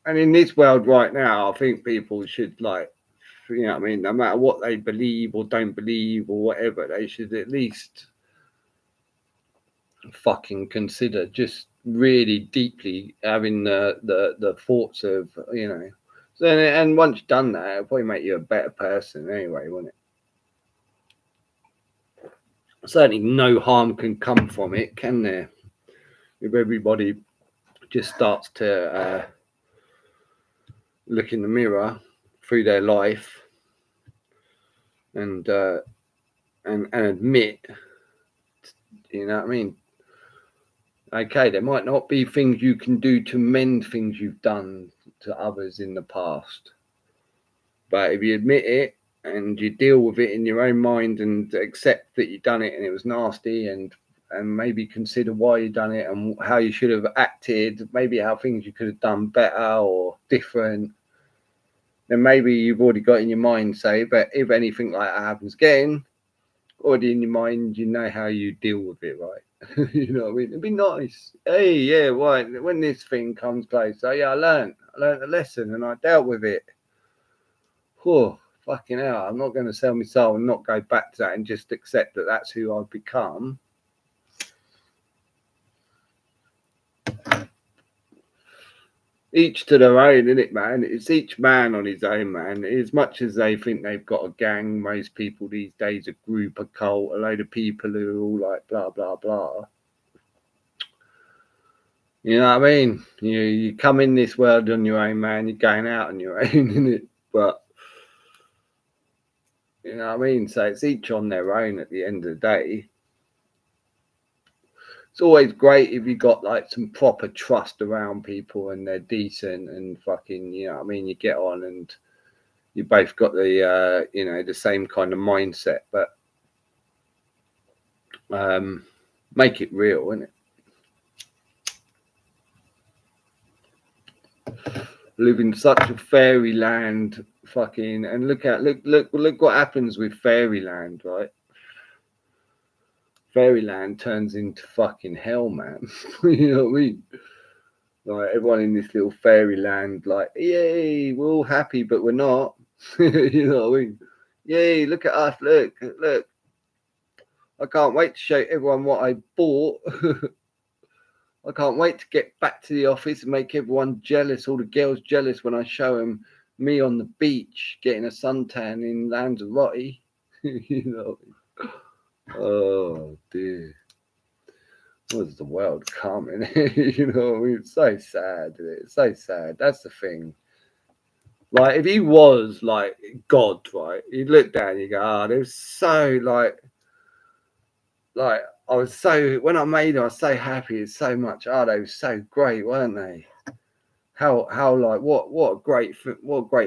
And in this world right now, I think people should, like, you know what I mean, no matter what they believe or don't believe or whatever, they should at least fucking consider just really deeply having the thoughts of, you know. So, and once you've done that, it'll probably make you a better person anyway, won't it? Certainly no harm can come from it, can there? If everybody just starts to look in the mirror through their life and admit, you know what I mean? Okay, there might not be things you can do to mend things you've done to others in the past, but if you admit it and you deal with it in your own mind and accept that you've done it and it was nasty, and maybe consider why you done it and how you should have acted, maybe how things you could have done better or different, then maybe you've already got in your mind, say, but if anything like that happens again, already in your mind, you know how you deal with it, right? You know what I mean? It'd be nice. Hey, yeah, right. When this thing comes close, so yeah, I learned a lesson and I dealt with it. Whew, fucking hell, I'm not going to sell my soul and not go back to that and just accept that that's who I've become. Each to their own, isn't it, man? It's each man on his own, man. As much as they think they've got a gang, most people these days, a group, a cult, a load of people who are all like blah, blah, blah. You know what I mean? You come in this world on your own, man. You're going out on your own, isn't it? But, you know what I mean? So it's each on their own at the end of the day. It's always great if you got like some proper trust around people and they're decent and fucking, you know what I mean, you get on and you both got the you know, the same kind of mindset, but make it real, innit? Live in such a fairyland, fucking, and look what happens with fairyland, right? Fairyland turns into fucking hell, man. You know what I mean? Like everyone in this little fairyland, like, yay, we're all happy, but we're not. You know what I mean? Yay, look at us, look. I can't wait to show everyone what I bought. I can't wait to get back to the office and make everyone jealous, all the girls jealous when I show them me on the beach getting a suntan in Lanzarote. You know. Oh dear. Was the world coming? You know, it's so sad. It's so sad. That's the thing. Like, if he was like God, right? You'd look down and you go, "Ah, there's so like I was so when I made them, I was so happy. It's so much. Oh, they were so great, weren't they? How like what a great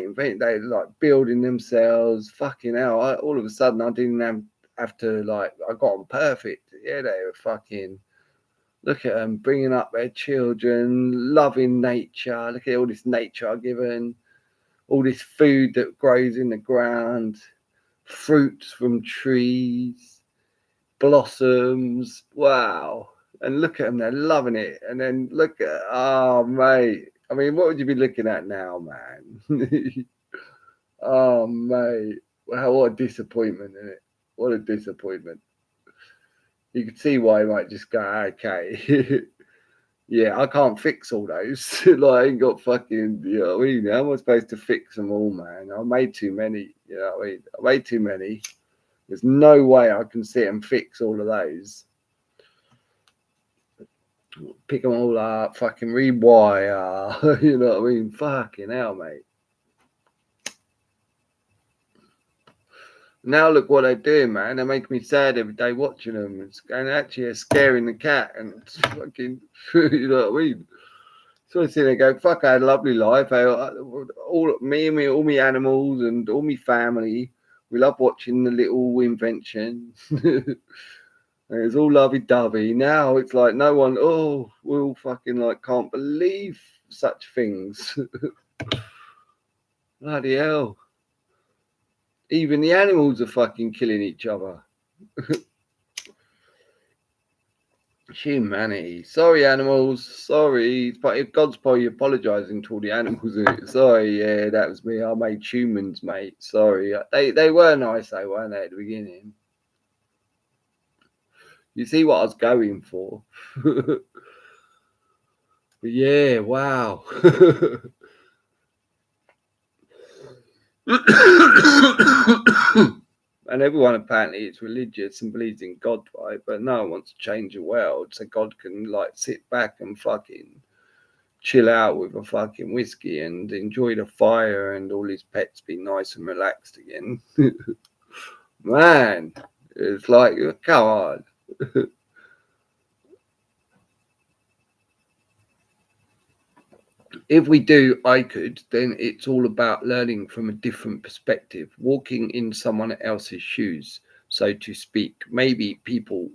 invent. They like building themselves. Fucking hell! All of a sudden, I didn't have to like. I got them perfect. Yeah, they were fucking. Look at them bringing up their children, loving nature. Look at all this nature I've given, all this food that grows in the ground, fruits from trees, blossoms. Wow. And look at them, they're loving it. And then look at, oh, mate. I mean, what would you be looking at now, man? Oh, mate. Wow, what a disappointment, isn't it? What a disappointment. You can see why I might just go, okay. Yeah, I can't fix all those. Like, I ain't got fucking, you know what I mean? How am I supposed to fix them all, man? I made too many, you know what I mean? I made too many. There's no way I can sit and fix all of those. Pick them all up, fucking rewire, you know what I mean? Fucking hell, mate. Now look what they're doing, man. They make me sad every day watching them. It's and actually they're scaring the cat and fucking, you know what I mean? So I see they go, fuck, I had a lovely life. All my animals and all my family. We love watching the little invention. It's all lovey-dovey. Now it's like no one, we all fucking like can't believe such things. Bloody hell. Even the animals are fucking killing each other. Humanity. Sorry, animals. Sorry. But God's probably apologising to all the animals. Sorry, yeah, that was me. I made humans, mate. Sorry. They were nice, though, weren't they, at the beginning? You see what I was going for. But yeah, wow. And everyone apparently is religious and believes in God, right? But no one wants to change the world so God can like sit back and fucking chill out with a fucking whiskey and enjoy the fire and all his pets be nice and relaxed again. Man, it's like, come on. If we do I could, then it's all about learning from a different perspective, walking in someone else's shoes, so to speak. Maybe people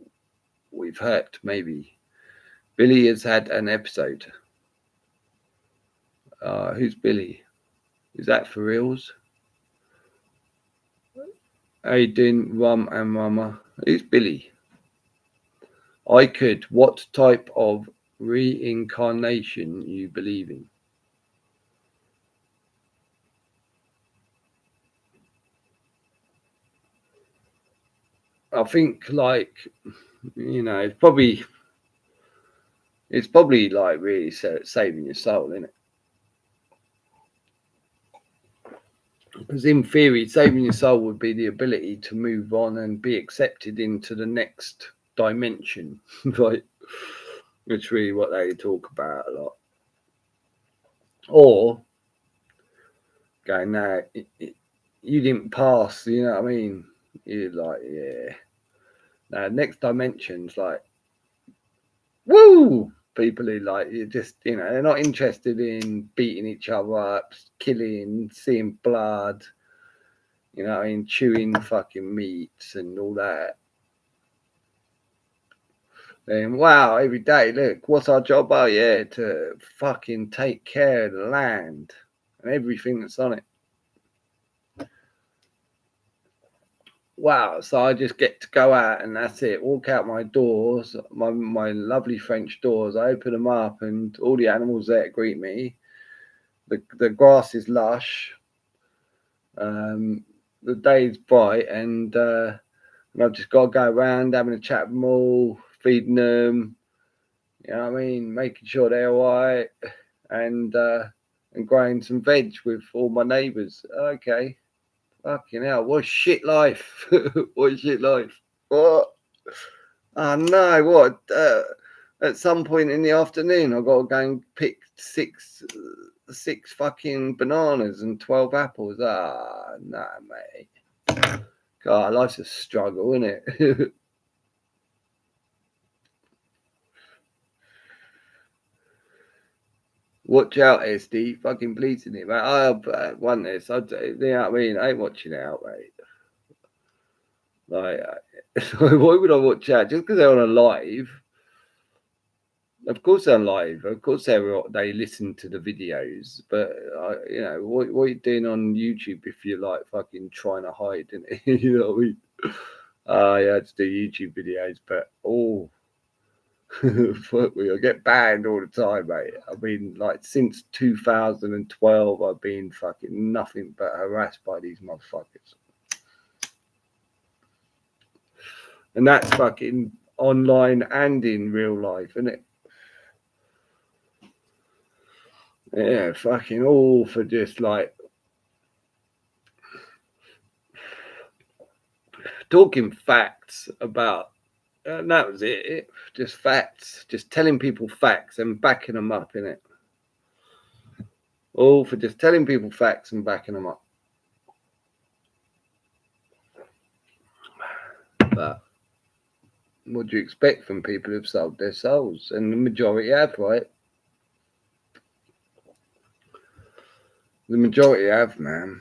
we've hurt, maybe. Billy has had an episode. Who's Billy? Is that for reals? How you doing, Rum and Mama? Who's Billy? I could. What type of reincarnation you believe in? I think, like, you know, it's probably like really saving your soul, isn't it? Because in theory, saving your soul would be the ability to move on and be accepted into the next dimension, right? Which really what they talk about a lot. Or going, no, you didn't pass, you know what I mean? You're like, yeah. Now, next dimension's like, woo! People who like, you just, you know, they're not interested in beating each other up, killing, seeing blood, you know, in chewing fucking meats and all that. Then, wow, every day, look, what's our job? Oh, yeah, to fucking take care of the land and everything that's on it. wow. So I just get to go out and that's it. Walk out my doors, my lovely French doors. I open them up and all the animals there greet me. The grass is lush. The day's bright and I've just got to go around having a chat with them all, feeding them. You know what I mean? Making sure they're all right and growing some veg with all my neighbours. Okay. Fucking hell, what shit life. What shit life. What? Oh no, what? At some point in the afternoon, I've got to go and pick six fucking bananas and 12 apples. Ah, nah, mate. God, life's a struggle, isn't it? Watch out, SD. Fucking bleating it, mate. I want this. You know what I mean? I ain't watching it out, mate. Like, why would I watch out? Just because they're on a live. Of course they're live. Of course they listen to the videos. But you know what are you doing on YouTube if you're like fucking trying to hide? You know what I mean? Yeah, to do YouTube videos, but fuck me, I get banned all the time, mate. I mean, like since 2012, I've been fucking nothing but harassed by these motherfuckers. And that's fucking online and in real life, isn't it? Yeah, fucking all for just like talking facts about, and that was it. Just facts, just telling people facts and backing them up, innit? All for just telling people facts and backing them up. But what do you expect from people who've sold their souls? And the majority have, right? The majority have, man.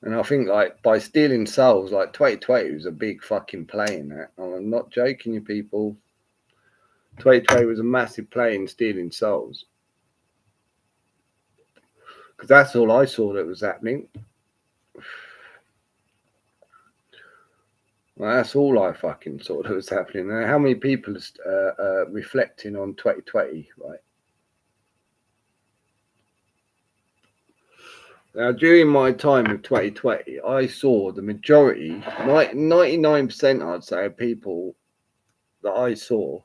And I think, like, by stealing souls, like 2020 was a big fucking play in that. I'm not joking, you people. 2020 was a massive play in stealing souls. Because that's all I saw that was happening. Well, that's all I fucking saw that was happening. Now, how many people are reflecting on 2020, right? Now, during my time of 2020, I saw the majority, 99%, I'd say, of people that I saw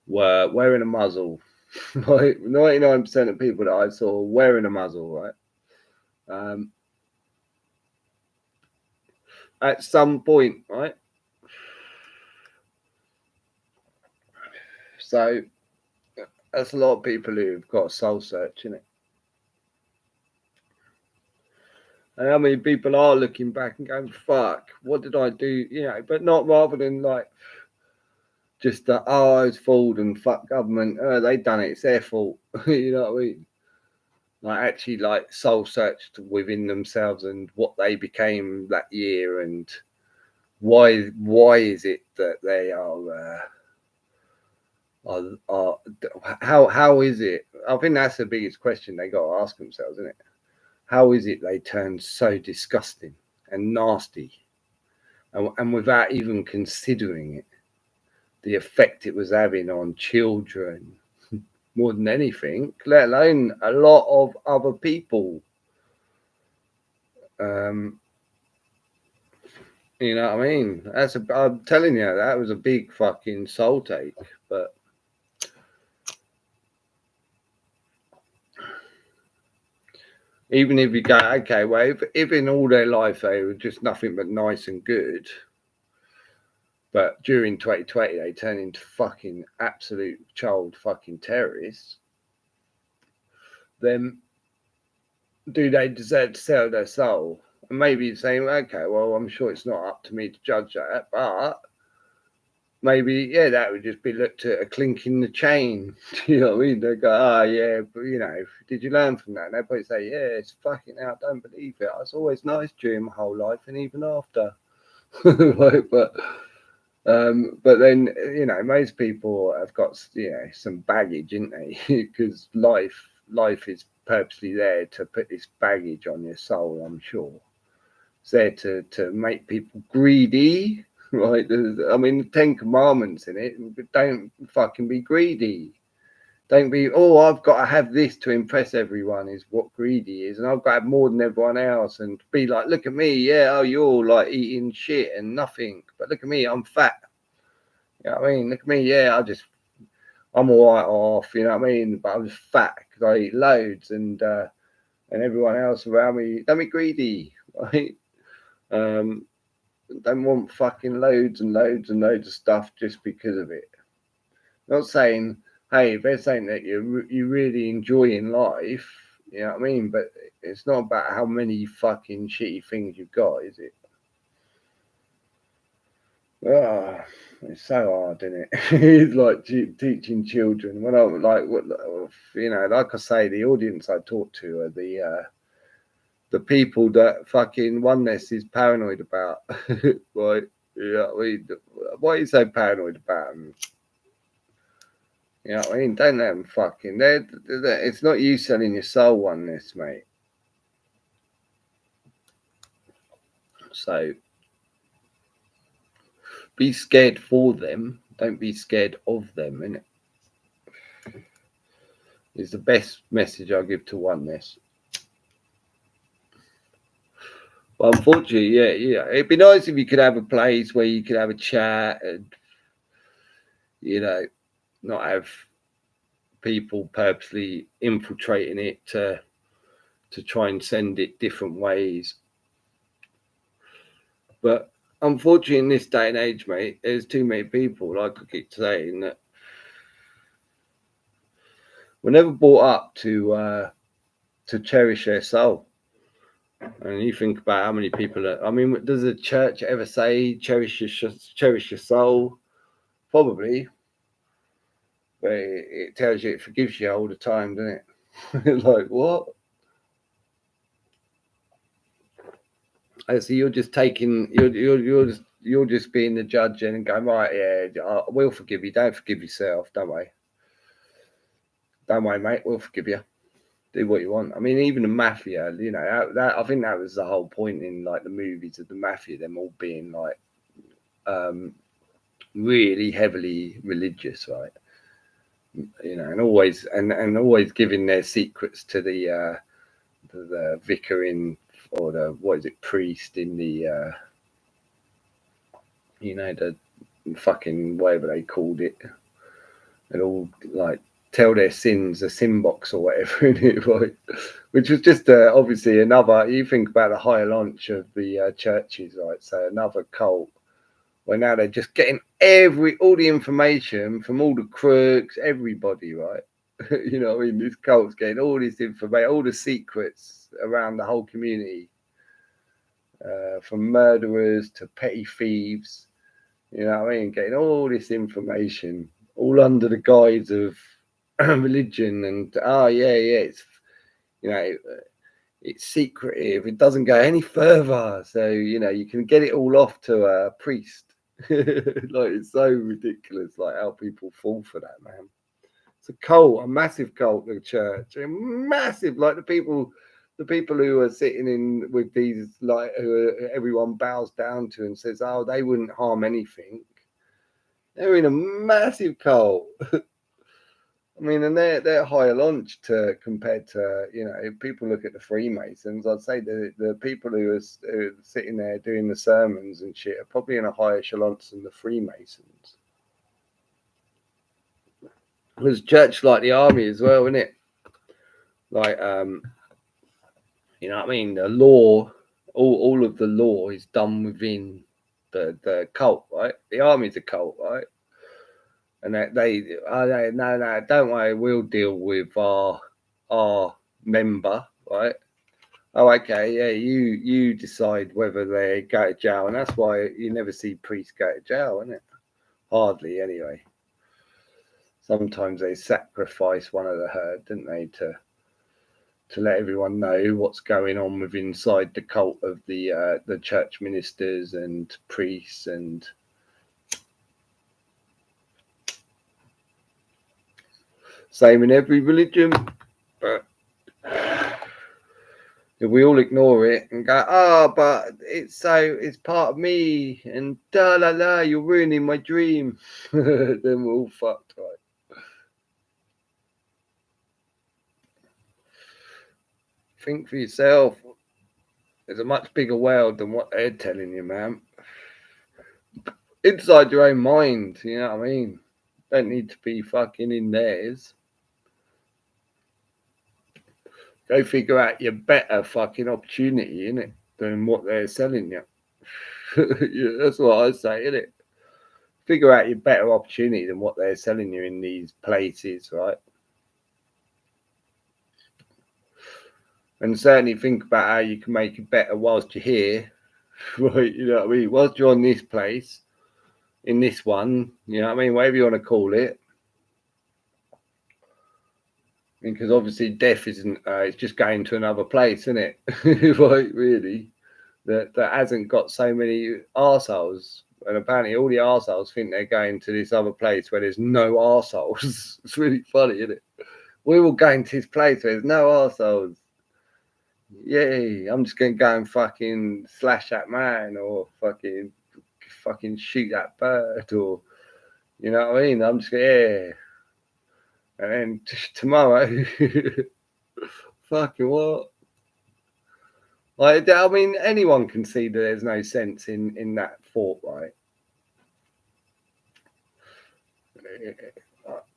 were wearing a muzzle. Like 99% of people that I saw wearing a muzzle, right? At some point, right? So that's a lot of people who've got a soul search in it. And how many people are looking back and going, fuck, what did I do? You know, but not rather than like just that, oh, I was fooled and fuck government. They done it. It's their fault. You know what I mean? Like actually like soul searched within themselves and what they became that year and why is it that they are how is it? I think that's the biggest question they got to ask themselves, isn't it? How is it they turned so disgusting and nasty and without even considering it, the effect it was having on children more than anything, let alone a lot of other people. You know what I mean? I'm telling you, that was a big fucking soul take. But even if you go, okay, well, if in all their life they were just nothing but nice and good, but during 2020 they turned into fucking absolute child fucking terrorists, then do they deserve to sell their soul? And maybe you're saying, okay, well, I'm sure it's not up to me to judge that, but maybe, yeah, that would just be looked at a clink in the chain. You know what I mean? They go, oh, yeah, but, you know, did you learn from that? And they'll probably say, yeah, it's fucking out. Don't believe it. I was always nice during my whole life and even after. Like, but then, you know, most people have got, you know, some baggage, isn't they? Because life is purposely there to put this baggage on your soul, I'm sure, It's there to make people greedy, right? I mean, the 10 Commandments in it, but don't fucking be greedy. Don't be, oh, I've got to have this to impress everyone, is what greedy is. And I've got to have more than everyone else, and be like, look at me. Yeah, oh, you're all like eating shit and nothing. But look at me, I'm fat. You know what I mean? Look at me. Yeah, I'm all right off. You know what I mean? But I'm just fat because I eat loads, and everyone else around me, don't be greedy, right? Don't want fucking loads and loads and loads of stuff just because of it. Not saying, hey, if they're saying that you really enjoying life, you know what I mean? But it's not about how many fucking shitty things you've got, is it? Oh, it's so hard, isn't it? It's like teaching children. When I like, you know, like I say, the audience I talk to are the people that fucking oneness is paranoid about, right? Yeah, why are you so paranoid about them? You know what I mean? Don't let them fucking. It's not you selling your soul, oneness, mate. So be scared for them. Don't be scared of them, innit? Is the best message I give to oneness. Well, unfortunately, yeah, it'd be nice if you could have a place where you could have a chat and, you know, not have people purposely infiltrating it to try and send it different ways. But unfortunately, in this day and age, mate, there's too many people, like I keep saying, that were never brought up to cherish their soul. And you think about how many people I mean, does the church ever say cherish your soul? Probably, but it tells you, it forgives you all the time, doesn't it? Like, what? So you're just taking, you're just being the judge and going, right, yeah, I will forgive you. Don't forgive yourself. Don't worry, mate. We'll forgive you. Do what you want. I mean, even the mafia, you know, that I think that was the whole point in like the movies of the mafia, them all being like really heavily religious, right? You know, and always giving their secrets to the vicar in, or the, what is it, priest in the you know, the fucking whatever they called it, and all like tell their sins, a sin box or whatever in it, right? Which was just obviously another. You think about the higher launch of the churches, right? So another cult. Well, now they're just getting all the information from all the crooks, everybody, right? You know what I mean? This cult's getting all this information, all the secrets around the whole community, from murderers to petty thieves. You know what I mean? Getting all this information, all under the guise of religion, and it's, you know, it's secretive. It doesn't go any further, so you know you can get it all off to a priest. Like, it's so ridiculous, like how people fall for that, man. It's a cult, a massive cult, the church, a massive, like the people who are sitting in with these, like, who everyone bows down to and says, oh, they wouldn't harm anything. They're in a massive cult. I mean, and they're higher launch to compared to, you know, if people look at the Freemasons, I'd say the people who are sitting there doing the sermons and shit are probably in a higher echelon than the Freemasons. Because church like the army as well, isn't it? Like, you know what I mean? The law, all of the law is done within the cult, right? The army's a cult, right? And no, don't worry, we'll deal with our member, right? Oh, okay, yeah, you decide whether they go to jail, and that's why you never see priests go to jail, isn't it? Hardly, anyway. Sometimes they sacrifice one of the herd, didn't they, to let everyone know what's going on with inside the cult of the church ministers and priests. And same in every religion, but If we all ignore it and go, oh, but it's part of me, and da la la, you're ruining my dream, then we're all fucked, right? Think for yourself. There's a much bigger world than what they're telling you, man. Inside your own mind, you know what I mean? Don't need to be fucking in theirs. Go figure out your better fucking opportunity, innit, than what they're selling you. Yeah, that's what I say, innit? Figure out your better opportunity than what they're selling you in these places, right? And certainly think about how you can make it better whilst you're here, right? You know what I mean? Whilst you're on this place, in this one, you know what I mean? Whatever you want to call it. Because obviously death isn't, it's just going to another place, isn't it? Right, really? That hasn't got so many arseholes. And apparently all the arseholes think they're going to this other place where there's no arseholes. It's really funny, isn't it? We're all going to this place where there's no arseholes. Yay, I'm just going to go and fucking slash that man or fucking shoot that bird, or, you know what I mean? I'm just going, yeah. And then tomorrow, fucking what? Like, I mean, anyone can see that there's no sense in that thought, right?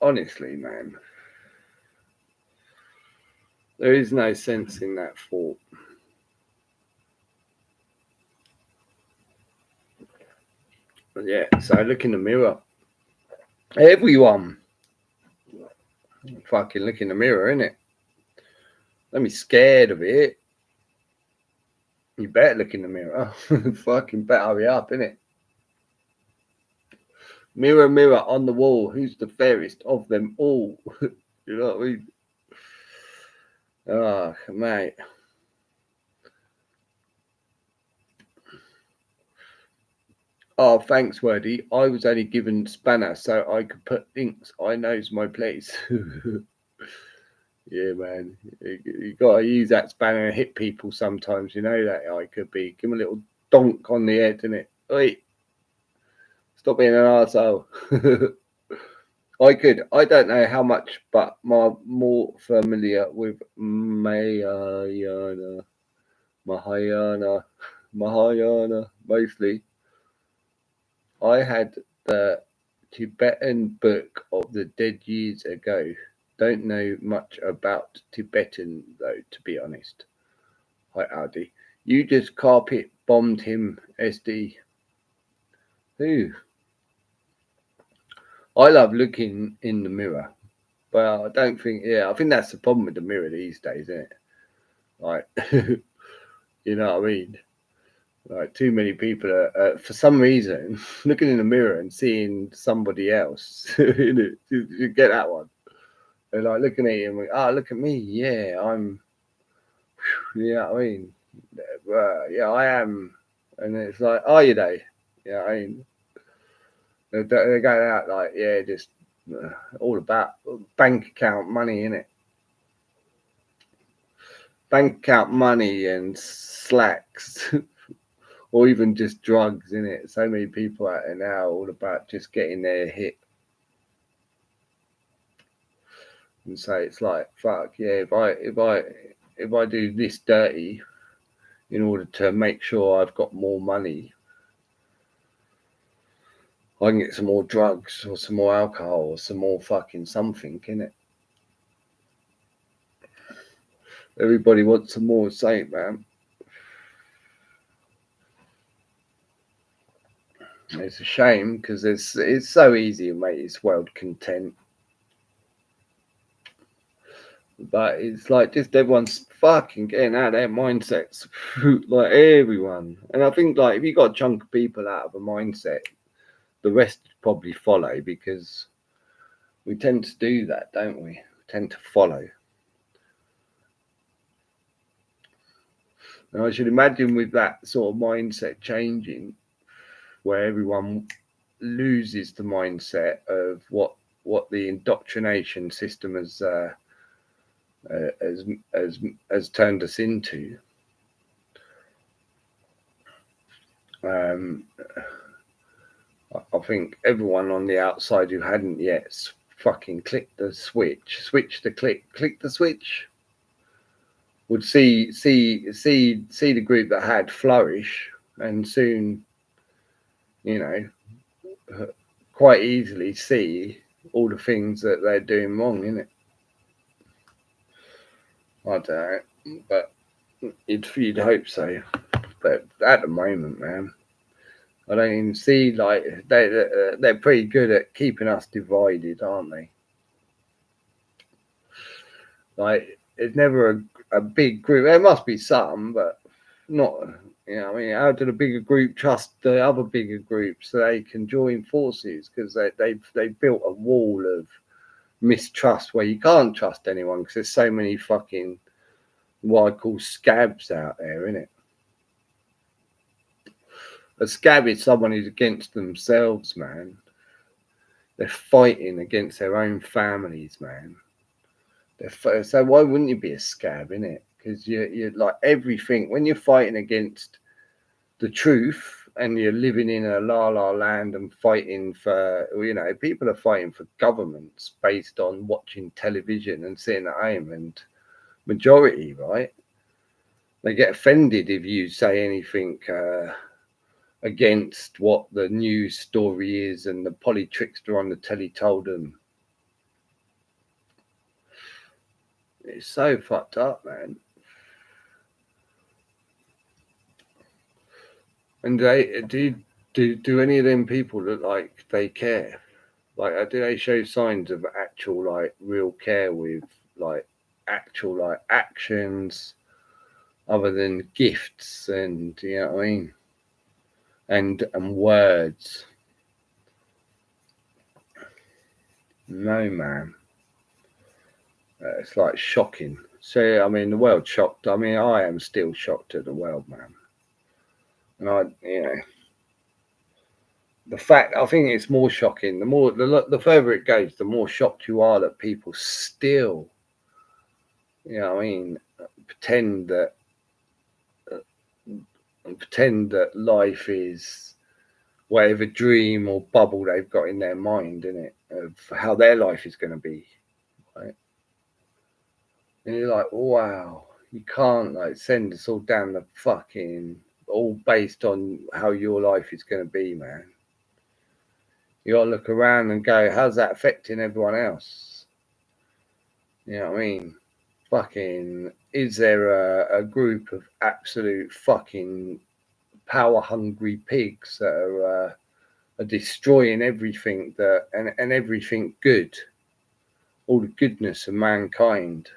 Honestly, man, there is no sense in that thought. But yeah, so look in the mirror. Everyone, fucking look in the mirror, innit? Don't be scared of it. You better look in the mirror. Fucking better hurry up, innit? Mirror, mirror on the wall, who's the fairest of them all? You know what I mean? Oh, mate. Oh, thanks, Wordy. I was only given spanner so I could put links. I knows my place. Yeah, man. You got to use that spanner and hit people sometimes. You know that I could be. Give them a little donk on the head, innit? Oi, stop being an arsehole. I could. I don't know how much, but I'm more familiar with Mahayana, mostly. I had the Tibetan book of the dead years ago. Don't know much about Tibetan though, to be honest. Hi, Audi. You just carpet bombed him, SD. Who? I love looking in the mirror, but I don't think. Yeah, I think that's the problem with the mirror these days, isn't it? Like, you know what I mean? Like, too many people are for some reason looking in the mirror and seeing somebody else. You get that one? They're like looking at you and like, oh, look at me. Yeah, I'm. You know what I mean? Yeah, I am. And it's like, are you though? Yeah, I mean, they're going out like, yeah, just all about bank account money, innit? Bank account money and slacks, or even just drugs, innit? So many people out there now all about just getting their hit. And so it's like, fuck yeah, if I do this dirty in order to make sure I've got more money, I can get some more drugs or some more alcohol or some more fucking something, innit? Everybody wants some more saint, man. It's a shame because it's so easy to make this world content. But it's like just everyone's fucking getting out of their mindsets. Like everyone. And I think like if you got a chunk of people out of a mindset, the rest probably follow, because we tend to do that, don't we? We tend to follow. And I should imagine with that sort of mindset changing, where everyone loses the mindset of what the indoctrination system has turned us into. I think everyone on the outside who hadn't yet fucking clicked the switch, click the switch, would see the group that had flourish, and soon, you know, quite easily see all the things that they're doing wrong, innit? I don't know, but you'd hope so. But at the moment, man, I don't even see, like, they're pretty good at keeping us divided, aren't they? Like, it's never a big group. There must be some, but not. You know, I mean, how did a bigger group trust the other bigger groups so they can join forces? Because they've built a wall of mistrust where you can't trust anyone because there's so many fucking what I call scabs out there, innit? A scab is someone who's against themselves, man. They're fighting against their own families, man. So why wouldn't you be a scab, innit? Because you're like everything when you're fighting against the truth and you're living in a la land and fighting for, you know, people are fighting for governments based on watching television and sitting at home, and majority, right? They get offended if you say anything against what the news story is and the polytrickster on the telly told them. It's so fucked up, man. And do any of them people look like they care? Like, do they show signs of actual, like, real care with, like, actual, like, actions other than gifts and, you know what I mean, and words? No, man. It's like shocking. So, I mean, the world's shocked. I mean, I am still shocked at the world, man. And you know, the fact, I think it's more shocking. The further it goes, the more shocked you are that people still, you know what I mean, pretend that life is whatever dream or bubble they've got in their mind, innit, of how their life is going to be, right? And you're like, wow, you can't, like, send us all down the fucking, all based on how your life is going to be, man. You got to look around and go, how's that affecting everyone else? You know what I mean? Fucking, is there a group of absolute fucking power hungry pigs that are destroying everything and everything good, all the goodness of mankind?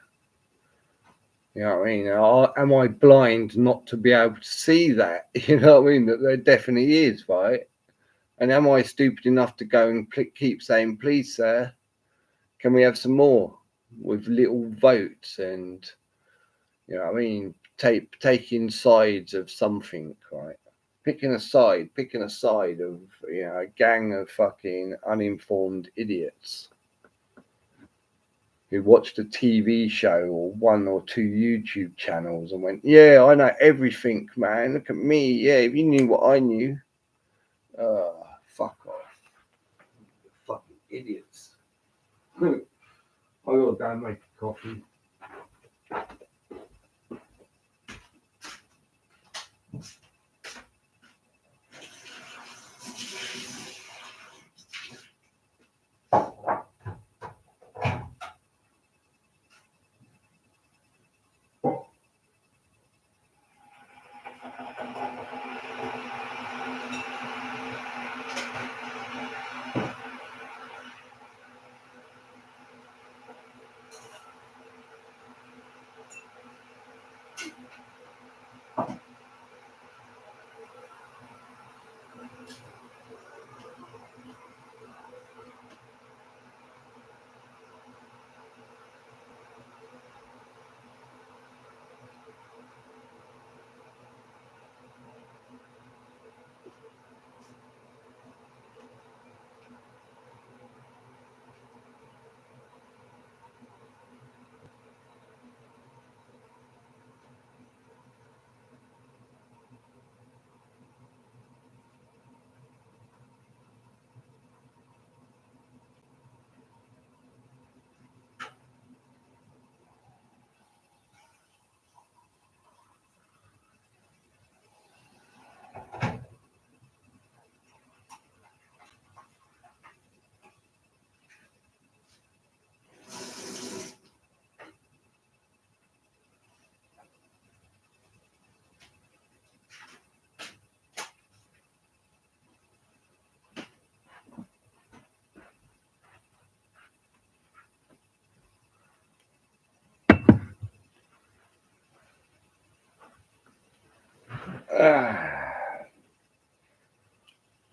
You know what I mean? Am I blind not to be able to see that? You know what I mean? That there definitely is, right? And am I stupid enough to go and keep saying, please, sir, can we have some more, with little votes and, you know what I mean, taking sides of something, right? Picking a side of, you know, a gang of fucking uninformed idiots who watched a TV show or one or two YouTube channels and went, yeah, I know everything, man. Look at me. Yeah, if you knew what I knew. Fuck off. Fucking idiots. I gotta go and make a coffee.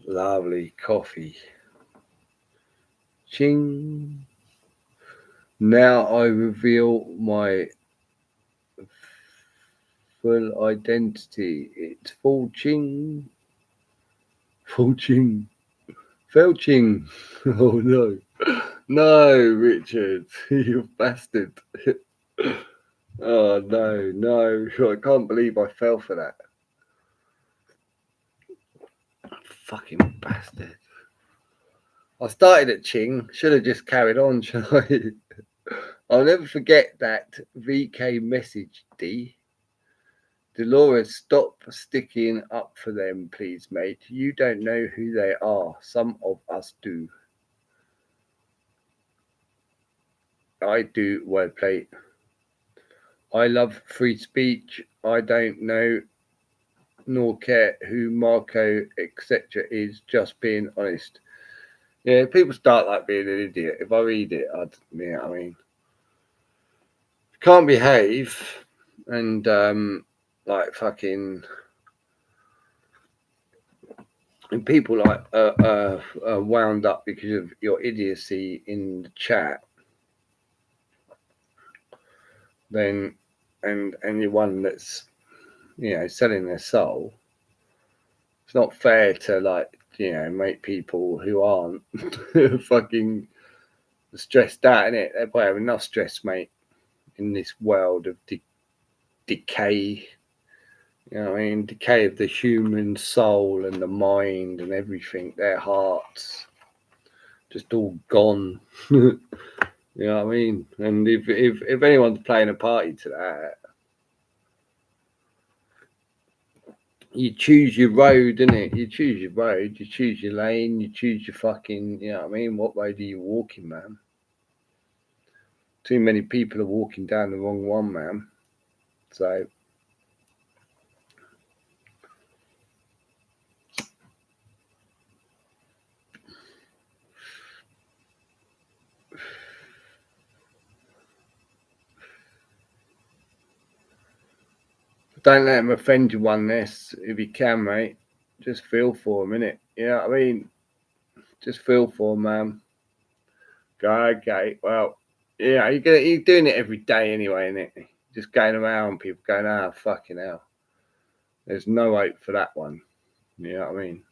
Lovely coffee. Ching. Now I reveal my full identity. It's full ching. Full ching. Felching. Oh no. No, Richard. You bastard. Oh no. I can't believe I fell for that. Fucking bastard. I started at Ching. Should have just carried on, should I? I'll never forget that VK message, D. Dolores, stop sticking up for them, please, mate. You don't know who they are. Some of us do. I do wordplay. I love free speech. I don't know nor care who Marco, etc. is, just being honest. Yeah, people start like being an idiot. If I read it, I mean, can't behave and like fucking, and people like wound up because of your idiocy in the chat, then and anyone that's selling their soul, it's not fair to make people who aren't fucking stressed out, innit? They probably have enough stress, mate, in this world of decay. You know what I mean? Decay of the human soul and the mind and everything, their hearts, just all gone. You know what I mean? And if anyone's playing a party to that, you choose your road, innit? You choose your road, you choose your lane, you choose your fucking, you know what I mean? What road are you walking, man? Too many people are walking down the wrong one, man. So don't let them offend you one this, if you can, mate. Just feel for them, innit? You know what I mean? Just feel for them, man. Go, okay, well, yeah, you're doing it every day anyway, innit? Just going around, people going, fucking hell. There's no hope for that one. You know what I mean?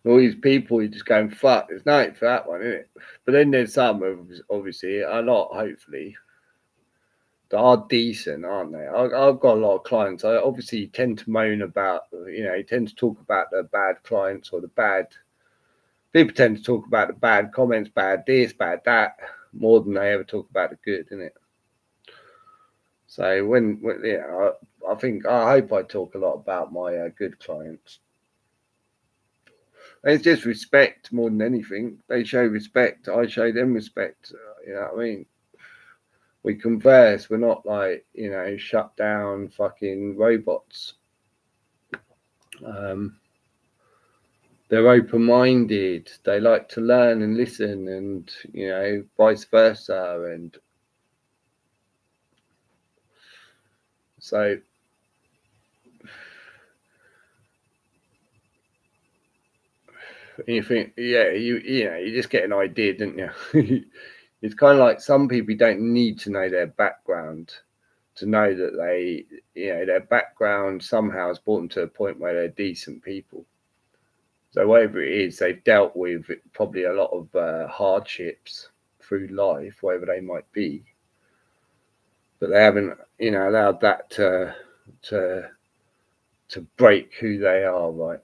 All these people, you're just going, fuck, there's no hope for that one, innit? But then there's some, obviously, a lot, hopefully, that are decent, aren't they? I've got a lot of clients. I obviously tend to moan about, you tend to talk about the bad clients or the bad. People tend to talk about the bad comments, bad this, bad that, more than they ever talk about the good, innit? So I hope I talk a lot about my good clients. And it's just respect more than anything. They show respect. I show them respect. You know what I mean? We converse. We're not like, shut down fucking robots. They're open-minded. They like to learn and listen, and vice versa. And so you think, you just get an idea, don't you? It's kind of like some people don't need to know their background to know that they, their background somehow has brought them to a point where they're decent people. So whatever it is, they've dealt with probably a lot of hardships through life, whatever they might be, but they haven't, allowed that to break who they are, right?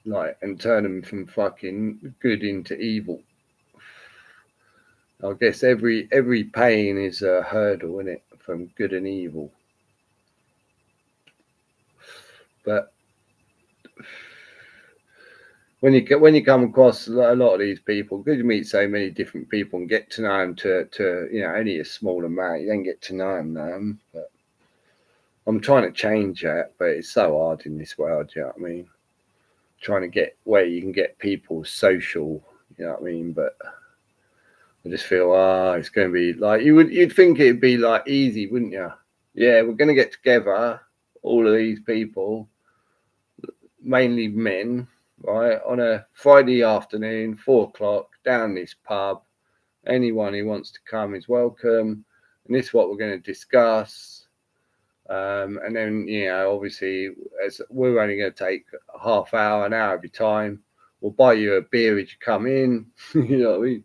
Like, and turn them from fucking good into evil. I guess every pain is a hurdle, isn't it, from good and evil. But when you come across a lot of these people, because you meet so many different people and get to know them to only a small amount, you don't get to know them. But I'm trying to change that, but it's so hard in this world. You know what I mean? Trying to get where you can get people social. You know what I mean? But I just feel, it's going to be like, you'd think it'd be like easy, wouldn't you? Yeah, we're going to get together, all of these people, mainly men, right, on a Friday afternoon, 4 o'clock, down this pub. Anyone who wants to come is welcome. And this is what we're going to discuss. And then, obviously, as we're only going to take a half hour, an hour of your time. We'll buy you a beer as you come in. You know what I mean?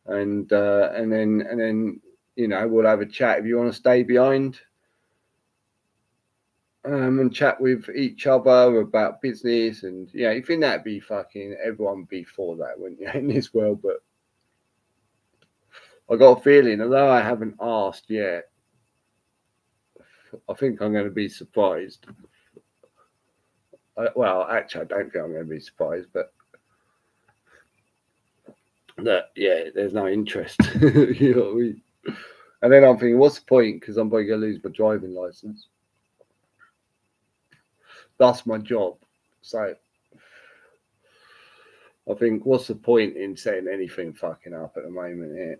And then we'll have a chat if you want to stay behind. And chat with each other about business, and you think that'd be fucking everyone would be for that, wouldn't you, in this world? But I got a feeling, although I haven't asked yet, I think I'm going to be surprised. Well, actually, I don't think I'm going to be surprised, but that there's no interest. You know what I mean? And then I'm thinking, what's the point? Because I'm probably going to lose my driving license. That's my job. So I think, what's the point in setting anything fucking up at the moment here?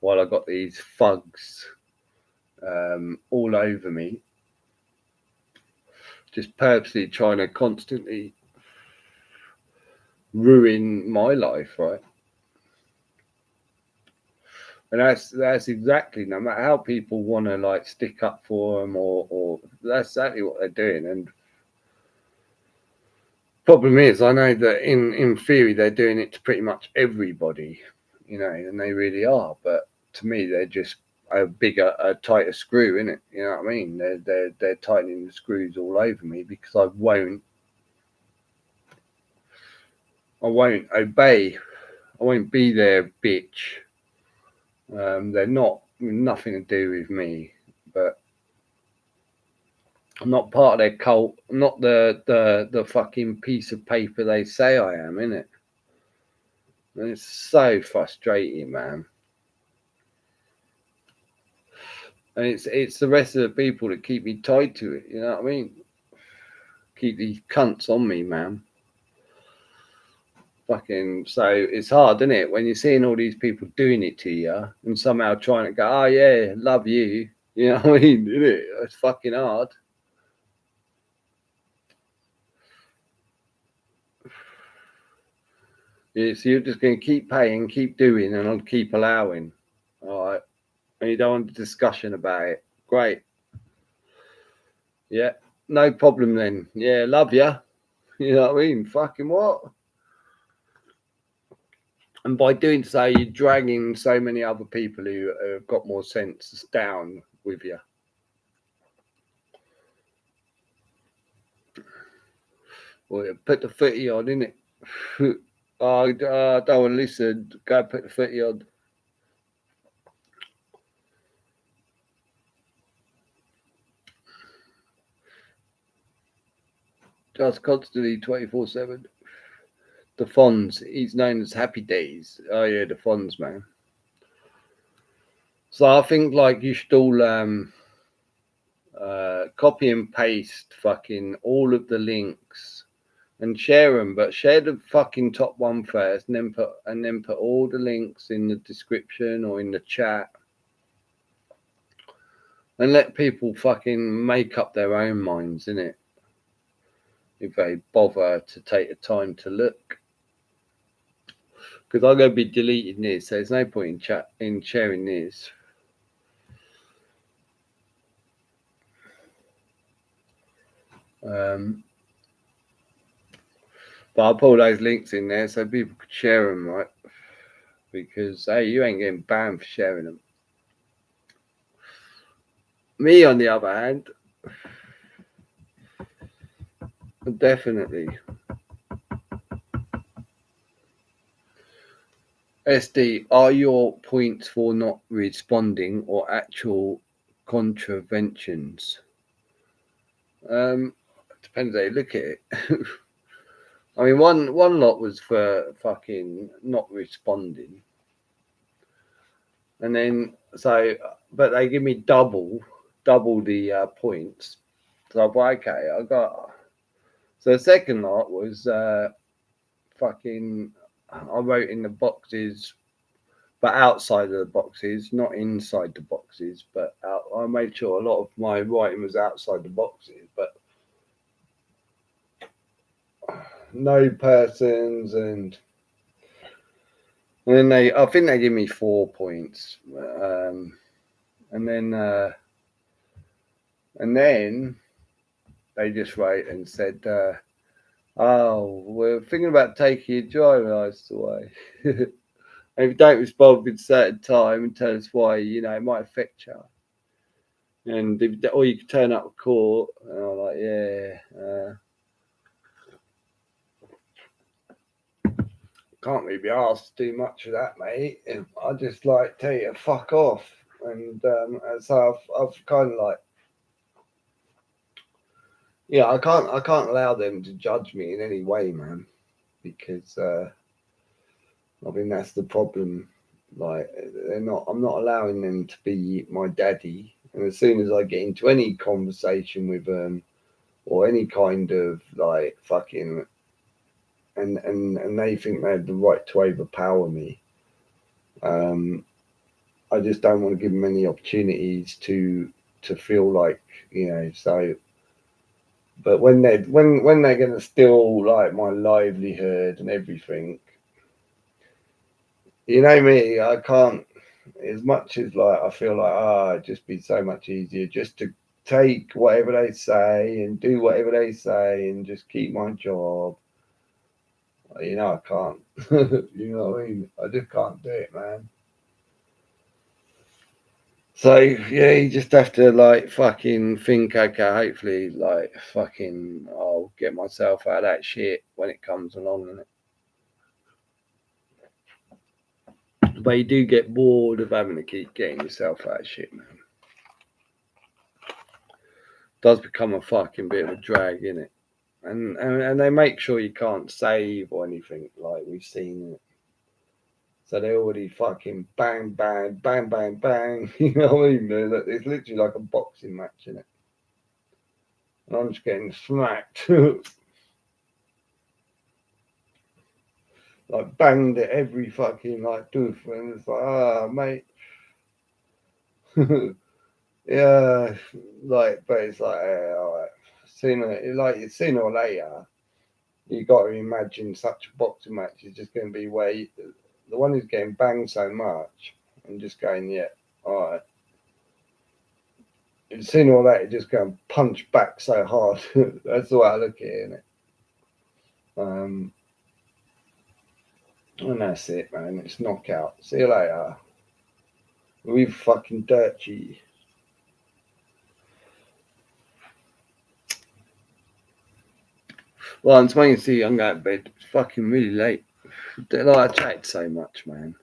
While I got these thugs all over me, just purposely trying to constantly ruin my life, right? And that's exactly, no matter how people want to like stick up for them, or that's exactly what they're doing. And problem is, I know that in theory they're doing it to pretty much everybody, and they really are. But to me, they're just a tighter screw, innit? You know what I mean? They're tightening the screws all over me because I won't obey. I won't be their bitch. They're nothing to do with me, but I'm not part of their cult. I'm not the fucking piece of paper they say I am, innit? And it's so frustrating, man. And it's the rest of the people that keep me tied to it. You know what I mean? Keep these cunts on me, man. Fucking, so it's hard, isn't it, when you're seeing all these people doing it to you and somehow trying to go, oh yeah, love you. You know what I mean? Isn't it? It's fucking hard. Yeah, so you're just going to keep paying, keep doing, and I'll keep allowing. All right. And you don't want a discussion about it. Great. Yeah, no problem then. Yeah, love you. You know what I mean? Fucking what? And by doing so, you're dragging so many other people who have got more sense down with you. Well, put the footy on, innit? I don't want to listen. Go put the footy on. Just constantly 24/7. The Fonz, he's known as Happy Days. Oh yeah, the Fonz, man. So I think like you should all copy and paste fucking all of the links and share them, but share the fucking top one first, and then put all the links in the description or in the chat, and let people fucking make up their own minds, innit? If they bother to take the time to look. Because I'm going to be deleting this, so there's no point in sharing this. But I'll pull those links in there so people could share them, right? Because, hey, you ain't getting banned for sharing them. Me, on the other hand, definitely. SD, are your points for not responding or actual contraventions? Depends how you look at it. I mean, one lot was for fucking not responding, and then but they give me double the points. So I'm like, okay, I got. So the second lot was fucking. I wrote in the boxes but outside of the boxes, not inside the boxes. But I made sure a lot of my writing was outside the boxes, but no persons, and then I think they give me 4 points, and then they just wrote and said, "Oh, we're thinking about taking your driving license away. If you don't respond within a certain time and tell us why, it might affect you. And or you can turn up to court." And I'm like, yeah, can't really be asked to do much of that, mate. I just like tell you, fuck off. And so I've kind of like, yeah, I can't allow them to judge me in any way, man, because I think that's the problem. Like, I'm not allowing them to be my daddy. And as soon as I get into any conversation with them or any kind of like fucking, and they think they have the right to overpower me, I just don't want to give them any opportunities to feel like, so. But when they're going to steal like my livelihood and everything, you know me, I can't. As much as like I feel like it'd just be so much easier just to take whatever they say and do whatever they say and just keep my job. I can't. You know what I mean? I just can't do it, man. So yeah, you just have to like fucking think, okay, hopefully like fucking I'll get myself out of that shit when it comes along, innit? But you do get bored of having to keep getting yourself out of shit, man. It does become a fucking bit of a drag, innit? And they make sure you can't save or anything, like we've seen it. So they already fucking bang, bang, bang, bang, bang. You know what I mean? It's literally like a boxing match, innit? And I'm just getting smacked. Like banged at every fucking like doof, and it's like, mate. Yeah, like, but it's like, all right. Sooner or later, you got to imagine such a boxing match is just going to be where the one who's getting banged so much and just going, yeah, all right. And sooner or later, just going to punch back so hard. That's the way I look at it, innit? And that's it, man. It's knockout. See you later. We fucking dirty. Well, I'm waiting to see I'm going to bed. It's fucking really late. Like, I chatted so much, man.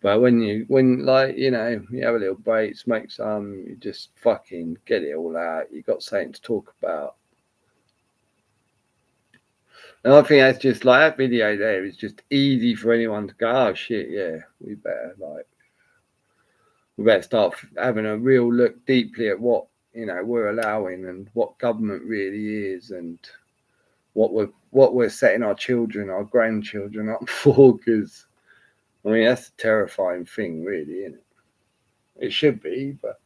But when you have a little break, smoke some, you just fucking get it all out. You got something to talk about. And I think that's just like that video there is just easy for anyone to go, oh shit, yeah, we better start having a real look deeply at what we're allowing and what government really is and what we're setting our children, our grandchildren up for. Because I mean that's a terrifying thing, really, isn't it? It should be, but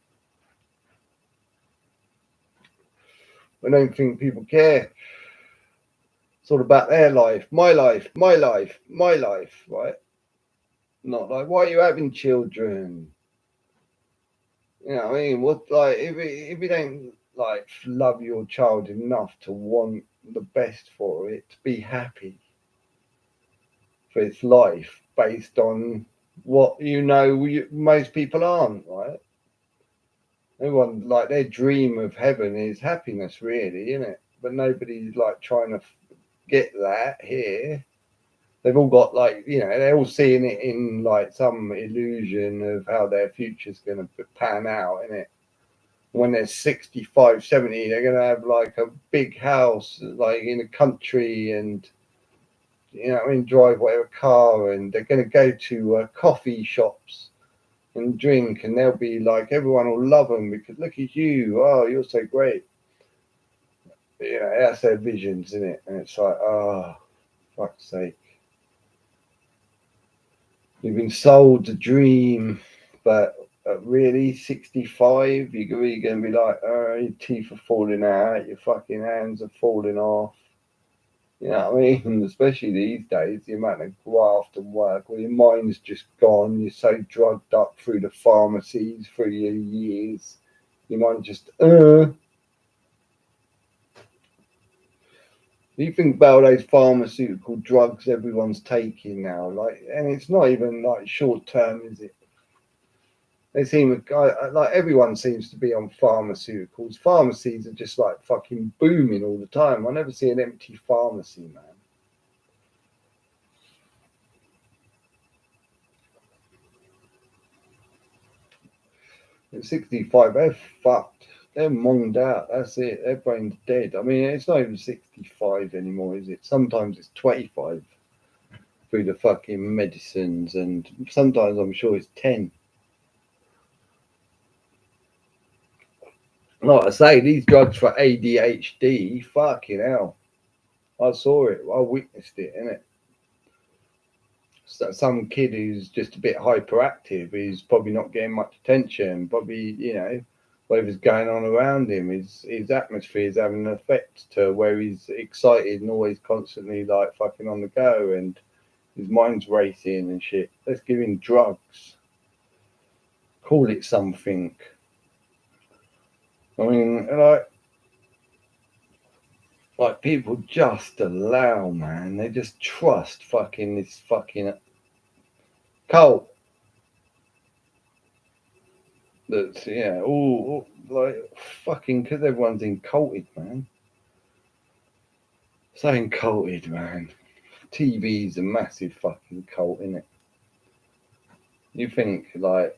I don't think people care. It's all about their life, my life, my life, my life, right? Not like, why are you having children? You know what I mean? What, like, if you don't like love your child enough to want the best for it, to be happy for its life based on what most people aren't, right? Everyone, like, their dream of heaven is happiness, really, isn't it? But nobody's like trying to get that here. They've all got like, they're all seeing it in like some illusion of how their future's going to pan out, isn't it? When they're 65, 70, they're going to have like a big house, like in a country, and drive whatever car, and they're going to go to coffee shops and drink, and they'll be like, everyone will love them because look at you, oh, you're so great. That's their visions, isn't it? And it's like, oh, fuck's sake. You've been sold a dream, but really, 65, you're really going to be like, oh, your teeth are falling out, your fucking hands are falling off. You know what I mean? Especially these days, the amount of graft and work, well, your mind's just gone. You're so drugged up through the pharmacies, through your years. Your mind just, You think about those pharmaceutical drugs everyone's taking now, like, and it's not even like short term, is it? They seem like everyone seems to be on pharmaceuticals. Pharmacies are just like fucking booming all the time. I never see an empty pharmacy, man. At 65, they're fucked. They're monged out. That's it. Their brain's dead. I mean, it's not even 65 anymore, is it? Sometimes it's 25 through the fucking medicines, and sometimes I'm sure it's 10. Like I say, these drugs for ADHD, fucking hell. I saw it. I witnessed it, innit? So some kid who's just a bit hyperactive, who's probably not getting much attention, probably, whatever's going on around him, his atmosphere is having an effect to where he's excited and always constantly like fucking on the go, and his mind's racing and shit. Let's give him drugs. Call it something. I mean, like people just allow, man. They just trust fucking this fucking cult. That's all like fucking because everyone's inculted, man. So inculted, man. TV's a massive fucking cult, innit? You think like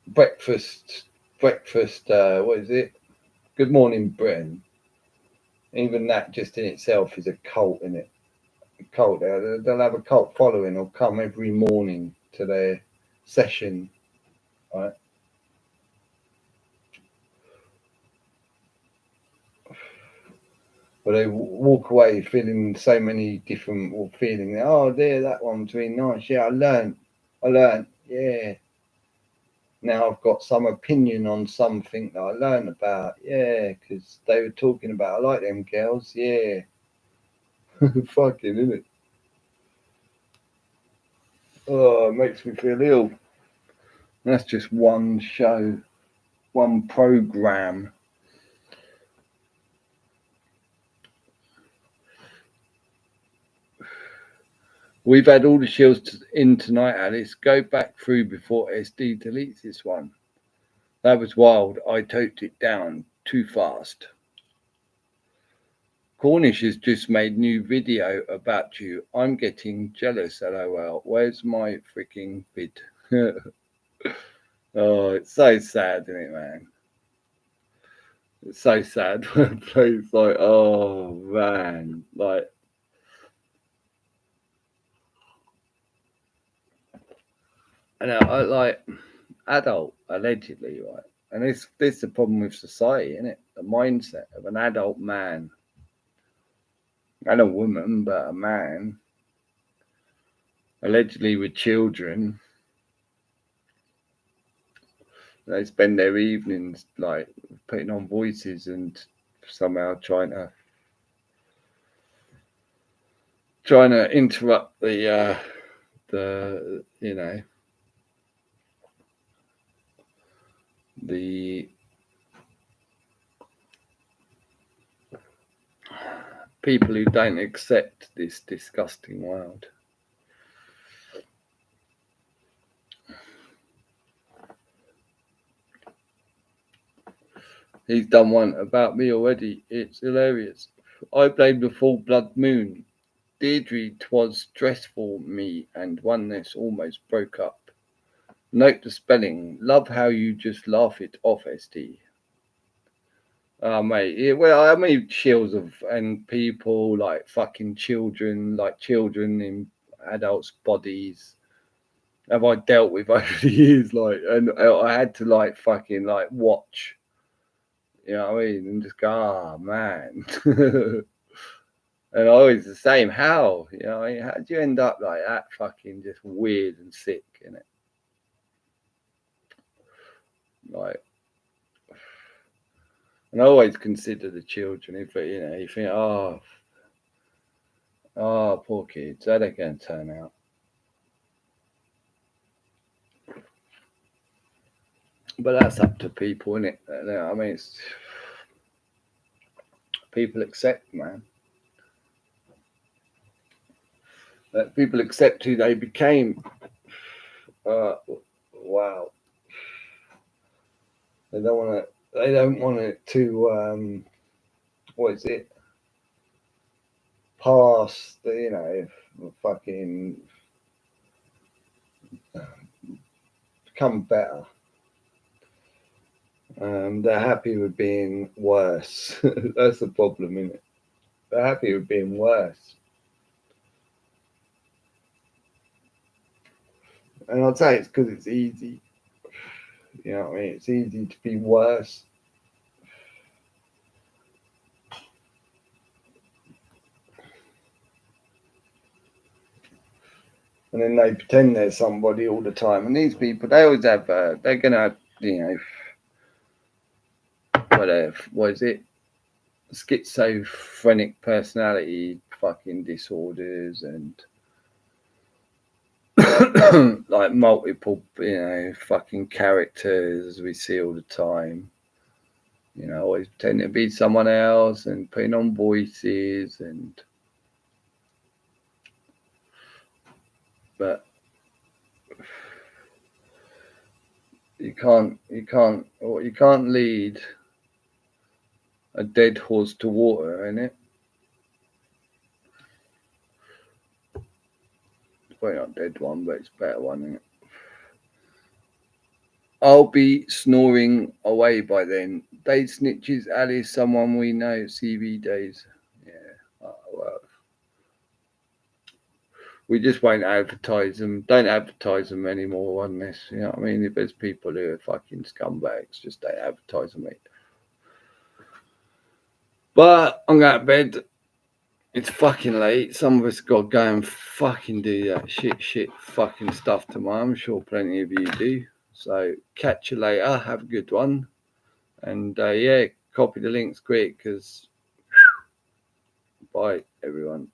breakfast, what is it? Good Morning Britain. Even that just in itself is a cult, innit? A cult. They'll have a cult following. Or come every morning to their session, right? But they walk away feeling so many different, or feeling, oh, there, that one's really nice. Yeah, I learned. Yeah. Now I've got some opinion on something that I learned about. Yeah, because they were talking about, I like them girls. Yeah. Fucking, innit? Oh, it makes me feel ill. That's just one show, one program. We've had all the shields in tonight, Alice. Go back through before SD deletes this one. That was wild. I toked it down too fast. Cornish has just made new video about you. I'm getting jealous, LOL. Where's my freaking vid? Oh, it's so sad, isn't it, man? It's so sad when it plays like, oh man, like. And I like adult allegedly, right? And this is the problem with society, isn't it? The mindset of an adult man and a woman, but a man allegedly with children. They spend their evenings like putting on voices and somehow trying to interrupt the the people who don't accept this disgusting world. He's done one about me already. It's hilarious. I blame the full blood moon. Deirdre, 'twas stressful me, and oneness almost broke up. Note the spelling. Love how you just laugh it off, SD. Oh, mate. Yeah, well, I mean, chills and people like fucking children, like children in adults' bodies. Have I dealt with over the years? Like, and I had to like fucking like watch. You know what I mean? And just go, man. And I always the same. How? You know, how do you end up like that? Fucking just weird and sick, innit? Like, and I always consider the children. If you know, you think, poor kids, how they going to turn out? But that's up to people, isn't it? I mean, it's people accept, man. People accept who they became. Wow. They don't want to. They don't want it to. What is it? Pass the, fucking become better. They're happy with being worse. That's the problem, isn't it? They're happy with being worse. And I'd say it's because it's easy. You know what I mean? It's easy to be worse. And then they pretend they're somebody all the time. And these people, they always have, they're going to have, what is it? Schizophrenic personality fucking disorders and like multiple, fucking characters we see all the time. Always pretending to be someone else and putting on voices but you can't lead a dead horse to water, innit? Well, not dead one, but it's a better one, isn't it? I'll be snoring away by then. Day snitches, Alice, someone we know, CV days. Yeah, well, we just won't advertise them. Don't advertise them anymore on this. You know what I mean? If there's people who are fucking scumbags, just don't advertise them, mate. But I'm going to bed. It's fucking late. Some of us got to go and fucking do that shit fucking stuff tomorrow. I'm sure plenty of you do. So catch you later. Have a good one. And copy the links quick because bye everyone.